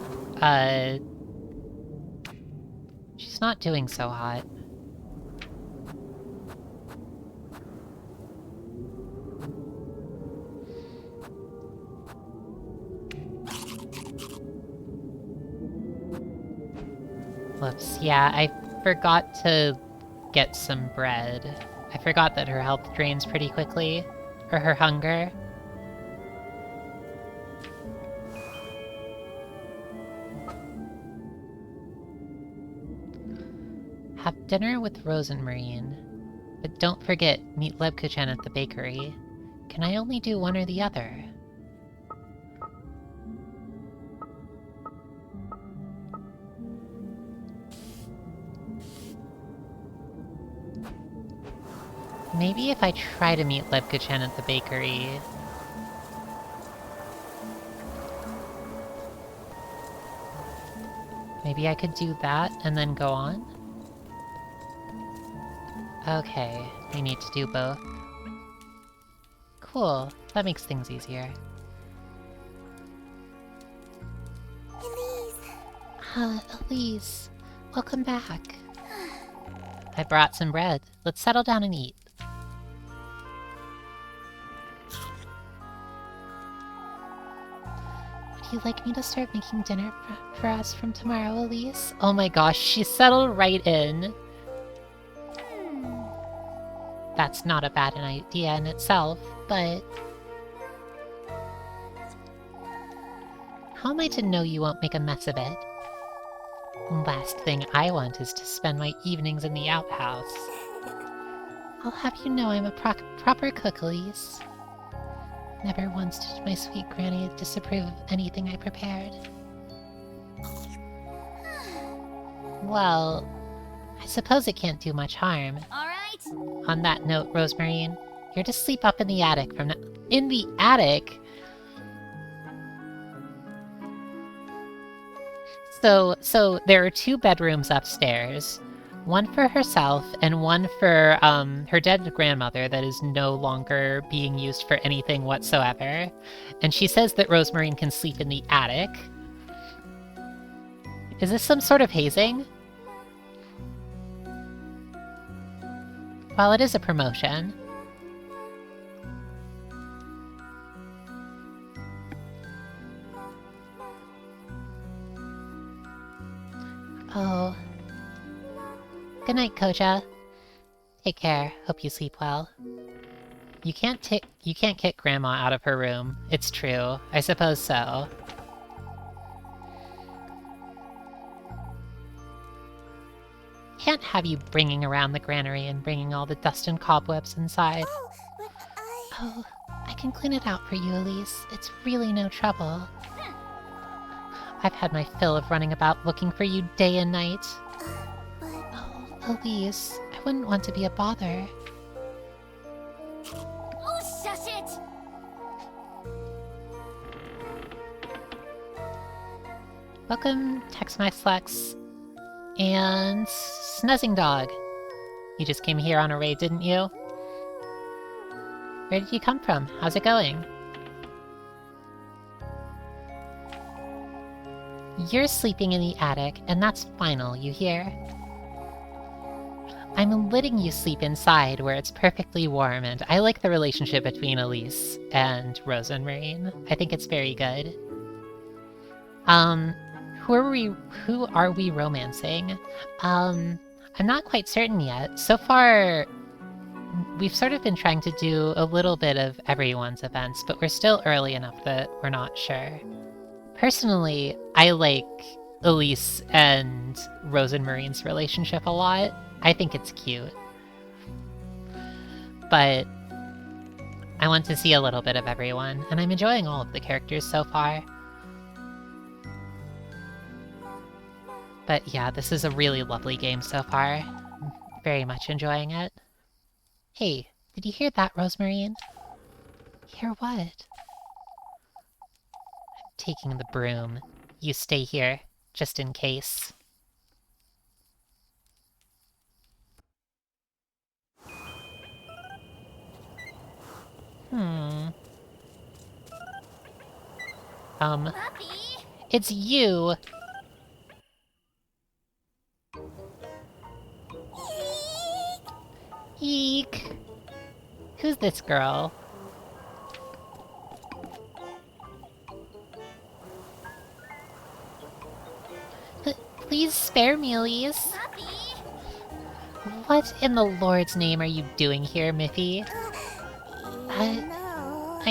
she's not doing so hot. Whoops, yeah, I forgot to get some bread. I forgot that her health drains pretty quickly. Or her hunger. Have dinner with Rose and Marine. But don't forget, meet Lebkuchen at the bakery. Can I only do one or the other? Maybe if I try to meet Lebkuchen at the bakery... Maybe I could do that and then go on? Okay, we need to do both. Cool, that makes things easier. Elise. Elise, welcome back. I brought some bread. Let's settle down and eat. Would you like me to start making dinner for us from tomorrow, Elise? Oh my gosh, she settled right in. That's not a bad idea in itself, but... How am I to know you won't make a mess of it? Last thing I want is to spend my evenings in the outhouse. I'll have you know I'm a proper cook, Elise. Never once did my sweet granny disapprove of anything I prepared. Well, I suppose it can't do much harm. All right. On that note, Rosemarine, you're to sleep up in the attic from now— In the attic?! So there are 2 bedrooms upstairs. One for herself, and one for, her dead grandmother that is no longer being used for anything whatsoever. And she says that Rosemarine can sleep in the attic. Is this some sort of hazing? Well, it is a promotion. Oh. Good night, Koja. Take care. Hope you sleep well. You can't kick Grandma out of her room. It's true. I suppose so. Can't have you bringing around the granary and bringing all the dust and cobwebs inside. Oh, but Oh, I can clean it out for you, Elise. It's really no trouble. I've had my fill of running about looking for you day and night. but... Oh, Elise, I wouldn't want to be a bother. Oh, shush it! Welcome, Tex-Mex-Lex, and Snuzzing Dog. You just came here on a raid, didn't you? Where did you come from? How's it going? You're sleeping in the attic, and that's final, you hear? I'm letting you sleep inside where it's perfectly warm, and I like the relationship between Elise and Rose and Marine. I think it's very good. Who are we romancing? I'm not quite certain yet. So far, we've sort of been trying to do a little bit of everyone's events, but we're still early enough that we're not sure. Personally, I like Elise and Rose and Marine's relationship a lot. I think it's cute. But I want to see a little bit of everyone, and I'm enjoying all of the characters so far. But yeah, this is a really lovely game so far. I'm very much enjoying it. Hey, did you hear that, Rosemarine? Hear what? I'm taking the broom. You stay here, just in case. Puppy? It's you! Eek! Who's this girl? Please spare me, Elise. Puppy. What in the Lord's name are you doing here, Miffy? No.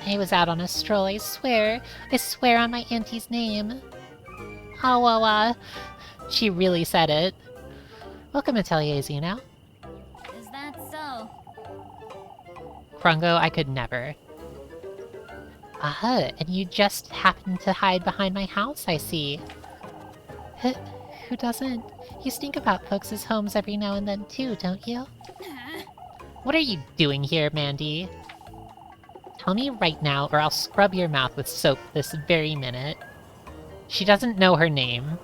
I was out on a stroll, I swear. I swear on my auntie's name. Oh, well, she really said it. Welcome, Atelier Zeno. Is that so? Krungo, I could never. And you just happened to hide behind my house, I see. Who doesn't? You think about folks' homes every now and then too, don't you? What are you doing here, Mandy? Tell me right now, or I'll scrub your mouth with soap this very minute. She doesn't know her name.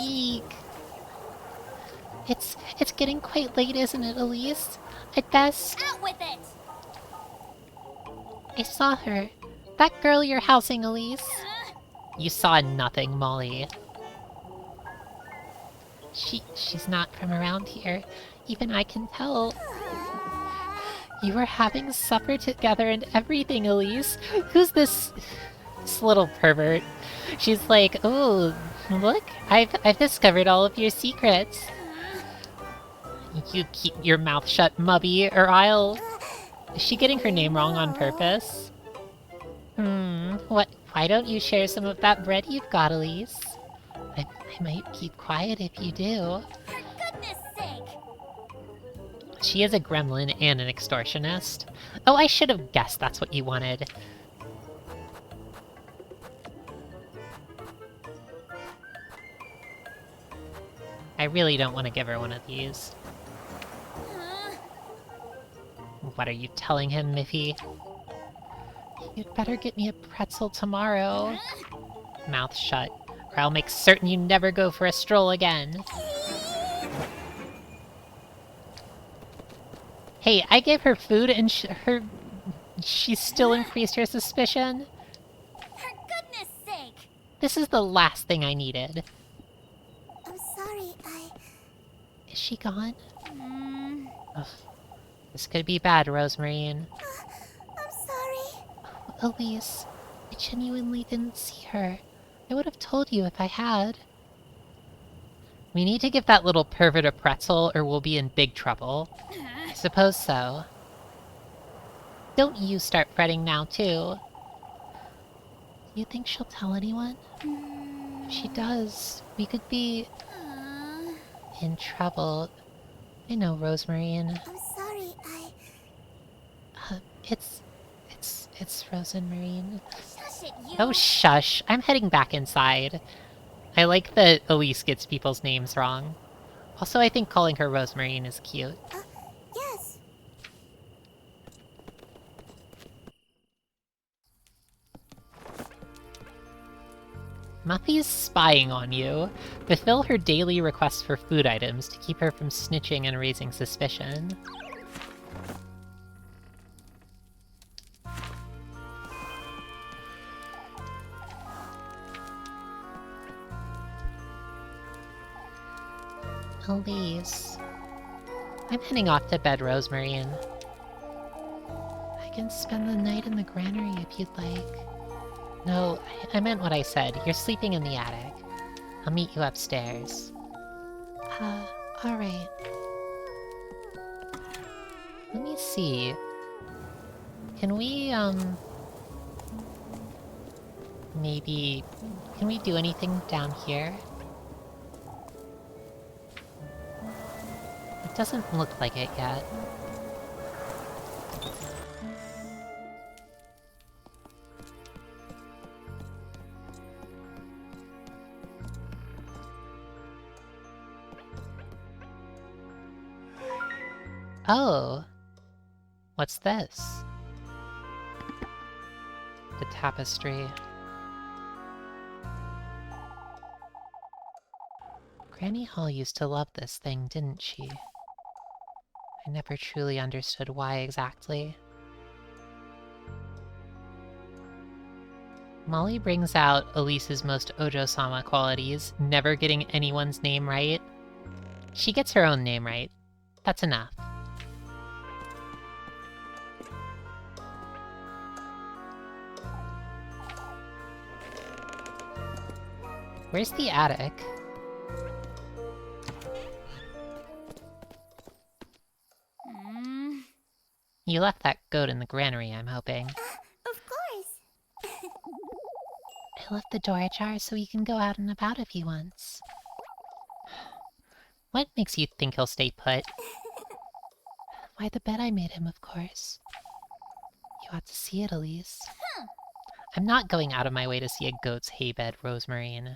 Eek. It's getting quite late, isn't it, Elise? I'd best... Out with it! I saw her. That girl you're housing, Elise. You saw nothing, Molly. She's not from around here. Even I can tell. You were having supper together and everything, Elise. Who's this little pervert? She's like, oh, look, I've discovered all of your secrets. You keep your mouth shut, Mubby, or I'll... Is she getting her name wrong on purpose? What? Why don't you share some of that bread you've got, Elise? I might keep quiet if you do. For goodness sake! She is a gremlin and an extortionist. Oh, I should have guessed that's what you wanted. I really don't want to give her one of these. What are you telling him, Miffy? You'd better get me a pretzel tomorrow. Mouth shut, or I'll make certain you never go for a stroll again. Hey, I gave her food and she still increased her suspicion? For goodness sake! This is the last thing I needed. I'm sorry, Is she gone? Mm, Ugh. This could be bad, Rosemarine. I'm sorry. Elise, I genuinely didn't see her. I would have told you if I had. We need to give that little pervert a pretzel or we'll be in big trouble. I suppose so. Don't you start fretting now, too. Do you think she'll tell anyone? If she does, we could be... in trouble. I know, Rosemarine. I'm sorry, It's Rosemarine. Shush it, you! Oh, shush. I'm heading back inside. I like that Elise gets people's names wrong. Also, I think calling her Rosemarine is cute. Yes! Muffy's spying on you. Fulfill her daily requests for food items to keep her from snitching and raising suspicion. Elise. I'm heading off to bed, Rosemarine. I can spend the night in the granary if you'd like. No, I meant what I said. You're sleeping in the attic. I'll meet you upstairs. Alright. Let me see. Can we, maybe... Can we do anything down here? It doesn't look like it yet. Oh! What's this? The tapestry. Granny Hall used to love this thing, didn't she? I never truly understood why exactly. Molly brings out Elise's most Ojo-sama qualities, never getting anyone's name right. She gets her own name right. That's enough. Where's the attic? Mm, You left that goat in the granary, I'm hoping. of course. I left the door ajar so he can go out and about if he wants. What makes you think he'll stay put? Why, the bed I made him, of course. You ought to see it, Elise. I'm not going out of my way to see a goat's hay bed, Rosemarine.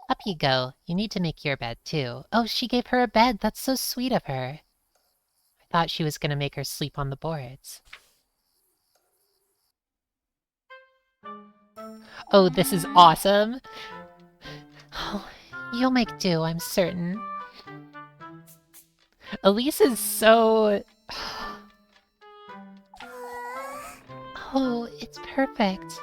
Up you go. You need to make your bed, too. Oh, she gave her a bed. That's so sweet of her. I thought she was gonna make her sleep on the boards. Oh, this is awesome! Oh, you'll make do, I'm certain. Elise is so... Oh, it's perfect.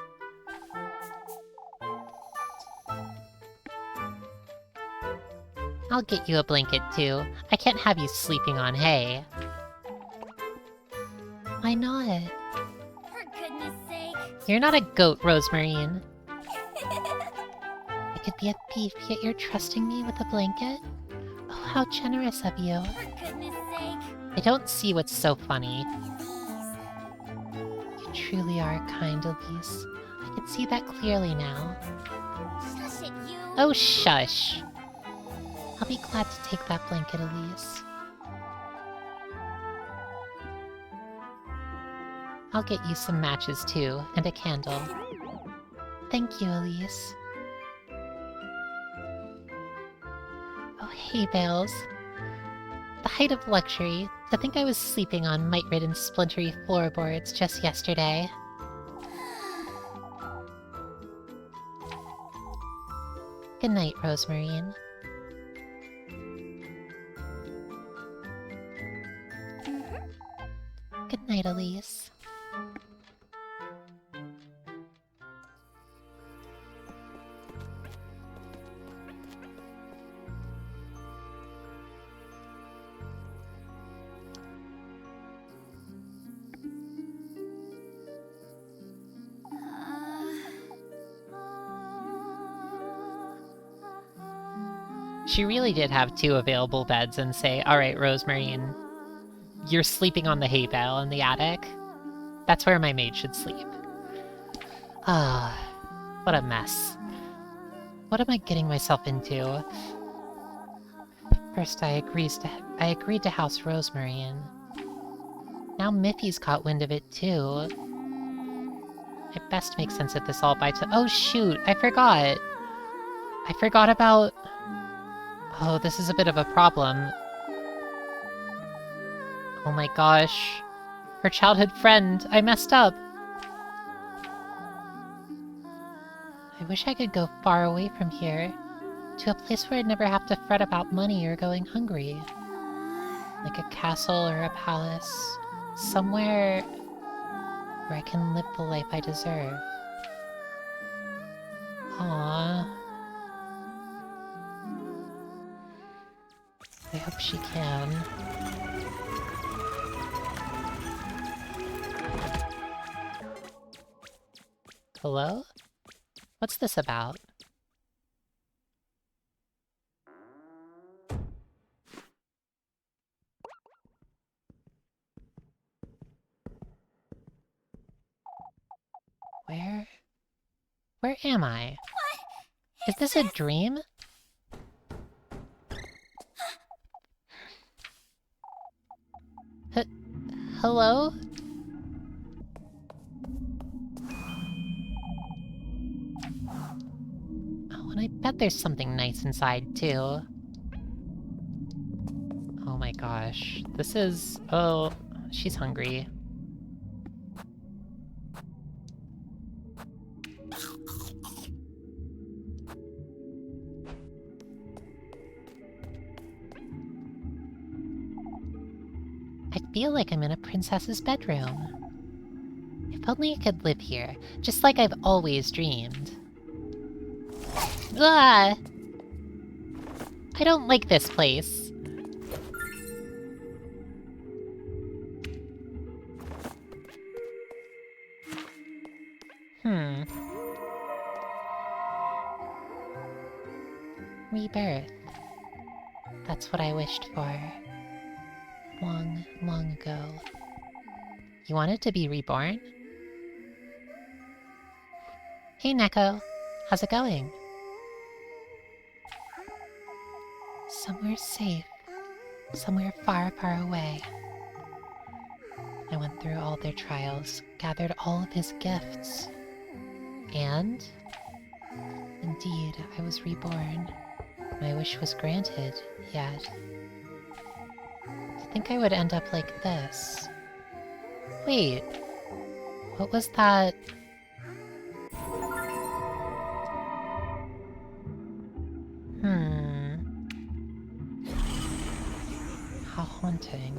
I'll get you a blanket, too. I can't have you sleeping on hay. Why not? For goodness sake. You're not a goat, Rosemarine. I could be a thief, yet you're trusting me with a blanket? Oh, how generous of you. For goodness sake. I don't see what's so funny. Please. You truly are kind, Elise. I can see that clearly now. Shush it, you. Oh, shush. I'll be glad to take that blanket, Elise. I'll get you some matches, too, and a candle. Thank you, Elise. Oh, hay bales. The height of luxury. To think I was sleeping on mite-ridden splintery floorboards just yesterday. Good night, Rosemarine. Good night, Elise. She really did have 2 available beds and say, alright, Rosemarine, you're sleeping on the hay bale in the attic. That's where my maid should sleep. Ah, what a mess. What am I getting myself into? First I agreed to house Rosemarine. Now Miffy's caught wind of it too. I best make sense of this all by oh shoot, I forgot! I forgot about... Oh, this is a bit of a problem. Oh my gosh. Her childhood friend! I messed up! I wish I could go far away from here. To a place where I'd never have to fret about money or going hungry. Like a castle or a palace. Somewhere where I can live the life I deserve. Aww. I hope she can. Hello? What's this about? Where am I? Is this a dream? Hello? Oh, and I bet there's something nice inside, too. Oh my gosh. This is... Oh, she's hungry. I feel like I'm in a princess's bedroom. If only I could live here, just like I've always dreamed. Ah! I don't like this place. Rebirth. That's what I wished for. Long, long ago. You wanted to be reborn? Hey, Neko. How's it going? Somewhere safe. Somewhere far, far away. I went through all their trials, gathered all of his gifts. And... indeed, I was reborn. My wish was granted, yet... to think I would end up like this. Wait... what was that... How haunting.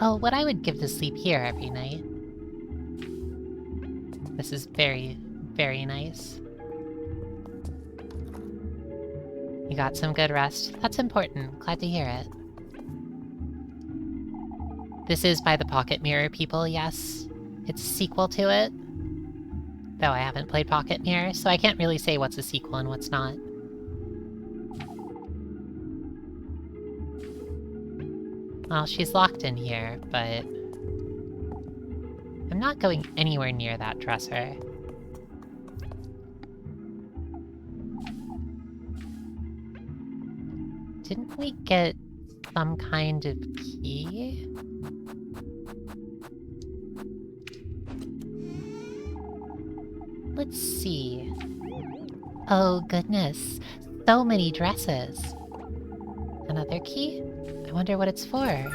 Oh, what I would give to sleep here every night. This is very, very nice. You got some good rest? That's important. Glad to hear it. This is by the Pocket Mirror people, yes. It's a sequel to it. Though I haven't played Pocket Mirror, so I can't really say what's a sequel and what's not. Well, she's locked in here, but... I'm not going anywhere near that dresser. Didn't we get some kind of key? Let's see. Oh goodness, so many dresses. Another key? I wonder what it's for.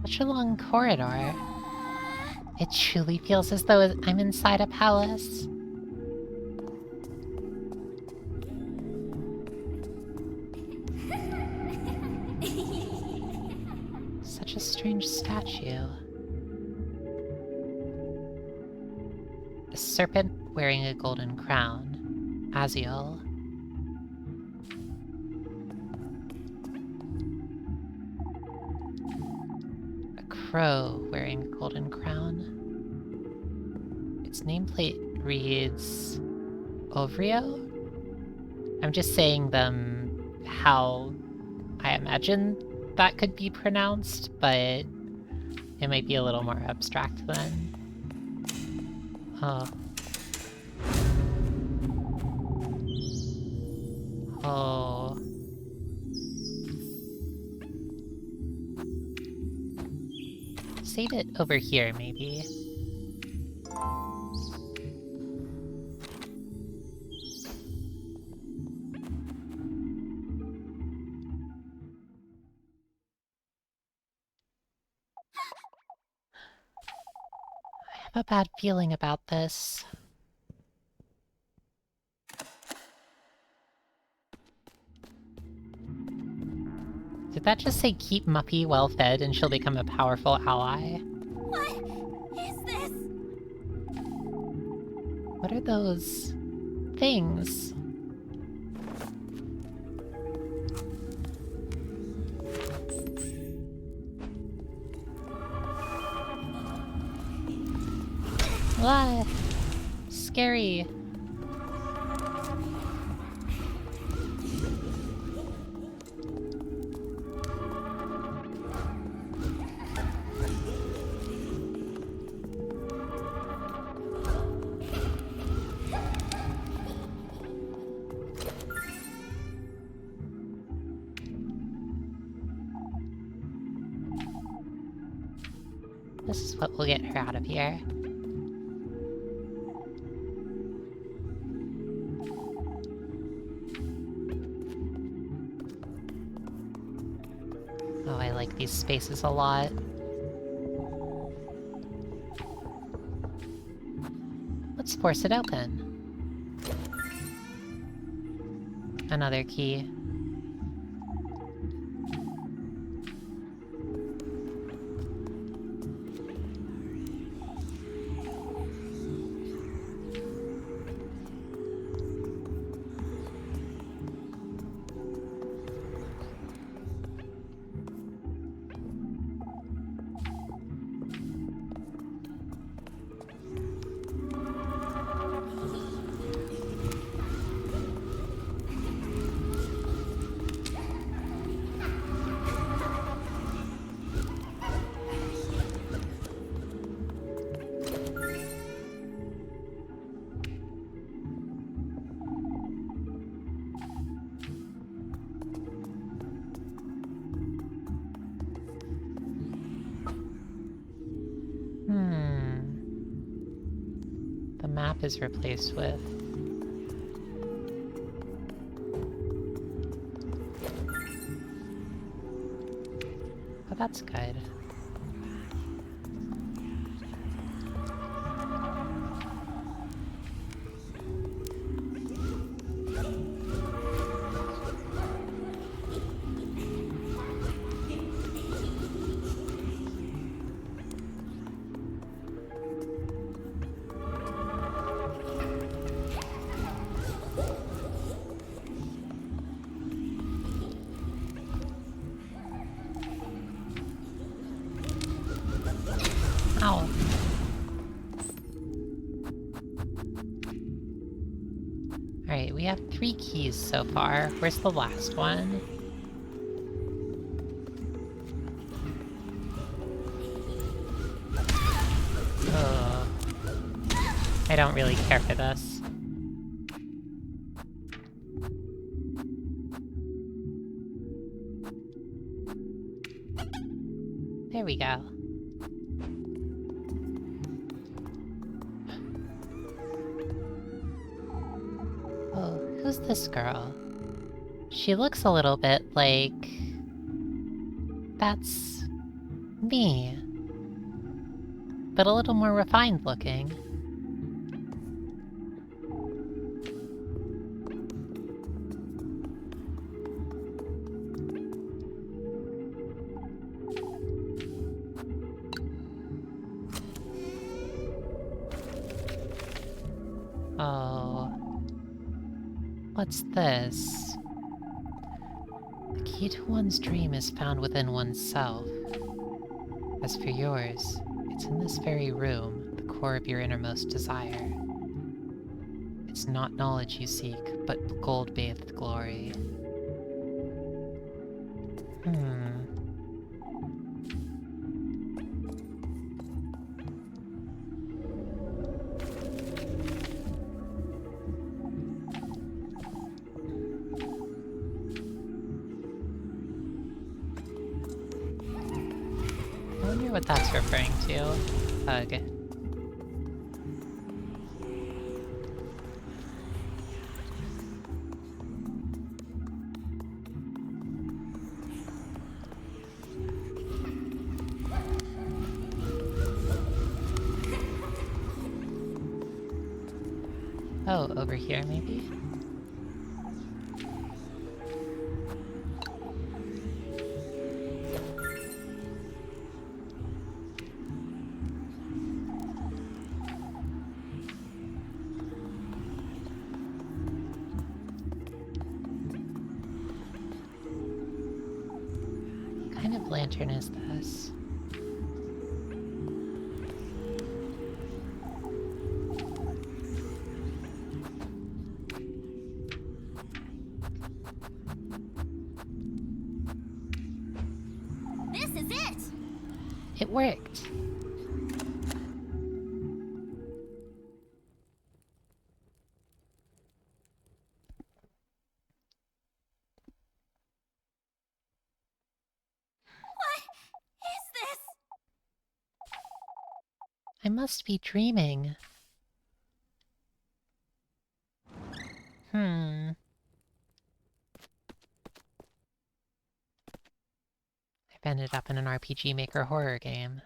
Such a long corridor. It truly feels as though I'm inside a palace. Such a strange statue. A serpent wearing a golden crown. Aziel. Crow wearing a golden crown. Its nameplate reads... Ovrio? I'm just saying them how I imagine that could be pronounced, but it might be a little more abstract than... Oh. Oh... Save it over here, maybe. I have a bad feeling about this. Did that just say keep Muppy well fed and she'll become a powerful ally? What is this? What are those... things? Ah, scary. This is what will get her out of here. Oh, I like these spaces a lot. Let's force it open. Another key. The map is replaced with... Oh, that's good. Ow. Alright, we have 3 keys so far. Where's the last one? Ugh. I don't really care for this. There we go. Oh, who's this girl? She looks a little bit like... That's... me. But a little more refined looking. Oh... What's this? The key to one's dream is found within oneself. As for yours, it's in this very room, the core of your innermost desire. It's not knowledge you seek, but gold-bathed glory. I wonder what that's referring to. Ugh. Oh, over here maybe? What kind of lantern is this? This is it! It worked! What is this? I must be dreaming. I've ended up in an RPG Maker horror game.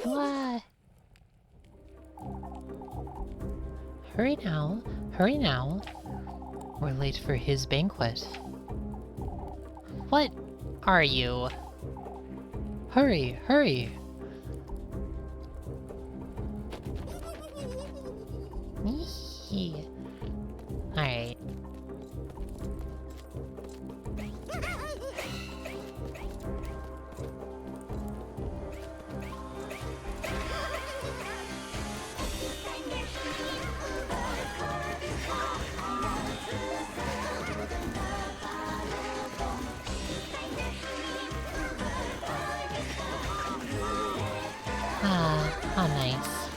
What? Hurry now. Hurry now. We're late for his banquet. What are you? Hurry, hurry! Alright. Ah, how nice.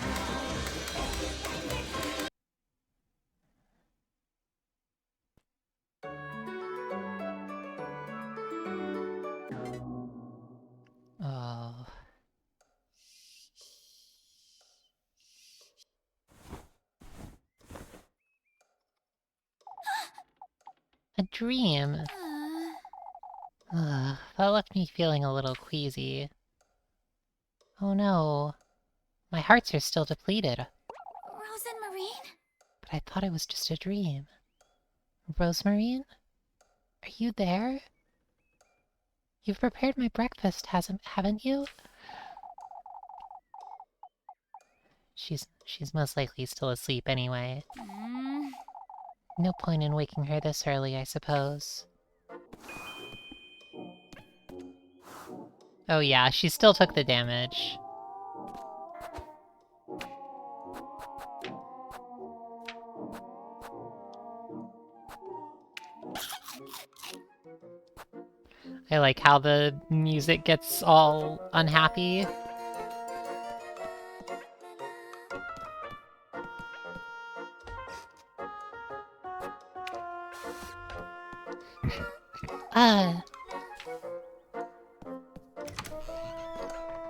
Oh. A dream. Ugh, that left me feeling a little queasy. Oh no. My hearts are still depleted, Rose and Marine? but I thought it was just a dream. Rosemarine? Are you there? You've prepared my breakfast, haven't you? She's most likely still asleep anyway. No point in waking her this early, I suppose. Oh yeah, she still took the damage. I like how the music gets all unhappy.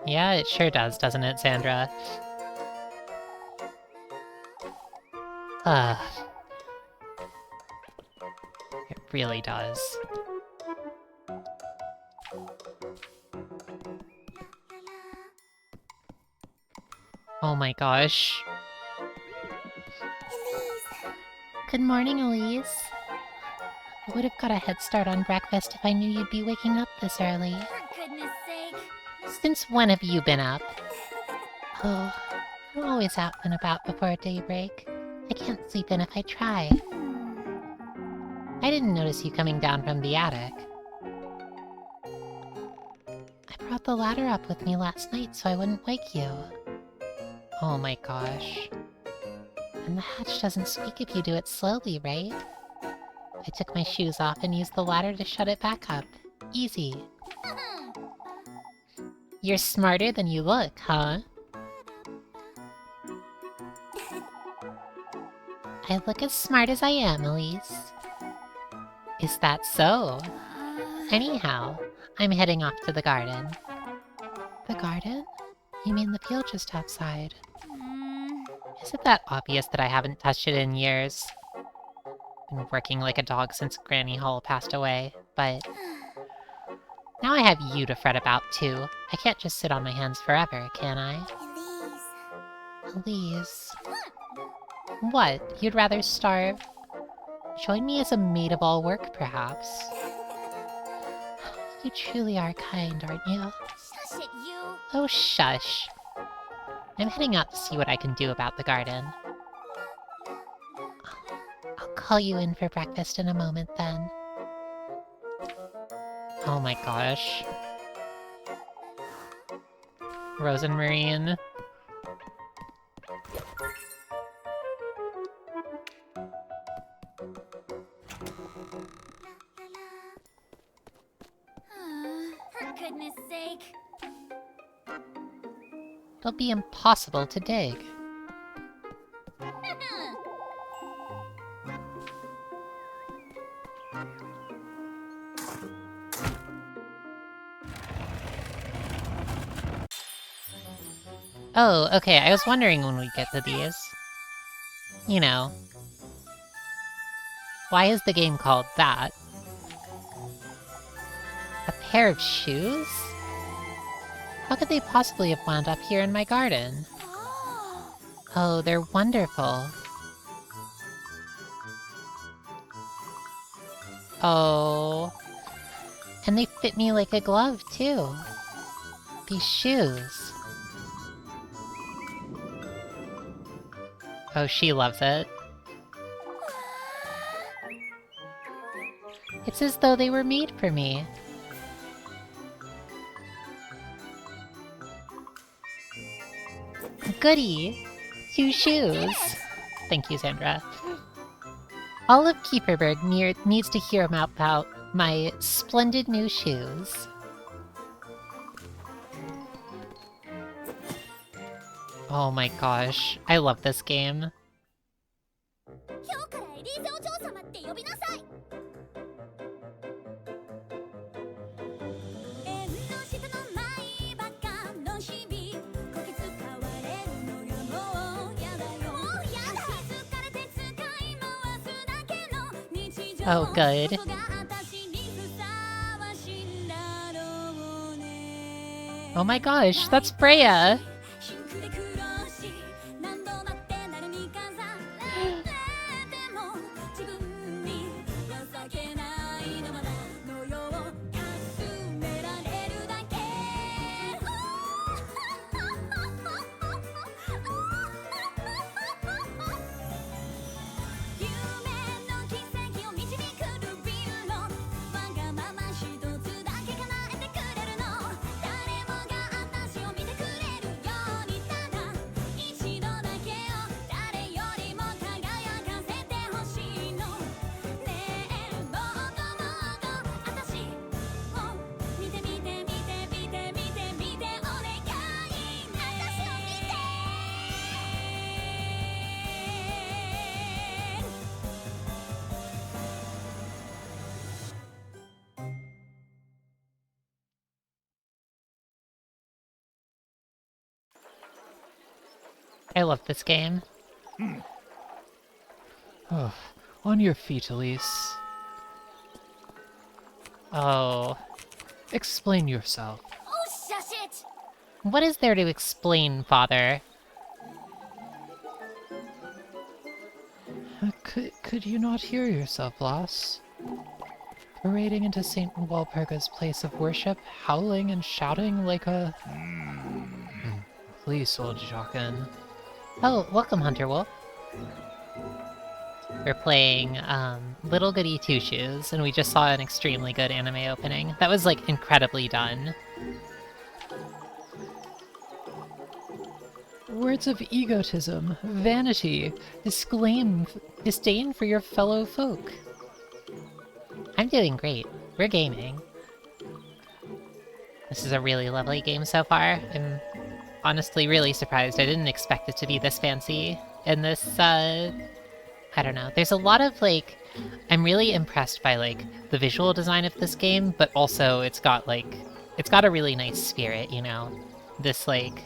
Yeah, it sure does, doesn't it, Sandra? It really does. Oh my gosh. Elise! Good morning, Elise. I would have got a head start on breakfast if I knew you'd be waking up this early. For goodness sake. Since when have you been up? Oh, I'm always out and about before daybreak. I can't sleep in if I try. I didn't notice you coming down from the attic. I brought the ladder up with me last night so I wouldn't wake you. Oh my gosh. And the hatch doesn't squeak if you do it slowly, right? I took my shoes off and used the ladder to shut it back up. Easy. You're smarter than you look, huh? I look as smart as I am, Elise. Is that so? Anyhow, I'm heading off to the garden. The garden? You mean the field just outside? Is it that obvious that I haven't touched it in years? Been working like a dog since Granny Hall passed away, but... now I have you to fret about, too. I can't just sit on my hands forever, can I? Elise. Elise... What? You'd rather starve? Join me as a maid of all work, perhaps? You truly are kind, aren't you? Shush it, you! Oh, shush. I'm heading out to see what I can do about the garden. I'll call you in for breakfast in a moment, then. Oh my gosh. Rose and Marine. For goodness sake. It'll be impossible to dig. Oh, okay, I was wondering when we get to these. You know. Why is the game called that? A pair of shoes? How could they possibly have wound up here in my garden? Oh, they're wonderful. Oh. And they fit me like a glove, too. These shoes. Oh, she loves it. It's as though they were made for me. Goody! 2 shoes! Thank you, Sandra. All of Keeperburg needs to hear about my splendid new shoes. Oh my gosh, I love this game. 今日からエリーゼお嬢様って呼びなさい。縁の下の舞バカの日々こき使われるのよもうやだよ。もうやだ。疲れて使い回すだけの日常。 Oh, good. ここが私にふさわしいんだろうね。 Oh my gosh, that's Freya! シンクで苦労し何度だってなるに飾られても自分に情けないのままのようかすめられるだけ夢の奇跡を導くルビーロわがまま一つだけ叶えてくれるの誰もが私を見てくれるようにただ一度だけを誰よりも輝かせてほしいのねえもっともっと私を見て見て見て見て見て見てお願いね私を見て I love this game. Oh, on your feet, Elise. Oh. Explain yourself. Oh shit! What is there to explain, Father? Could you not hear yourself, lass? Parading into St. Walpurga's place of worship, howling and shouting like a... Please, old Jockin. Oh, welcome, Hunter Wolf. We're playing, Little Goody Two Shoes, and we just saw an extremely good anime opening. That was, like, incredibly done. Words of egotism, vanity, disdain for your fellow folk. I'm doing great. We're gaming. This is a really lovely game so far. I'm honestly really surprised. I didn't expect it to be this fancy. And this, I don't know. There's a lot of, like... I'm really impressed by, like, the visual design of this game, but also it's got, like... It's got a really nice spirit, you know? This, like...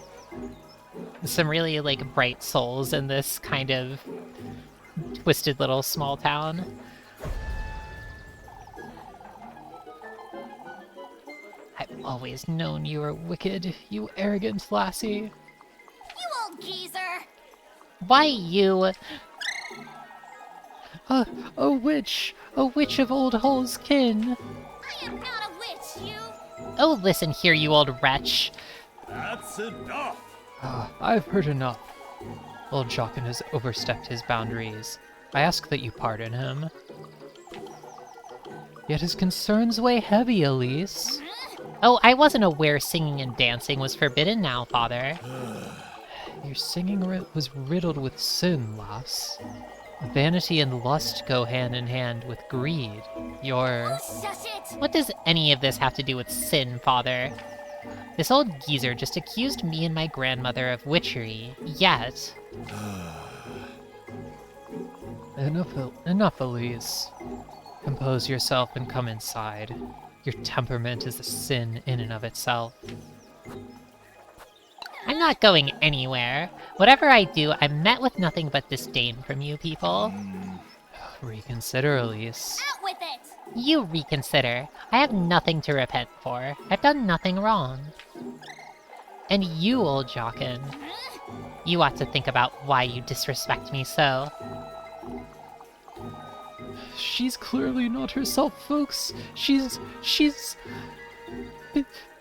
Some really, like, bright souls in this kind of twisted little small town. I've always known you were wicked, you arrogant lassie. You old geezer! Why you? A witch of old Hull's kin. I am not a witch, you! Oh, listen here, you old wretch. That's enough! I've heard enough. Old Jockin has overstepped his boundaries. I ask that you pardon him. Yet his concerns weigh heavy, Elise. Oh, I wasn't aware singing and dancing was forbidden now, Father. Your singing was riddled with sin, lass. Vanity and lust go hand in hand with greed. Your... Shush it! What does any of this have to do with sin, Father? This old geezer just accused me and my grandmother of witchery, yet... Enough, Elise. Compose yourself and come inside. Your temperament is a sin in and of itself. I'm not going anywhere. Whatever I do, I'm met with nothing but disdain from you people. Reconsider, Elise. Out with it! You reconsider. I have nothing to repent for. I've done nothing wrong. And you, old Jockin, you ought to think about why you disrespect me so. She's clearly not herself, folks. She's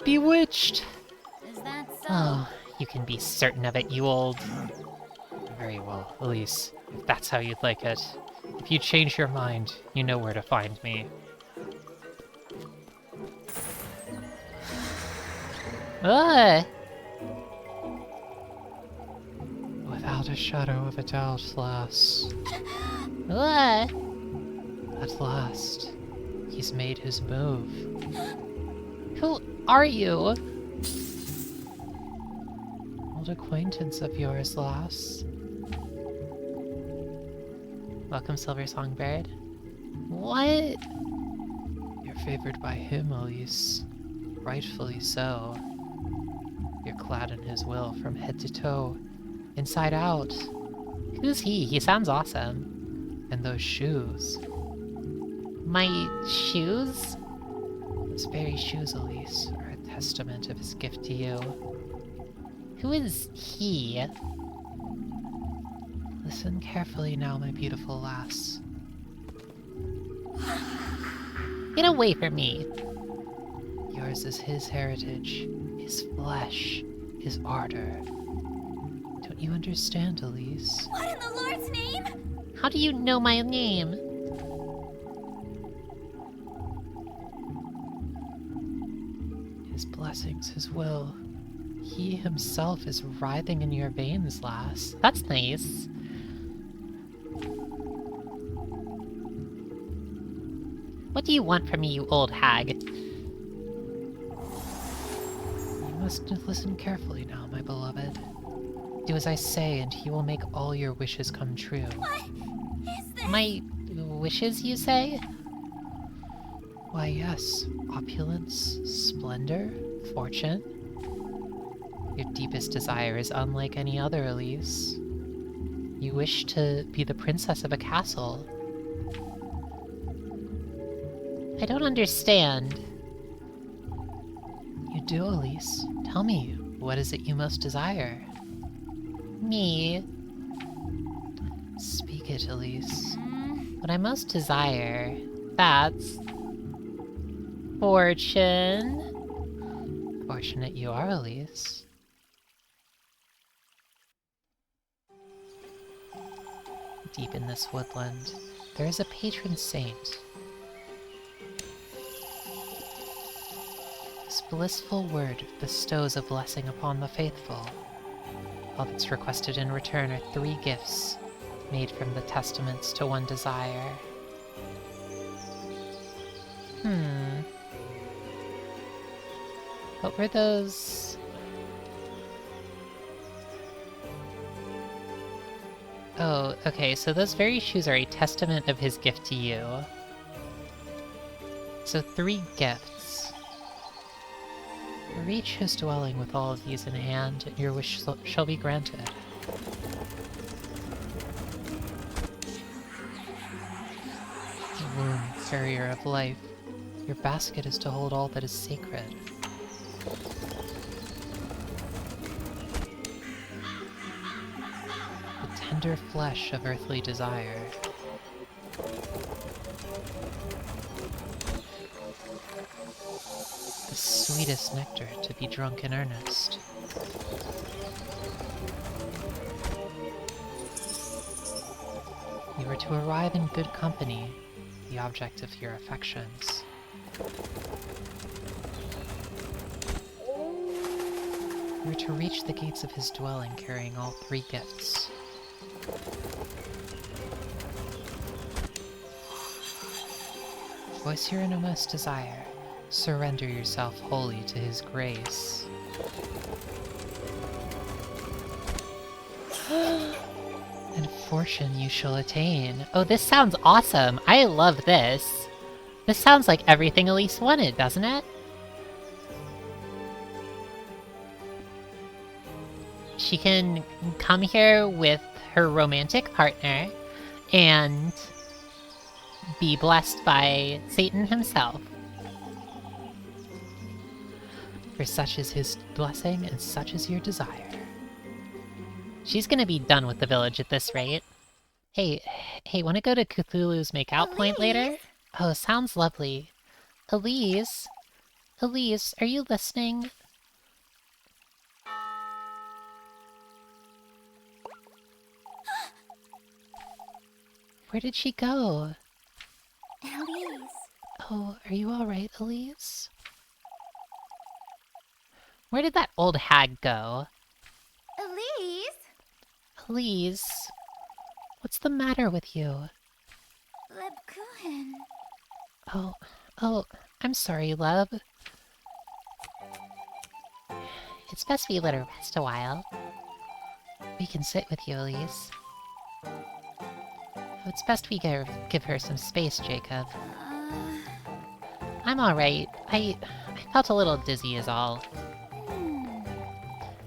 bewitched. Is that so? Oh, you can be certain of it, you old... Very well, Elise, if that's how you'd like it. If you change your mind, you know where to find me. Ugh! Without a shadow of a doubt, lass. Ugh! At last, he's made his move. Who are you? Old acquaintance of yours, lass. Welcome, Silver Songbird. What? You're favored by him, Elise. Rightfully so. You're clad in his will from head to toe, inside out. Who's he? He sounds awesome. And those shoes. My shoes? Those very shoes, Elise, are a testament of his gift to you. Who is he? Listen carefully now, my beautiful lass. Get away from me. Yours is his heritage, his flesh, his ardor. Don't you understand, Elise? What in the Lord's name? How do you know my name? His blessings, his will. He himself is writhing in your veins, lass. That's nice. What do you want from me, you old hag? You must listen carefully now, my beloved. Do as I say, and he will make all your wishes come true. What is this? My wishes, you say? Why, yes. Opulence, splendor, fortune. Your deepest desire is unlike any other, Elise. You wish to be the princess of a castle. I don't understand. You do, Elise. Tell me, what is it you most desire? Me? Speak it, Elise. What I most desire, that's... fortune. Fortunate you are, Elise. Deep in this woodland, there is a patron saint. This blissful word bestows a blessing upon the faithful. All that's requested in return are 3 gifts, made from the testaments to one desire. What were those? Oh, okay, so those very shoes are a testament of his gift to you. So 3 gifts. Reach his dwelling with all of these in hand, and your wish shall be granted. The womb, carrier of life, your basket is to hold all that is sacred. The tender flesh of earthly desire. The sweetest nectar to be drunk in earnest. You are to arrive in good company, the object of your affections. You are to reach the gates of his dwelling carrying all 3 gifts. Voice your innermost desire. Surrender yourself wholly to his grace. And fortune you shall attain. Oh, this sounds awesome! I love this! This sounds like everything Elise wanted, doesn't it? She can come here with her romantic partner and be blessed by Satan himself. For such is his blessing, and such is your desire. She's gonna be done with the village at this rate. Hey, wanna go to Cthulhu's makeout point later? Oh, sounds lovely. Elise, are you listening? Where did she go? Elise. Oh, are you alright, Elise? Where did that old hag go? Elise? Elise, what's the matter with you? Lebkuchen. Oh, I'm sorry, love. It's best we let her rest a while. We can sit with you, Elise. It's best we give her some space, Jacob. I'm alright. I felt a little dizzy is all.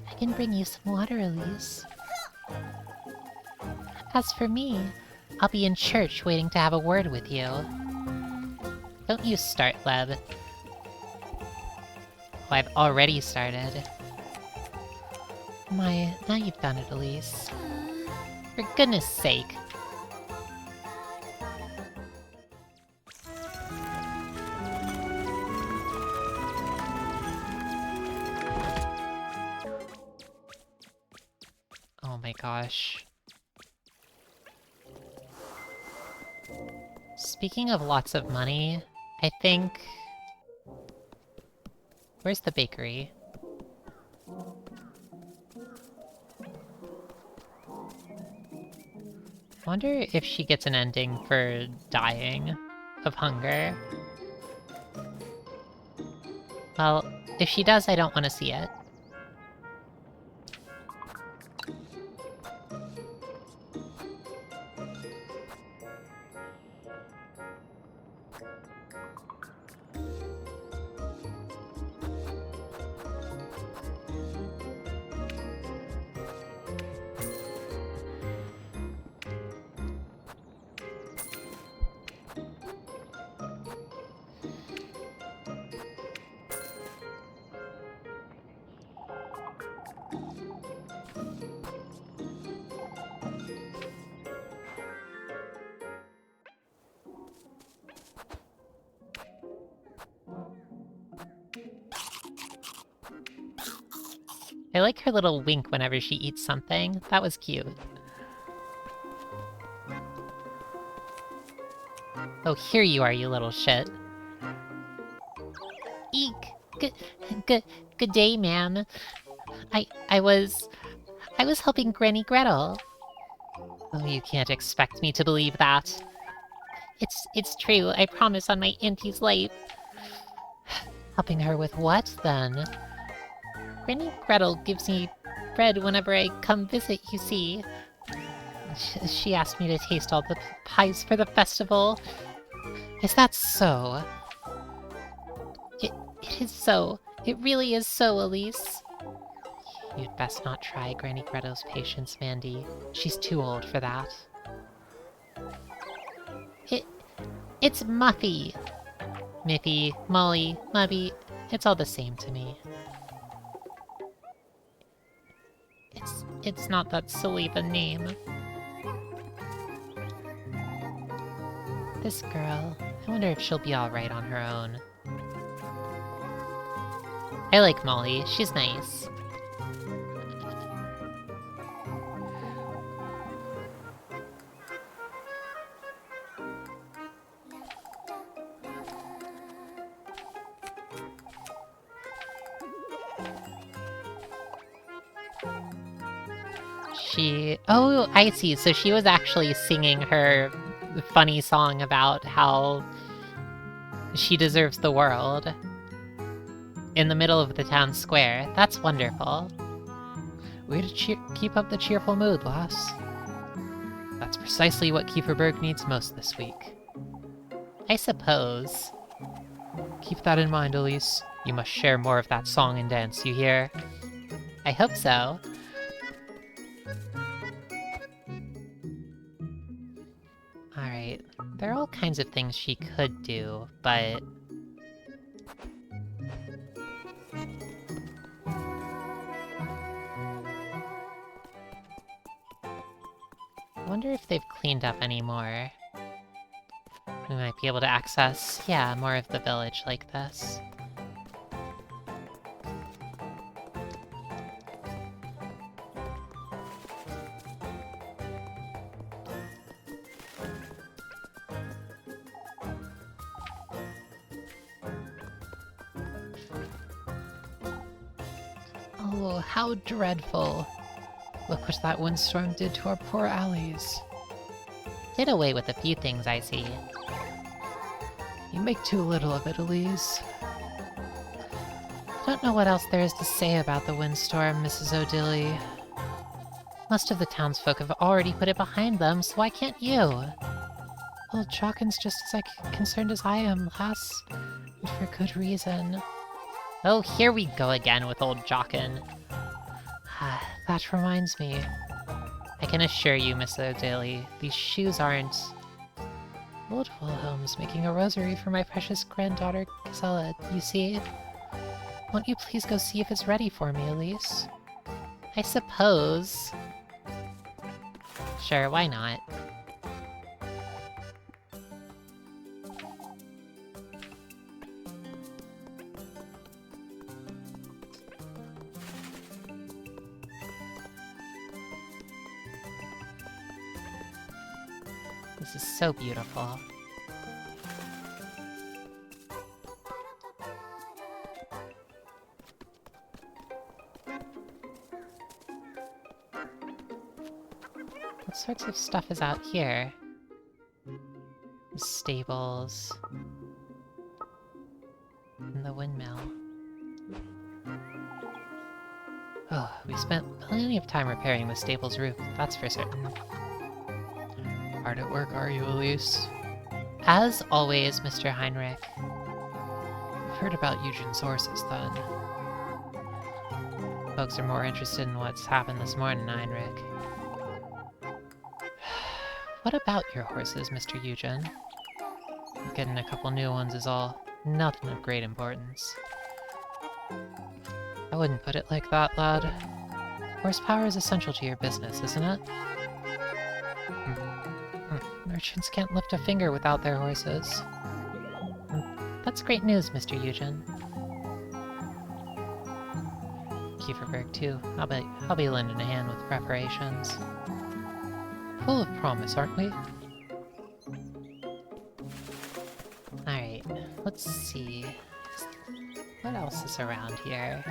I can bring you some water, Elise. As for me, I'll be in church waiting to have a word with you. Don't you start, Leb. Oh, I've already started. My, now you've done it, Elise. For goodness sake. Oh my gosh. Speaking of lots of money, I think... Where's the bakery? I wonder if she gets an ending for dying of hunger. Well, if she does, I don't want to see it. I like her little wink whenever she eats something. That was cute. Oh, here you are, you little shit. Eek! Good day, ma'am. I was helping Granny Gretel. Oh, you can't expect me to believe that. It's true, I promise on my auntie's life. Helping her with what, then? Granny Gretel gives me bread whenever I come visit, you see. She asked me to taste all the pies for the festival. Is that so? It is so. It really is so, Elise. You'd best not try Granny Gretel's patience, Mandy. She's too old for that. It's Muffy. Miffy, Molly, Mubby, it's all the same to me. It's not that silly of a name. This girl, I wonder if she'll be alright on her own. I like Molly, she's nice. Oh, I see. So she was actually singing her funny song about how she deserves the world in the middle of the town square. That's wonderful. Way to keep up the cheerful mood, lass. That's precisely what Kieferberg needs most this week. I suppose. Keep that in mind, Elise. You must share more of that song and dance, you hear? I hope so. Alright, there are all kinds of things she could do, but... I wonder if they've cleaned up any more. We might be able to access, yeah, more of the village like this. Oh, how dreadful. Look what that windstorm did to our poor alleys. Did away with a few things, I see. You make too little of it, Elise. Don't know what else there is to say about the windstorm, Mrs. O'Dilly. Most of the townsfolk have already put it behind them, so why can't you? Well, Jockin's just as concerned as I am, lass. And for good reason. Oh, here we go again with old Jockin. That reminds me. I can assure you, Miss O'Daly, these shoes aren't... Lord Wilhelm's making a rosary for my precious granddaughter, Casella, you see? Won't you please go see if it's ready for me, Elise? I suppose... Sure, why not? This is so beautiful. What sorts of stuff is out here? The stables. And the windmill. Oh, we spent plenty of time repairing the stable's roof, that's for certain. Hard at work, are you, Elise? As always, Mr. Heinrich. I've heard about Eugen's horses, then. Folks are more interested in what's happened this morning, Heinrich. What about your horses, Mr. Eugen? Getting a couple new ones is all. Nothing of great importance. I wouldn't put it like that, lad. Horsepower is essential to your business, isn't it? Merchants can't lift a finger without their horses. That's great news, Mr. Eugen. Kieferberg, too. I'll be lending a hand with preparations. Full of promise, aren't we? Alright, let's see. What else is around here?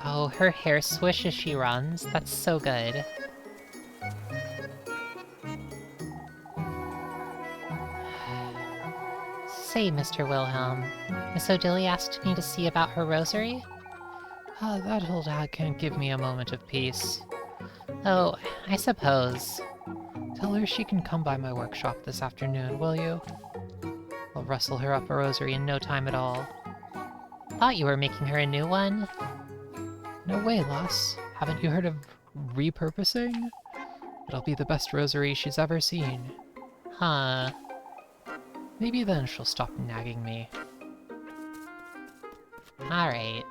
Oh, her hair swish as she runs. That's so good. Say, Mr. Wilhelm, Miss O'Dilly asked me to see about her rosary? That old hag can't give me a moment of peace. Oh, I suppose. Tell her she can come by my workshop this afternoon, will you? I'll rustle her up a rosary in no time at all. Thought you were making her a new one? No way, lass. Haven't you heard of repurposing? It'll be the best rosary she's ever seen. Huh. Maybe then she'll stop nagging me. Alright.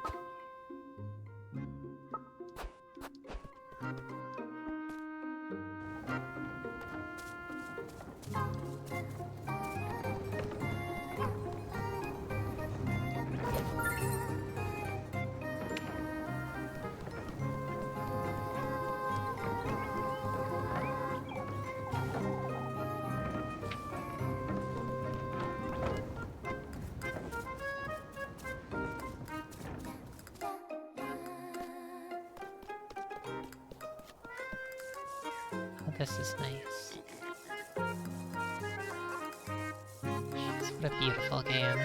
This is nice. Jeez, what a beautiful game.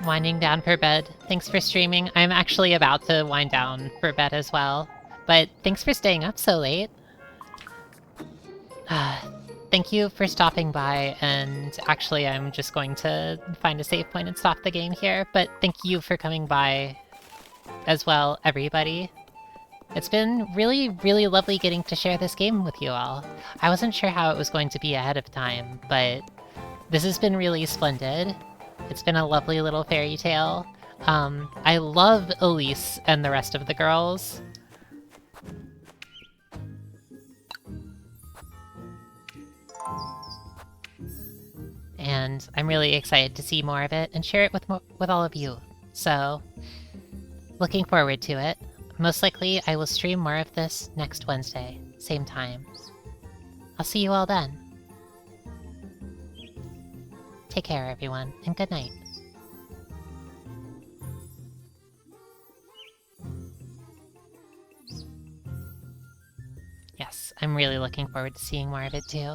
Winding down for bed. Thanks for streaming. I'm actually about to wind down for bed as well. But thanks for staying up so late. Thank you for stopping by, and actually I'm just going to find a save point and stop the game here, but thank you for coming by as well, everybody. It's been really, really lovely getting to share this game with you all. I wasn't sure how it was going to be ahead of time, but this has been really splendid. It's been a lovely little fairy tale. I love Elise and the rest of the girls. And I'm really excited to see more of it and share it with all of you. So, looking forward to it. Most likely, I will stream more of this next Wednesday, same time. I'll see you all then. Take care, everyone, and good night. Yes, I'm really looking forward to seeing more of it too.